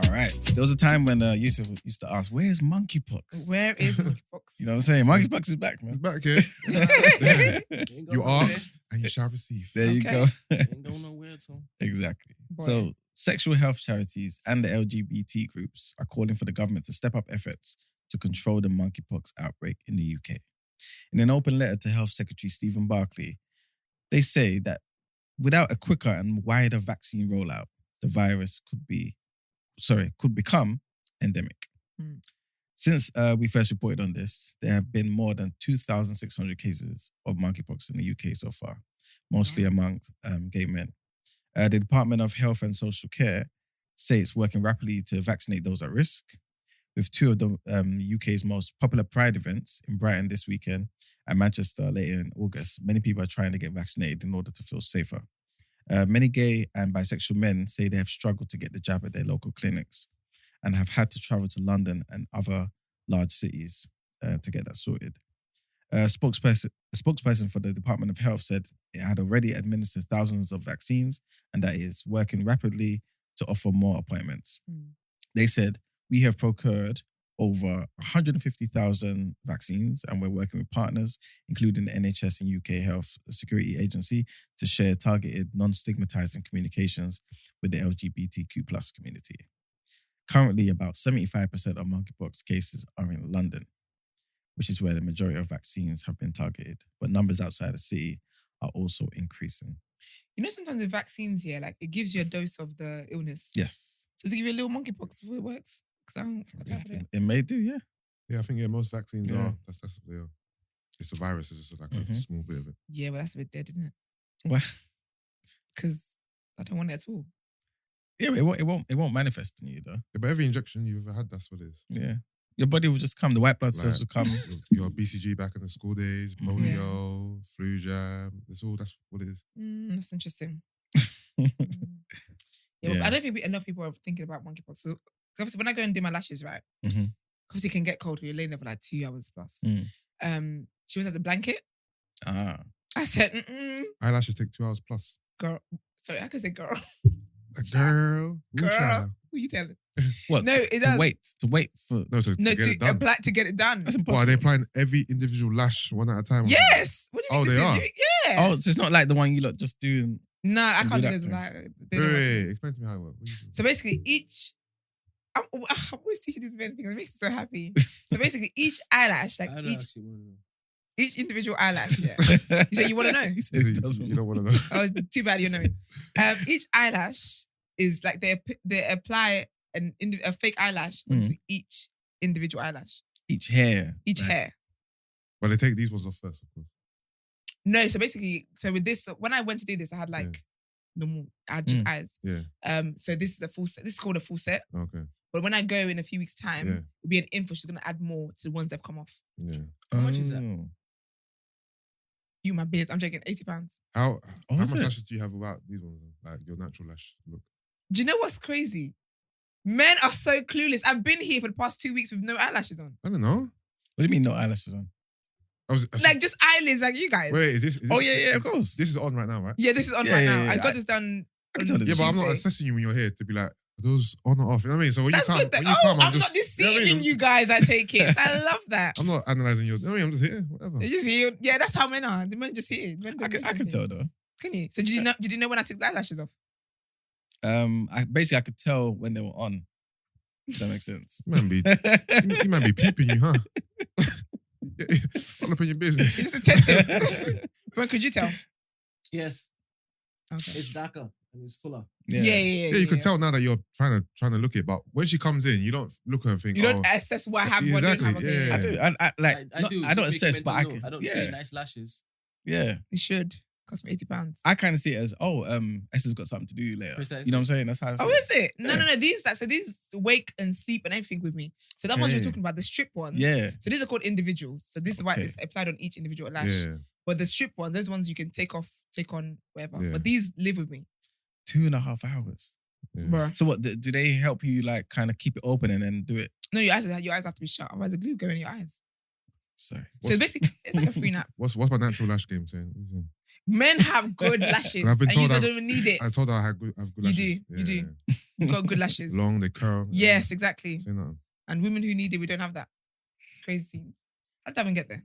C: All right. There was a time when Yusuf used to ask, "Where's monkeypox?"
A: Where is monkeypox?
C: You know what I'm saying? Monkeypox is back, man.
B: It's back here.
D: Ain't
B: You
D: going
B: ask and you shall receive.
C: There you
A: Okay.
C: go.
D: Ain't going nowhere at all.
C: Exactly.
A: Boy.
C: So, sexual health charities and the LGBT groups are calling for the government to step up efforts to control the monkeypox outbreak in the UK. In an open letter to Health Secretary Stephen Barclay, they say that without a quicker and wider vaccine rollout, the virus could become endemic.
A: Mm.
C: Since we first reported on this, there have been more than 2,600 cases of monkeypox in the UK so far, mostly among gay men. The Department of Health and Social Care say it's working rapidly to vaccinate those at risk, with two of the UK's most popular Pride events in Brighton this weekend and Manchester later in August. Many people are trying to get vaccinated in order to feel safer. Many gay and bisexual men say they have struggled to get the jab at their local clinics and have had to travel to London and other large cities to get that sorted. A spokesperson for the Department of Health said it had already administered thousands of vaccines and that it is working rapidly to offer more appointments.
A: Mm.
C: They said, "We have procured over 150,000 vaccines and we're working with partners, including the NHS and UK Health Security Agency, to share targeted, non-stigmatizing communications with the LGBTQ plus community." Currently, about 75% of monkeypox cases are in London, which is where the majority of vaccines have been targeted. But numbers outside the city are also increasing.
A: You know, sometimes with vaccines, yeah, like it gives you a dose of the illness.
C: Yes.
A: Does it give you a little monkeypox before it works? Because I don't
C: It may do, yeah.
B: Yeah, I think most vaccines
C: Yeah.
B: are. That's what they are. It's a virus. It's just like a small bit of it.
A: Yeah, but that's a bit dead, isn't it?
C: Well,
A: Because I don't want it at all.
C: yeah, it won't manifest in you though.
B: Yeah, but every injection you've ever had, that's what it is.
C: Yeah. Your body will just come, the white blood cells will come.
B: Your BCG back in the school days, polio, flu jab. That's what it is.
A: That's interesting.
C: Yeah.
A: But I don't think enough people are thinking about monkeypox. So obviously, when I go and do my lashes, right,
C: Mhm.
A: because it can get cold, you're laying there for like 2 hours plus.
C: Mm.
A: She was at the blanket.
C: Ah.
A: I said,
B: Eyelashes take 2 hours plus.
A: girl. Sorry, I can say girl.
B: A girl. Ooh,
A: Girl.
B: child.
A: Who you telling?
C: What?
A: No, it does.
C: To wait for.
B: No, to
A: No,
B: get it
A: to
B: done.
A: apply to get it done.
C: That's
B: What,
C: impossible.
B: are they applying every individual lash one at a time?
A: Yes. What do you
B: Oh,
A: think
B: they
A: this
B: are?
A: is? Yeah.
C: Oh, so it's not like the one you lot just do.
A: No, I
C: And
A: can't
C: do
A: do
C: that
A: this.
C: thing.
A: Like, they don't want to.
B: Wait, explain to me how it works. What do you do?
A: So basically, I'm always teaching these men things. It makes me so happy. So basically, each eyelash, like
D: I don't
A: each
D: actually want to know.
A: individual eyelash, yeah. You say you want to know?
C: He said he
B: You
C: doesn't.
B: don't want to know.
A: Oh, too bad you're knowing. Each eyelash is like they apply a fake eyelash onto each individual eyelash.
C: Each hair.
A: Each
C: Like,
A: hair.
B: But they take these ones off first, of course.
A: No, so basically, with this, when I went to do this, I had like normal, I had just eyes.
B: Yeah.
A: So this is a full set. This is called a full set.
B: Okay.
A: But when I go in a few weeks' time,
B: Yeah.
A: it'll be an info. She's gonna add more to the ones that've come off.
B: Yeah.
D: How much is that?
C: Oh.
A: You, my beard, I'm joking, £80.
B: How
C: is
B: much
C: it?
B: lashes do you have without these ones? Like your natural lash look.
A: Do you know what's crazy? Men are so clueless. I've been here for the past 2 weeks with no eyelashes on.
B: I don't know.
C: What do you mean no eyelashes on?
A: Like just eyelids, like you guys.
B: Wait, is this?
C: Oh, yeah, of course.
B: This is on right now, right?
A: Yeah, this is on
C: Yeah,
A: right
C: yeah,
A: now.
C: yeah.
A: I got this done.
C: I can tell
A: on
C: this.
B: Yeah, but I'm not
A: Tuesday.
B: assessing you when you're here to be like, are those on or off? You know what I mean? So when
A: That's
B: you come,
A: good.
B: when you come,
A: I'm
B: just,
A: not deceiving
B: you know what I mean?
A: you guys. I take it. I love that.
B: I'm not analysing your. You know what I mean? I'm just here, whatever.
A: They just here. Yeah, that's how men are. The men just here. Men don't do
C: I can
A: something.
C: tell though.
A: Can you? So did you know? Did you know when I took the eyelashes off?
C: I could tell when they were on. If that makes sense.
B: You might be peeping you, huh? All up in your business.
A: You're just attentive. When could you tell?
D: Yes,
A: Okay.
D: it's darker and it's fuller.
A: Yeah.
B: Yeah, you can tell now that you're trying to look it, but when she comes in, you don't look at her and think,
A: You don't
B: oh,
A: assess what I have, what I don't have.
B: Exactly,
A: Okay.
B: yeah.
C: I do. I
D: I do.
C: I don't
D: just make
C: assess, but I
D: mental
C: can.
D: note. I don't
C: yeah.
D: say nice lashes.
C: Yeah.
A: You should. Cost me £80.
C: I kind of see it as, Esther's got something to do later.
D: Precisely.
C: You know what I'm saying? That's how I see
A: Oh,
C: it.
A: is it? No. These wake and sleep and everything with me. So that ones you're talking about, the strip ones.
C: Yeah.
A: So these are called individuals. So this is why it's applied on each individual lash.
B: Yeah.
A: But the strip ones, those ones you can take off, take on, whatever.
B: Yeah.
A: But these live with me.
C: 2.5 hours.
B: Yeah.
A: Bruh.
C: So what, do they help you like kind of keep it open and then do it?
A: No, your eyes have to be shut. Otherwise the glue go in your eyes.
C: Sorry.
A: So basically, it's like a free nap.
B: What's my natural lash game saying? What are you saying?
A: Men have good lashes.
B: I've been
A: and
B: told
A: you
B: I've-
A: don't even need it.
B: I told her I have good
A: You
B: lashes.
A: do, you do. You've got good lashes.
B: Long, they curl.
A: Yes, exactly.
B: Say nothing.
A: And women who need it, we don't have that. It's crazy scenes. How did I even get there?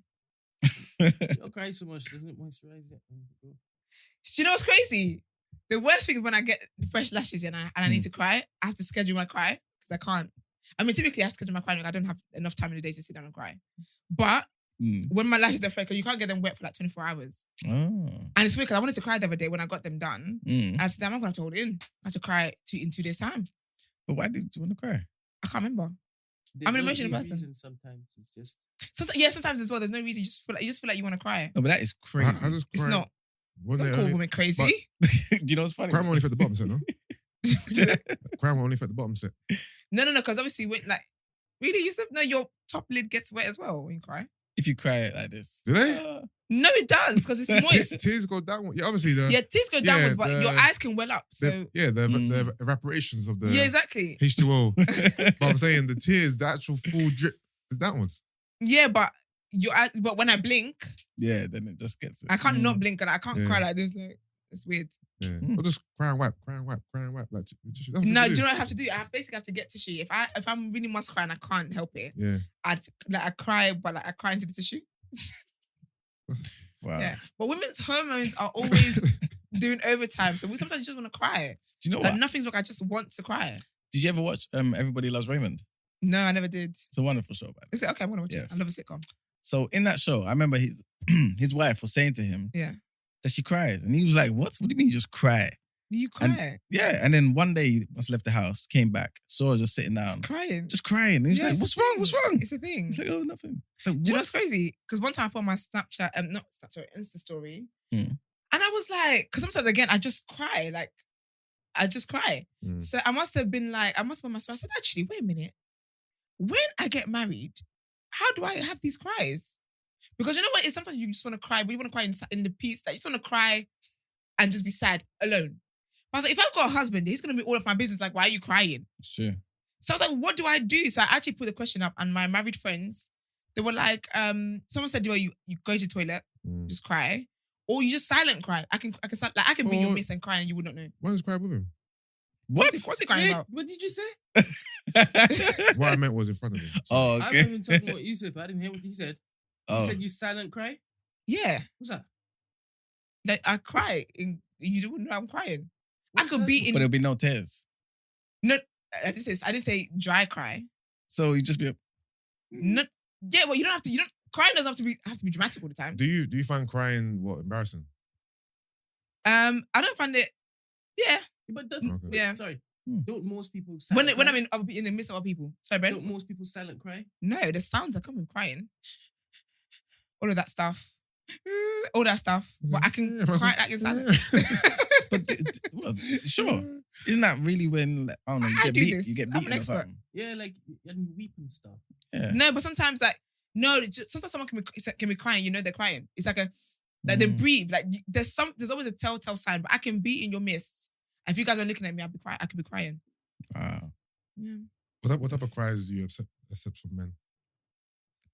D: You don't cry so much, doesn't it moisturize it?
A: Do you know what's crazy? The worst thing is when I get fresh lashes and I need to cry, I have to schedule my cry because I can't. I mean, typically I schedule my cry because I don't have enough time in the day to sit down and cry. But when my lashes are fresh, because you can't get them wet for like 24 hours.
C: Oh.
A: And it's weird because I wanted to cry the other day when I got them done. I said, damn, I'm going to have to hold it in. I have to cry in 2 days' time.
C: But why did you want to cry?
A: I can't remember.
D: There's
A: I'm an
D: no
A: emotional
D: real
A: person.
D: reason Sometimes it's just
A: Sometimes as well, there's no reason. You just feel like you want to cry.
C: No, but that is crazy.
B: I just
A: It's
B: cry.
A: not.
B: One
A: Don't
B: day
A: call
B: only-
A: women crazy.
C: Do you know what's funny?
B: Crime only fit the bottom set, no? Crime only fit the bottom set.
A: No, because obviously, really, you said, no, your top lid gets wet as well when you cry.
C: If you cry like this.
B: Do they?
A: No, it does, because it's moist.
B: Tears go down. Yeah, obviously the
A: Yeah, tears go downwards, but
B: the-
A: your eyes can well up. So,
B: the evaporations of the
A: yeah, exactly.
B: H2O. But I'm saying the tears, the actual full drip, is that one's.
A: Yeah, but but when I blink,
C: Yeah, then it just gets it.
A: I can't not blink and I can't
B: Yeah.
A: cry like this. Like, it's weird.
B: Yeah. Or just cry and wipe. Like tissue. That's what
A: No,
B: you
A: do you know what I have to do? I basically have to get tissue. If I'm really must cry and I can't help it,
B: Yeah.
A: I cry, but I cry into the tissue.
C: Wow.
A: Yeah, but women's hormones are always doing overtime, so we sometimes just want to cry.
C: Do you know
A: Like
C: what?
A: nothing's wrong. I just want to cry.
C: Did you ever watch Everybody Loves Raymond?
A: No, I never did.
C: It's a wonderful show, man.
A: Is it okay? I'm gonna watch it.
C: Yes.
A: I love a sitcom.
C: So in that show, I remember his wife was saying to him
A: Yeah.
C: that she cries. And he was like, what? What do you mean you just cry?
A: Do you cry?
C: Yeah. And then one day, he must have left the house, came back, saw her just sitting down,
A: Crying.
C: just crying. And he was
A: Yeah,
C: like,
A: it's
C: what's
A: a
C: wrong?
A: thing.
C: What's wrong?
A: It's a thing.
C: He's like, oh, nothing. So
A: Do you know what's crazy? Because one time I put on my Snapchat, not Snapchat, Insta story, and I was like, because sometimes again I just cry, like I just cry. So I must have been like, I said, actually, wait a minute. When I get married, how do I have these cries? Because you know what? It's sometimes you just want to cry, but you want to cry in the peace. That you just want to cry and just be sad alone. But I was like, if I've got a husband, he's gonna be all of my business. Like, why are you crying?
C: Sure.
A: So I was like, what do I do? So I actually put the question up, and my married friends, they were like, someone said, you go to the toilet, just cry, or you just silent cry. I can be in your midst and cry, and you would not know.
B: Why don't you cry with him?
C: What?
A: What's he crying about?
D: What did you say?
B: What I meant was in front of him.
C: Oh,
D: I
C: okay.
D: wasn't even talking about Yusuf. I didn't hear what he said.
C: Oh.
D: He said you silent cry?
A: Yeah,
D: What's that?
A: like I cry, and you don't know I'm crying.
D: What's
A: I could
D: that?
A: be in.
C: But there'll be no tears.
A: No, I didn't say dry cry.
C: So you just be
A: No, yeah, well, you don't have to. You don't crying doesn't have to be dramatic all the time.
B: Do you find crying embarrassing?
A: I don't find it. Yeah,
D: But doesn't,
B: Okay.
A: Yeah.
D: Sorry.
C: Hmm.
D: Don't most people
A: when
D: silent
A: when
D: cry?
A: I'm in the midst of other people. Sorry, Brent.
D: Don't most people silent cry?
A: No, the sounds that come with crying. All of that stuff. All that stuff. But I can
B: Yeah,
A: cry like in silence.
C: But well, sure. Isn't that really when I don't know you
A: I
C: get
A: do
C: beat,
A: this.
C: you get
A: I'm an
C: beaten or
A: expert.
C: something?
D: Yeah, like and you weep and stuff.
C: Yeah.
A: No, but sometimes sometimes someone can be crying, you know they're crying. It's like they breathe. Like there's always a telltale sign, but I can be in your midst. And if you guys are looking at me, I could be crying.
C: Wow.
A: Yeah.
B: What type of cries do you accept from men?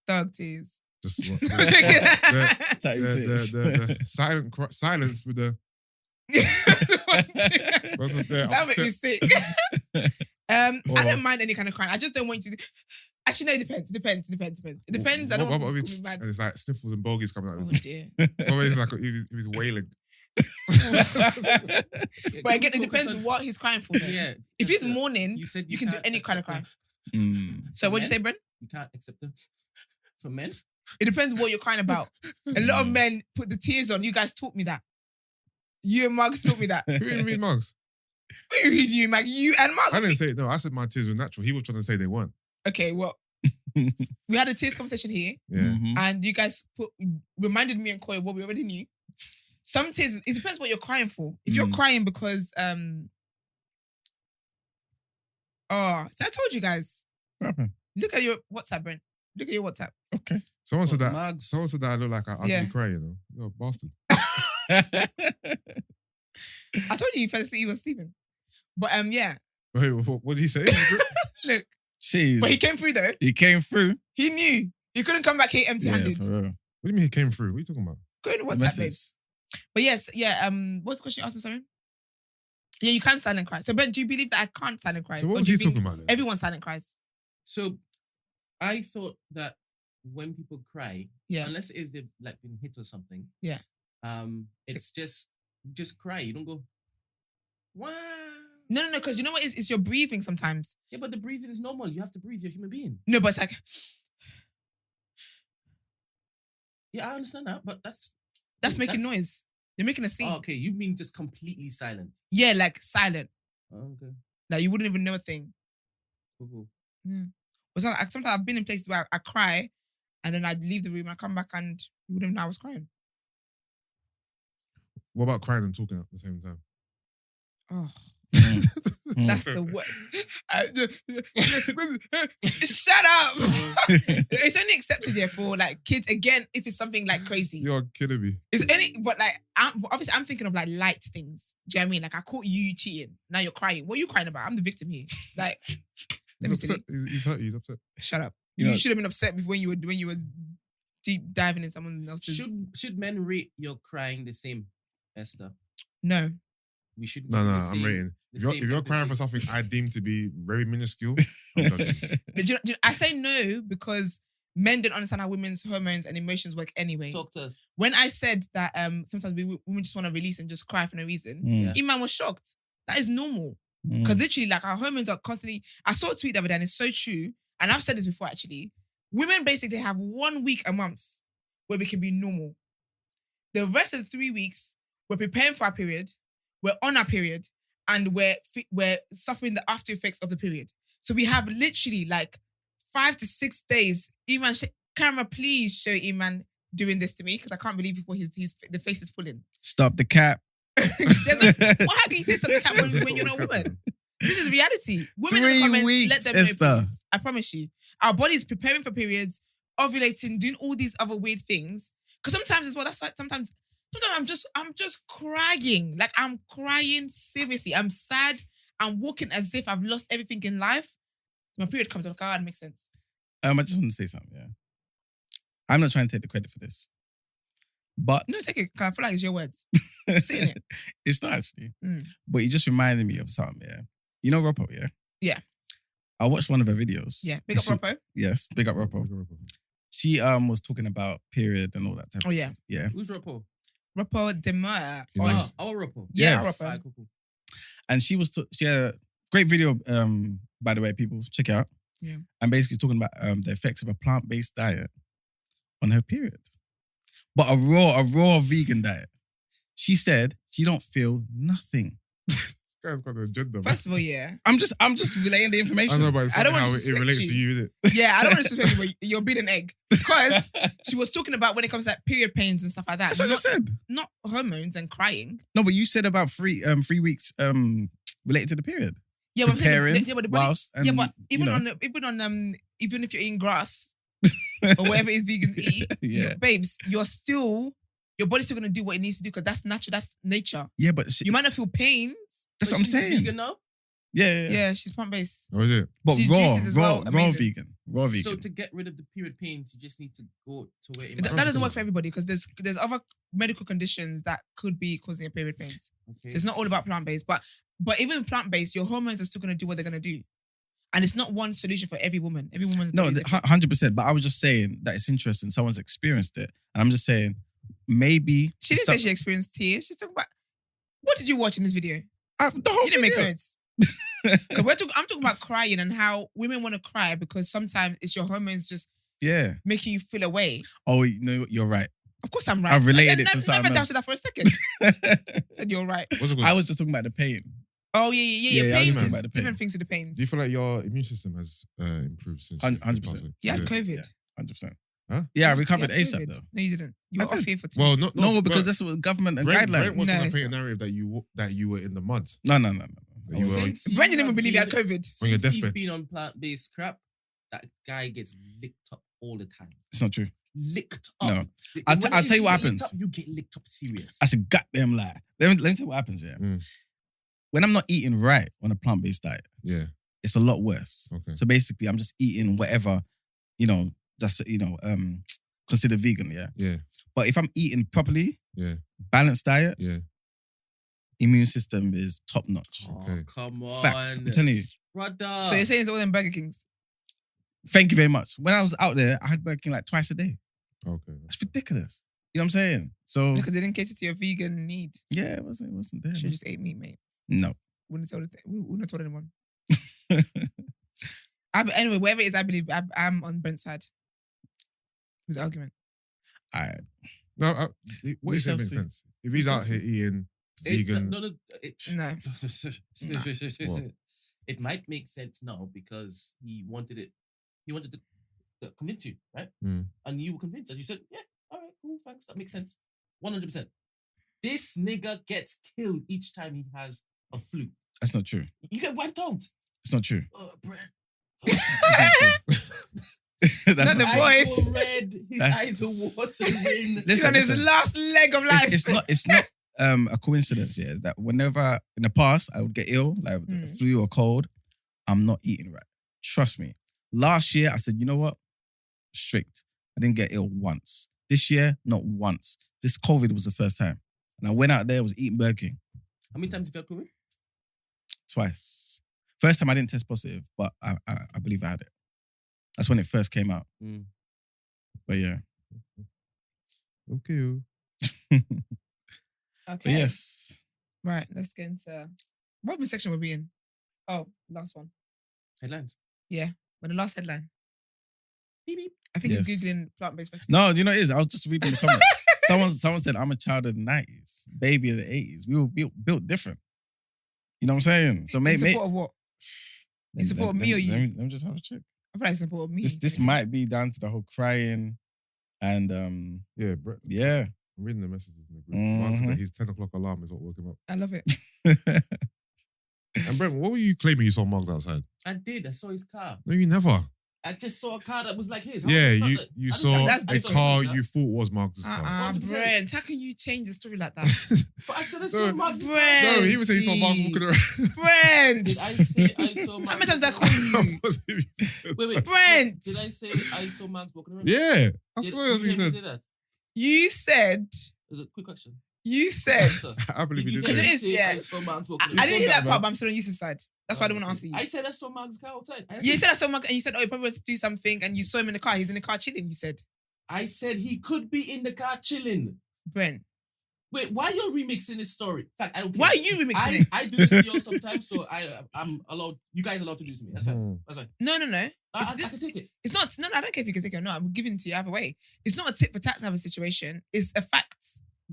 A: Thug tears.
B: Just what?
C: Tight tits.
B: the silence with the.
A: That makes me sick. I don't mind any kind of crying. I just don't want you to. Actually, no, it depends. It depends. I don't want you to call me mad.
B: And it's like sniffles and bogies coming out.
A: Oh dear.
B: Or it's like if he's wailing.
A: But again, it depends what he's crying for. Then.
D: Yeah.
A: If he's mourning,
D: You said
A: you can do
D: can't
A: any kind of
D: accept
A: cry.
D: them.
A: So what'd you say, Brent?
D: You can't accept them for men.
A: It depends what you're crying about. A lot of men put the tears on. You guys taught me that. You and Mugs taught me that.
B: Who didn't read mugs?
A: Who's you, Mag? You and Mugs.
B: I didn't say it. No, I said my tears were natural. He was trying to say they weren't.
A: Okay, well, we had a tears conversation here,
B: Yeah.
C: Mhm.
A: and you guys reminded me and Koi what we already knew. Some tears, it depends what you're crying for. If you're crying because, so I told you guys.
C: What happened?
A: Look at your WhatsApp, Brent. Look at your WhatsApp.
C: Okay.
B: Someone said that.
D: Mugs.
B: Someone said that I look like an ugly
A: Yeah.
B: cry. You know, you're a bastard.
A: I told you fell asleep, you were sleeping. But yeah.
B: Wait, what did he say?
A: Look.
C: Jeez.
A: But he came through though.
C: He came through.
A: He knew. He couldn't come back here empty-handed.
C: Yeah, for real.
B: What do you mean he came through? What are you talking about?
A: Go to WhatsApp,
C: Message.
A: babes. But yes, yeah. What's the question you asked me, sorry? Yeah, you can silent cry. So, Brent, do you believe that I can't silent cry?
B: So
A: Or
B: what was
A: do you
B: he
A: think
B: talking about then?
A: everyone silent cries?
D: So, I thought that when people cry,
A: Yeah.
D: unless it is they've like been hit or something,
A: Yeah.
D: it's just cry. You don't go, wow.
A: No, because you know what? It's your breathing sometimes.
D: Yeah, but the breathing is normal. You have to breathe. You're a human being.
A: No, but it's like,
D: Yeah, I understand that, but that's
A: making noise. You're making a scene.
D: Oh, okay, you mean just completely silent?
A: Yeah, like silent.
D: Oh, okay.
A: Like you wouldn't even know a thing.
D: Cool.
A: Yeah. But sometimes I've been in places where I cry and then I'd leave the room and I come back and you wouldn't know I was crying.
B: What about crying and talking at the same time?
A: Oh,
C: Mm.
A: that's the worst. Shut up. It's only accepted there for like kids. Again, if it's something like crazy.
B: You're kidding me.
A: It's only, but like, obviously I'm thinking of like light things. Do you know what I mean? Like I caught you cheating. Now you're crying. What are you crying about? I'm the victim here. Like, let me
B: He's
A: see.
B: upset. He's hurt. He's upset.
A: Shut up.
C: You
A: You
C: know-
A: should have been upset when you were deep diving in someone else's.
D: Should men rate your crying the same, Esther?
A: No.
D: We should.
B: No,
D: the
B: I'm
D: same-
B: rating.
D: the
B: If you're,
D: same
B: if you're crying for
D: empathy.
B: something I deem to be very minuscule, I'm judging.
A: I say no because men don't understand how women's hormones and emotions work anyway.
D: Talk to us.
A: When I said that sometimes women just want to release and just cry for no reason,
C: Mm.
A: Iman was shocked. That is normal.
C: Mm.
A: Because literally, like, our hormones are constantly... I saw a tweet the other day and it's so true. And I've said this before, actually. Women basically have 1 week a month where we can be normal. The rest of the 3 weeks, we're preparing for our period, we're on our period, and we're suffering the after effects of the period. So we have literally like 5 to 6 days. Iman, camera, please show Iman doing this to me because I can't believe what the face is pulling.
C: Stop the cap.
A: How can you say something when you're not a woman? This is reality. Women in
C: 3
A: the comments,
C: weeks,
A: let them know,
C: Esther.
A: please. I promise you. Our body's preparing for periods, ovulating, doing all these other weird things. Because sometimes as well, that's why sometimes I'm just crying. Like I'm crying seriously. I'm sad. I'm walking as if I've lost everything in life. My period comes on. God, it makes sense.
C: I just want to say something, yeah. I'm not trying to take the credit for this. But
A: No, take it. 'Cause I feel like it's your words. Sit in it.
C: it's not actually.
A: Mm.
C: But you just reminded me of something, yeah. You know Roppo, yeah?
A: Yeah.
C: I watched one of her videos.
A: Yeah. Big up, Roppo.
C: Yes, big up Roppo. She was talking about period and all that type
A: Oh,
C: of
A: yeah.
C: things. Yeah.
D: Who's Rappo?
A: Roppo Demar.
B: You know,
D: Our Rappo.
A: Yeah,
C: Yes.
A: Roppo.
D: Alright, cool.
C: And she had a great video, by the way, people, check it out.
A: Yeah.
C: And basically talking about the effects of a plant-based diet on her period. But a raw vegan diet. She said she don't feel nothing.
B: This guy's got an agenda. man.
A: First of all, yeah.
C: I'm just relaying the information.
B: I know, but it's
A: I don't
B: funny
A: want
B: how
A: to
B: it relates
A: disrespect
B: to you, innit?
A: Yeah, I don't want to disrespect you, but you're being an egg. Because she was talking about when it comes to like period pains and stuff like that.
C: That's what I said.
A: Not hormones and crying.
C: No, but you said about 3 weeks related to the period.
A: Yeah, but I'm saying,
C: Preparing
A: yeah, but the body,
C: whilst and,
A: yeah, but even
C: you know.
A: even if you're eating grass or whatever it is vegans eat,
C: Yeah.
A: babes, your body's still gonna do what it needs to do because that's natural, that's nature.
C: Yeah, but
A: You might not feel pains.
C: that's what I'm
D: She's
C: saying.
D: Vegan now?
C: Yeah.
A: Yeah, she's plant-based.
B: Or is it?
C: But
A: She
C: raw
A: juices as well,
C: raw
A: amazing.
C: vegan. Raw vegan.
D: So to get rid of the period pains, you just need to go to where it
A: That
D: matters.
A: doesn't work for everybody because there's other medical conditions that could be causing your period pains.
D: Okay.
A: So it's not all about plant-based, but even plant-based, your hormones are still gonna do what they're gonna do. And it's not one solution for every woman. Every woman's
C: No,
A: body is different.
C: 100%. But I was just saying that it's interesting. Someone's experienced it. And I'm just saying, maybe.
A: She didn't say she experienced tears. She's talking about what did you watch in this video?
C: The whole
A: You didn't make
C: video.
A: notes. 'Cause I'm talking about crying and how women want to cry because sometimes it's your hormones just
C: Yeah.
A: making you feel away.
C: Oh, you know, you're right.
A: Of course I'm right.
C: I've related
A: I
C: it to something
A: never
C: else.
A: doubted that for a second. Said you're right.
B: What's it called?
C: I was just talking about the pain.
A: Oh yeah.
C: Yeah, I was
A: Pains
C: talking
A: is
C: about the pain.
A: different things with the pains.
B: Do you feel like your immune system has improved since? you
C: 100%.
B: passed away?
A: You had
B: Yeah.
A: COVID.
C: Yeah. 100%. Yeah, I
A: You
C: recovered
A: had
C: ASAP
A: COVID.
C: though.
A: No, you didn't. You
C: I
A: were off
C: did.
A: here for 2
B: Well,
A: months.
C: No, because
B: but
C: that's what government and
B: Brent
C: guidelines.
B: was
A: No,
B: trying to
A: it's
B: paint a
A: not.
B: narrative that you were in the mud.
C: No.
B: That you were
D: Since you
A: Brent didn't even
D: have
A: believe he had
D: been-
A: COVID.
B: on your
D: Since he's
B: deathbed.
D: been on plant-based crap, that guy gets licked up all the time.
C: It's not true.
D: Licked up.
C: No.
D: When
C: I'll
D: it
C: tell
D: is
C: you what
D: get licked
C: happens.
D: up, you get licked up serious.
C: That's a goddamn lie. Let me tell you what happens, yeah.
B: Mm.
C: When I'm not eating right on a plant-based diet,
B: Yeah.
C: it's a lot worse.
B: Okay.
C: So basically, I'm just eating whatever, just, considered vegan, yeah.
B: Yeah.
C: But if I'm eating properly,
B: Yeah.
C: balanced diet,
B: Yeah.
C: immune system is top notch.
B: Okay.
D: Oh, come on.
C: Facts. I'm telling you.
D: Brother.
A: So you're saying it's all them Burger Kings?
C: Thank you very much. When I was out there, I had Burger King like twice a day.
B: Okay.
C: It's ridiculous. You know what I'm saying? So
A: Because they didn't cater to your vegan need.
C: yeah, it wasn't there.
A: Should
C: man.
A: just ate meat, mate.
C: No.
A: Wouldn't have told anyone. Anyway, wherever it is, I believe I'm on Brent's side. With the argument.
C: Alright.
B: No, what
C: We
B: you
C: shall
B: said makes
C: see.
B: sense. If he's
C: We
B: out
C: shall
B: here eating vegan,
D: No.
A: No.
B: What?
D: It might make sense now because he wanted to convince you, right?
B: Mm.
D: And you were convinced. As you said, yeah, all right, cool, thanks. That makes sense. 100%. This nigga gets killed each time he has a flu.
C: That's not true.
D: You get wiped out.
C: It's not true.
D: Brent.
C: That's
A: Not the
C: not true.
A: voice.
D: Eyes go red. His
C: That's-
D: eyes are watering.
A: He's on his
C: listen.
A: last leg of life.
C: It's not a coincidence, yeah, that whenever in the past I would get ill, like flu or cold, I'm not eating right. Trust me. Last year I said, you know what? Strict. I didn't get ill once. This year, not once. This COVID was the first time. And I went out there, was eating Burger King
D: How many times have you had COVID?
C: twice. First time I didn't test positive, but I believe I had it. That's when it first came out.
D: Mm.
C: But yeah.
B: okay.
C: But yes.
A: Right, let's get into what section were we in? Oh, last one.
D: Headlines.
A: But the last headline.
D: Beep, beep.
A: I think he's
C: Yes.
A: Googling plant-based recipes.
C: No, do you know what it is? I was just reading the comments. someone said, I'm a child of the 90s, baby of the 80s. We were built different. You know what I'm saying? So
A: In
C: maybe.
A: support of what? In support of me or you?
C: Let me just have a check.
A: I feel like it's in support of me.
C: This might be down to the whole crying and
B: Yeah, Brett.
C: yeah.
B: I'm reading the messages in the group. Mark said
C: Mhm.
B: that his 10 o'clock alarm is not working up.
A: I love it.
B: And Brent, what were you claiming you saw mugs outside?
D: I did. I saw his car.
B: No, you never.
D: I just saw a car that was like his.
B: Yeah,
D: How-
B: you
D: I
B: you
D: didn't-
B: saw
A: that's
B: a
A: different.
B: car you thought was Mark's car.
D: 100%.
A: Brent, how can you change the story like that?
D: But I said I
B: No,
D: saw Mark's car.
A: Brent.
B: No, he was saying he saw Mark's walking around.
A: Brent!
D: Did I say I saw
A: How
D: Mark's?
A: many times did I call you?
D: Wait.
A: Brent!
D: Did I say I saw Mark's walking around?
B: Yeah, I
D: Did
B: swear
D: you
B: that's what he
D: hear me
B: said.
D: say that?
A: You said,
D: It was a quick question.
B: I believe he did
A: Because
B: say
A: it
B: it.
A: is, yeah.
D: I saw Mark's walking
A: I didn't hear that
C: man.
A: part, but I'm still on Yusuf's side. That's why I don't want to answer you.
D: I said I saw Mark's car outside.
A: You said I saw Mark and you said, oh, he probably went to do something and you saw him in the car. He's in the car chilling, you said.
D: I said he could be in the car chilling.
A: Brent,
D: Wait, why are you remixing this story? In fact, I don't care.
A: why are you remixing it?
D: I do this to you sometimes, so I'm allowed. You guys are allowed to do it to me. That's fine.
B: Mm.
D: That's fine.
A: No.
D: I
A: This-
D: can take it.
A: It's not, no, I don't care if you can take it or not. I'm giving it to you either way. It's not a tit for tat type of situation. It's a fact.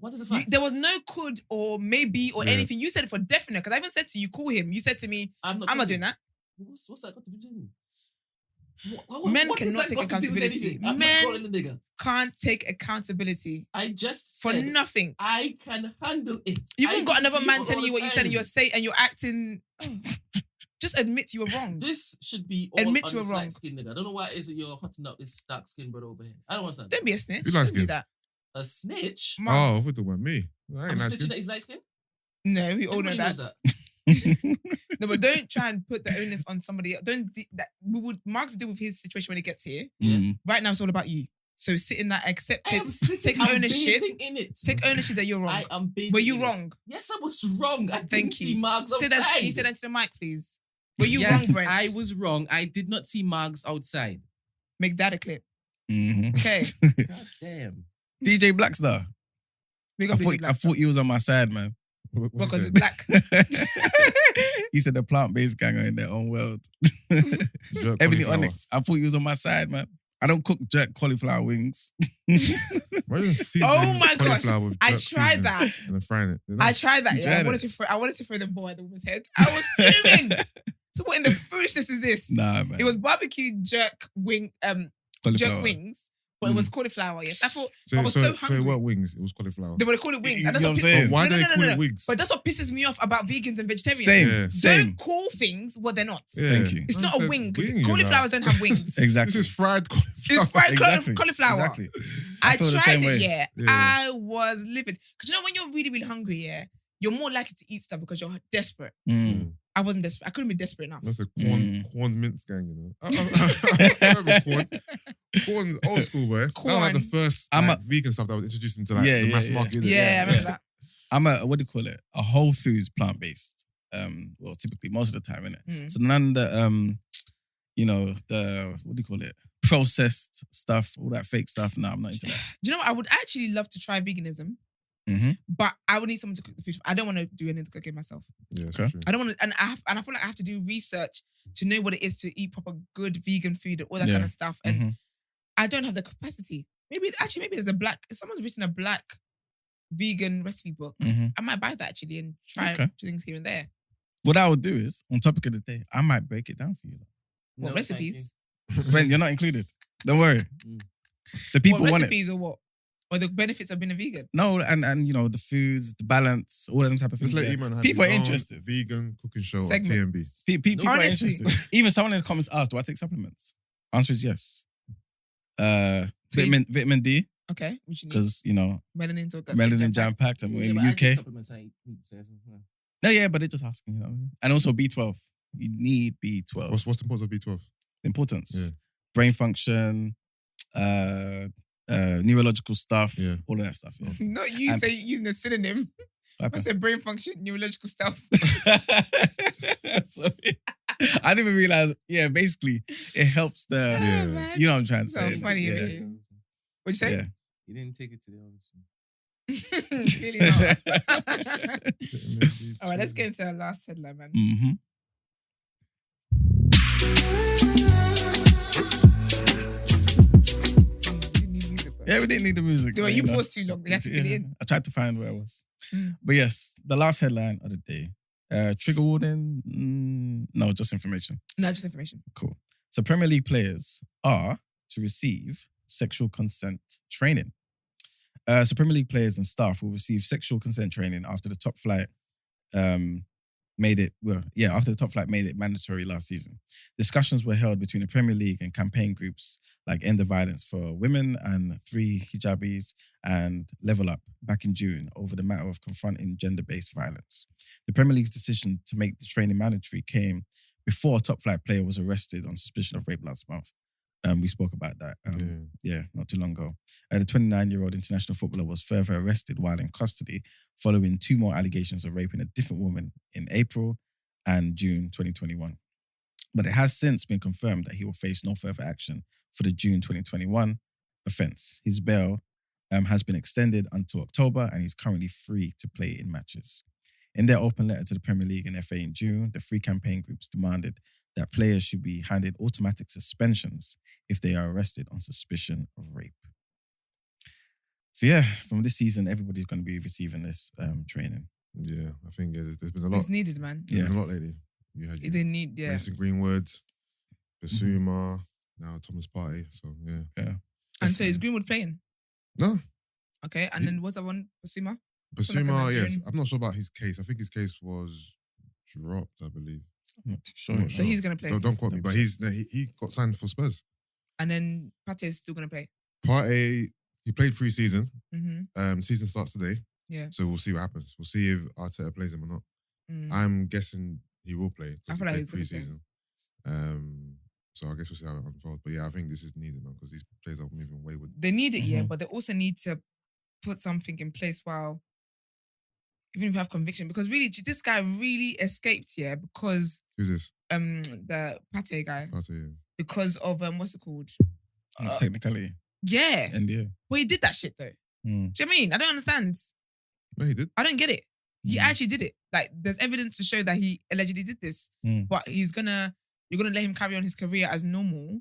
D: What is the
A: You,
D: fact?
A: there was no could or maybe or
B: Yeah.
A: anything. You said it for definite because I even said to you, call him. You said to me, I'm not doing that.
D: What's that got to do with anything?
A: Men
D: what has
A: cannot
D: that
A: take
D: got to do with
A: accountability.
D: anything? I'm
A: Men-
D: not calling the nigga.
A: Can't take accountability
D: I just
A: for
D: said
A: nothing.
D: I can handle it.
A: You've
D: I
A: even got
D: do
A: another
D: to
A: man
D: all
A: telling you
D: the
A: what you said and
D: time.
A: you're saying and you're acting. Just admit you were wrong.
D: This should be all
A: Admit
D: on
A: you were
D: this
A: wrong.
D: light skin nigga. I don't know why it is that you're hotting up this dark skin brother over here. I don't understand.
A: Don't be a snitch.
B: You light
A: Don't do
B: skin.
A: that.
D: A snitch?
B: Oh,
A: Mars.
B: we're talking about me. I
D: I'm
B: ain't nice.
D: snitching that he's light skin?
A: No, we all know
D: Everybody
A: that.
D: knows
A: No, but don't try and put the onus on somebody else. That we would Mark's deal with his situation when he gets here.
C: Mm.
A: Right now it's all about you. So sit in that, accept
D: I
A: it,
D: am sitting,
A: take
D: I'm
A: ownership.
D: bathing in it.
A: Take ownership that you're wrong.
D: I am bathing
A: Were you
D: in
A: wrong?
D: It. Yes, I was wrong. I didn't
A: Thank
D: see
A: you.
D: Margs
A: Say
D: outside.
A: that. Can you say that to the mic, please? Were you
D: Yes,
A: wrong, Brent?
D: I was wrong. I did not see Margs outside.
A: Make that a clip.
C: Mhm.
A: Okay.
D: God damn.
C: DJ Blackstar.
A: Big
C: I
A: up
C: thought,
A: Black
C: I thought he was on my side, man.
B: What you
A: because
B: said?
A: it's black.
C: He said the plant-based gang are in their own world.
B: Jerk
C: Ebony
B: cauliflower.
C: Onyx. I thought he was on my side, man. I don't cook jerk cauliflower wings.
B: Imagine seasoning
A: Oh my gosh.
B: cauliflower with
A: I
B: jerk
A: tried
B: seasoning
A: that.
B: And then frying it.
A: I tried that.
C: You
A: Yeah,
C: tried
A: I wanted to throw the ball at the woman's head. I was fuming. So what in the foolishness is this?
C: Nah, man.
A: It was barbecue jerk wing, jerk
C: Cauliflower.
A: wings But it was cauliflower, yes. I thought, I
B: So,
A: was
B: so,
A: so
B: so
A: hungry.
B: it weren't wings, it was cauliflower.
A: They would call it wings.
C: You
A: And that's
C: know
A: what
C: what I'm saying?
B: But why do they call
A: no.
B: it wings?
A: But that's what pisses me off about vegans and vegetarians.
C: Same,
B: Yeah.
C: same.
A: Don't call things what they're not.
B: Yeah.
C: Thank you.
A: It's
B: Man
A: not a
B: said
A: wing.
B: wing, you know.
A: Cauliflowers don't have wings.
C: Exactly.
B: This is fried cauliflower.
A: It's fried
C: Exactly.
A: cauliflower.
C: Exactly.
A: I
C: feel the
A: tried
C: same
A: it,
C: way.
A: yeah.
B: Yeah.
A: I was livid. Because you know when you're really, really hungry, yeah, you're more likely to eat stuff because you're desperate.
C: Mm.
A: I wasn't desperate. I couldn't be desperate enough.
B: That's a
C: Mm.
B: corn mince gang, you know. I remember corn. Corn's old school, boy. That was like the first
C: I'm
B: vegan stuff that was introduced into like
C: Yeah,
B: the
C: yeah,
B: mass
C: yeah.
B: market. innit?
A: Yeah, I remember that.
C: I'm a, what do you call it? A Whole Foods plant-based. Well, typically most of the time, innit?
A: Mm.
C: So none of the, you know, the, what do you call it? Processed stuff, all that fake stuff. No, I'm not into that.
A: Do you know what? I would actually love to try veganism,
C: Mm-hmm.
A: but I would need someone to cook the food. I don't want to do any of the cooking myself.
B: Yeah, it's
C: Okay.
B: true.
A: I don't want to, and I feel like I have to do research to know what it is to eat proper good vegan food and all that
C: Yeah.
A: kind of stuff. And
C: Mhm.
A: I don't have the capacity. Maybe there's if someone's written a black vegan recipe book,
C: Mhm.
A: I might buy that actually and try
C: Okay.
A: things here and there.
C: What I would do is, on topic of the day, I might break it down for you.
A: What
D: No,
A: recipes?
C: Brent, you're not included. Don't worry.
D: Mm.
C: The people
A: What
C: want it.
A: recipes or what? Or the benefits of being a vegan?
C: No, and you know, the foods, the balance, all of them type of
B: Just
C: things.
B: let
C: yeah.
B: you man have
C: People are
B: his own
C: interested.
B: vegan cooking show
A: Segment.
B: on TMB.
C: People are
A: Honestly.
C: interested. Even someone in the comments asked, do I take supplements? Answer is yes.
A: Take-
C: Vitamin D,
A: Okay, which you need.
C: because, you know,
A: Melanin or
C: melanin jam-packed and we're
D: Yeah,
C: in
D: but
C: the
D: I take
C: UK.
D: supplements, I eat meat, so yeah.
C: No, yeah, but they're just asking, you know. And also B12. You need B12.
B: What's the importance of B12?
C: Importance.
B: Yeah.
C: Brain function, neurological stuff,
B: Yeah.
C: all of that stuff. Yeah.
A: Not you
C: And-
A: say using a synonym. I
C: Okay.
A: said brain function, neurological stuff.
C: Sorry. I didn't even realize. Yeah, basically, it helps the.
B: Yeah.
A: Oh, man.
C: You know what I'm trying to
A: So
C: say.
A: funny,
C: Yeah.
A: yeah. What'd you say?
C: Yeah.
D: You didn't take it today, obviously.
A: Clearly not. All right, let's get into our last headline, man.
C: Mm-hmm.
A: We need music, bro.
C: Yeah, we didn't need the music.
A: Dude,
C: but,
A: you
C: know.
A: paused too long. You have to fill it in.
C: I tried to find where I was.
A: Mm.
C: But yes, the last headline of the day. Trigger warning? No, just information.
A: No, just information.
C: Cool. So Premier League players are to receive sexual consent training. So Premier League players and staff will receive sexual consent training after the top flight after the top flight made it mandatory last season. Discussions were held between the Premier League and campaign groups like End the Violence for Women and 3 Hijabis and Level Up back in June over the matter of confronting gender-based violence. The Premier League's decision to make the training mandatory came before a top flight player was arrested on suspicion of rape last month. We spoke about that. Not too long ago. The 29-year-old international footballer was further arrested while in custody following 2 more allegations of raping a different woman in April and June 2021. But it has since been confirmed that he will face no further action for the June 2021 offence. His bail has been extended until October and he's currently free to play in matches. In their open letter to the Premier League and FA in June, the 3 campaign groups demanded that players should be handed automatic suspensions if they are arrested on suspicion of rape. So yeah, from this season, everybody's going to be receiving this training.
B: Yeah, I think there's been a lot.
A: It's needed, man.
B: There's been a lot lately. You had
A: They need, yeah.
B: Mason Greenwood, Basuma, now Thomas Partey. So yeah.
A: And so is Greenwood playing?
B: No,
A: Okay, and then what's that one? Basuma?
B: Basuma, yes.
A: Nigerian.
B: I'm not sure about his case. I think his case was dropped, I believe.
C: I'm not too sure.
B: I'm not
A: So
B: sure.
A: he's gonna play.
B: Don't quote me, but he got signed for Spurs.
A: And then Pate is still gonna play.
B: Partey, he played pre-season.
A: Mm-hmm.
B: Season starts today.
A: Yeah.
B: So we'll see what happens. We'll see if Arteta plays him or not.
A: Mm.
B: I'm guessing he will play
A: I
B: because
A: feel
B: he
A: like
B: played
A: he's gonna play.
B: pre-season. So I guess we'll see how it unfolds. But yeah, I think this is needed, man, because these players are moving wayward.
A: They need it, yeah,
C: Mhm.
A: but they also need to put something in place while even if you have conviction. Because really, this guy really escaped here because
B: Who's this?
A: the Pate guy.
B: Partey, yeah.
A: Because of what's it called?
C: Technically,
A: Yeah.
C: NDA.
A: Well, he did that shit though.
C: Mm.
A: Do you know what I mean? I don't understand.
B: No, he did.
A: I don't get it. He
C: Mm.
A: actually did it. Like, there's evidence to show that he allegedly did this.
C: Mm.
A: But you're gonna let him carry on his career as normal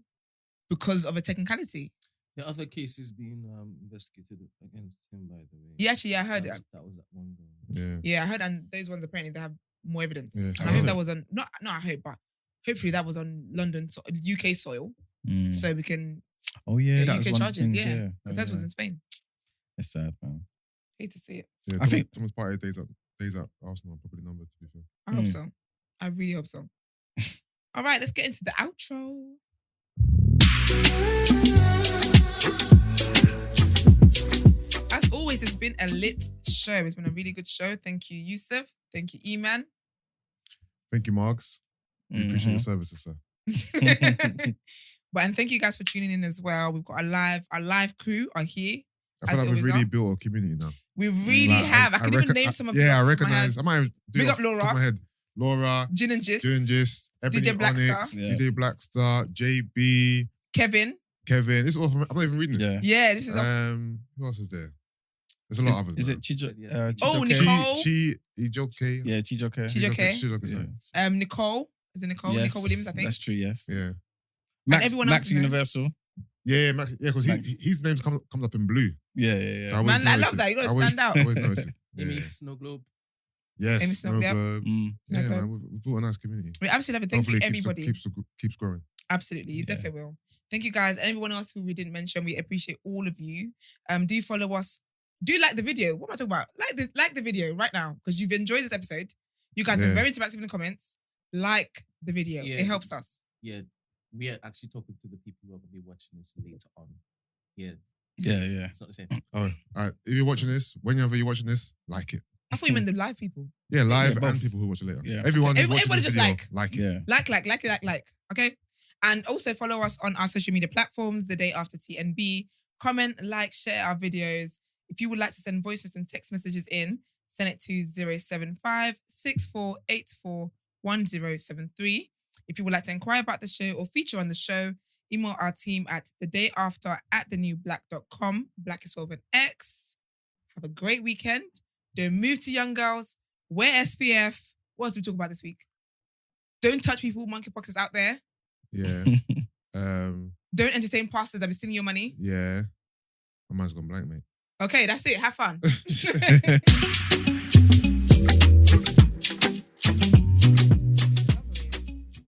A: because of a technicality.
D: The other cases being investigated against him, by the way.
A: Yeah, actually, I heard
D: that
A: it.
D: was that one guy.
B: Yeah.
A: Yeah, I heard, and those ones apparently they have more evidence.
B: Yeah,
A: and
B: so
A: I hope
B: is
A: that
B: it?
A: was on I hope, but hopefully that was on UK soil,
C: Mm.
A: so we can.
C: Oh yeah,
A: the
C: that was
A: UK
C: one
A: charges,
C: of the things,
A: yeah.
C: yeah.
A: Because hers was in Spain.
C: It's sad, man.
A: Hate to see it.
B: Yeah,
C: I think-
B: Thomas Partey days at Arsenal are probably numbered, to be fair.
A: I hope so. I really hope so. All right, let's get into the outro. As always, it's been a lit show. It's been a really good show. Thank you, Yusuf. Thank you, Eman.
B: Thank you, Marks. We appreciate your services, sir.
A: And thank you guys for tuning in as well. We've got our live crew are here.
B: I feel
A: As
B: like we've
A: always
B: really
A: are.
B: built a community now.
A: We really
B: Like,
A: have. I could even name some of them.
B: Yeah, I
A: off my
B: recognize.
A: head.
B: I might do
A: Big
B: it
A: up
B: off the top
A: Laura.
B: of my head. Laura,
A: Gin and Gist.
B: June Gist, Ebony
A: DJ Blackstar.
B: Onyx,
C: Yeah.
B: DJ Blackstar, JB,
A: Kevin.
B: Kevin. This is all from, I'm not even reading it.
C: Yeah.
A: Yeah, this is
B: Who else is there? There's a lot of others.
C: Is
B: man.
C: it Chijo?
D: Yeah.
A: Oh,
C: Chijoke?
A: Nicole.
B: Ijoke.
C: Yeah, Chijoke.
A: Chijoke.
C: Yeah.
A: Nicole. Is it Nicole?
C: Yes,
A: Nicole Williams, I think.
C: That's true, yes.
B: Yeah.
C: Max,
A: everyone else
C: Max
A: in there.
C: Universal.
B: Yeah, because
C: Max.
B: his name comes up in blue.
C: Yeah,
B: So
C: yeah.
B: always
A: Man, I
B: notice
A: love
B: it.
A: that. You gotta
B: I always-
A: stand out.
B: I always notice it.
D: Amy
B: Yeah.
D: Snow Globe.
B: Yes,
A: Amy Snow,
B: Snow
A: yep.
B: Globe.
C: Mm.
B: Yeah,
A: Snow
B: man, we've built a nice community.
A: We absolutely love it. Thank
B: Hopefully
A: you,
B: it keeps-
A: everybody.
B: keeps growing.
A: Absolutely. It
C: Yeah.
A: definitely will. Thank you, guys. And everyone else who we didn't mention, we appreciate all of you. Do follow us. Do you like the video? What am I talking about? Like the video right now because you've enjoyed this episode. You guys are
B: Yeah.
A: very interactive in the comments. Like the video.
D: Yeah.
A: It helps us.
D: Yeah, we are actually talking to the people who are going to be watching this later on. Yeah.
C: Yeah, yeah.
D: It's not the same.
B: Oh, all right. If you're watching this, whenever you're watching this, like it.
A: I thought you meant the live people.
B: Yeah, live
C: Yeah, both.
B: and people who watch it later.
C: Yeah.
B: Everyone who's
A: Everybody
B: watching this
A: just
B: video,
A: like.
B: it.
C: Yeah.
A: Like. Okay. And also follow us on our social media platforms the day after TNB. Comment, like, share our videos. If you would like to send voices and text messages in, send it to 075 6484 1073. If you would like to inquire about the show or feature on the show, email our team at thedayafter@thenewblack.com. Black is spelled with an X. Have a great weekend. Don't move to young girls. Wear SPF. What else did we talk about this week? Don't touch people. Monkeypox is out there.
B: Yeah.
A: Don't entertain pastors that be stealing your money.
B: Yeah. My mind's gone blank, mate.
A: Okay, that's it. Have fun.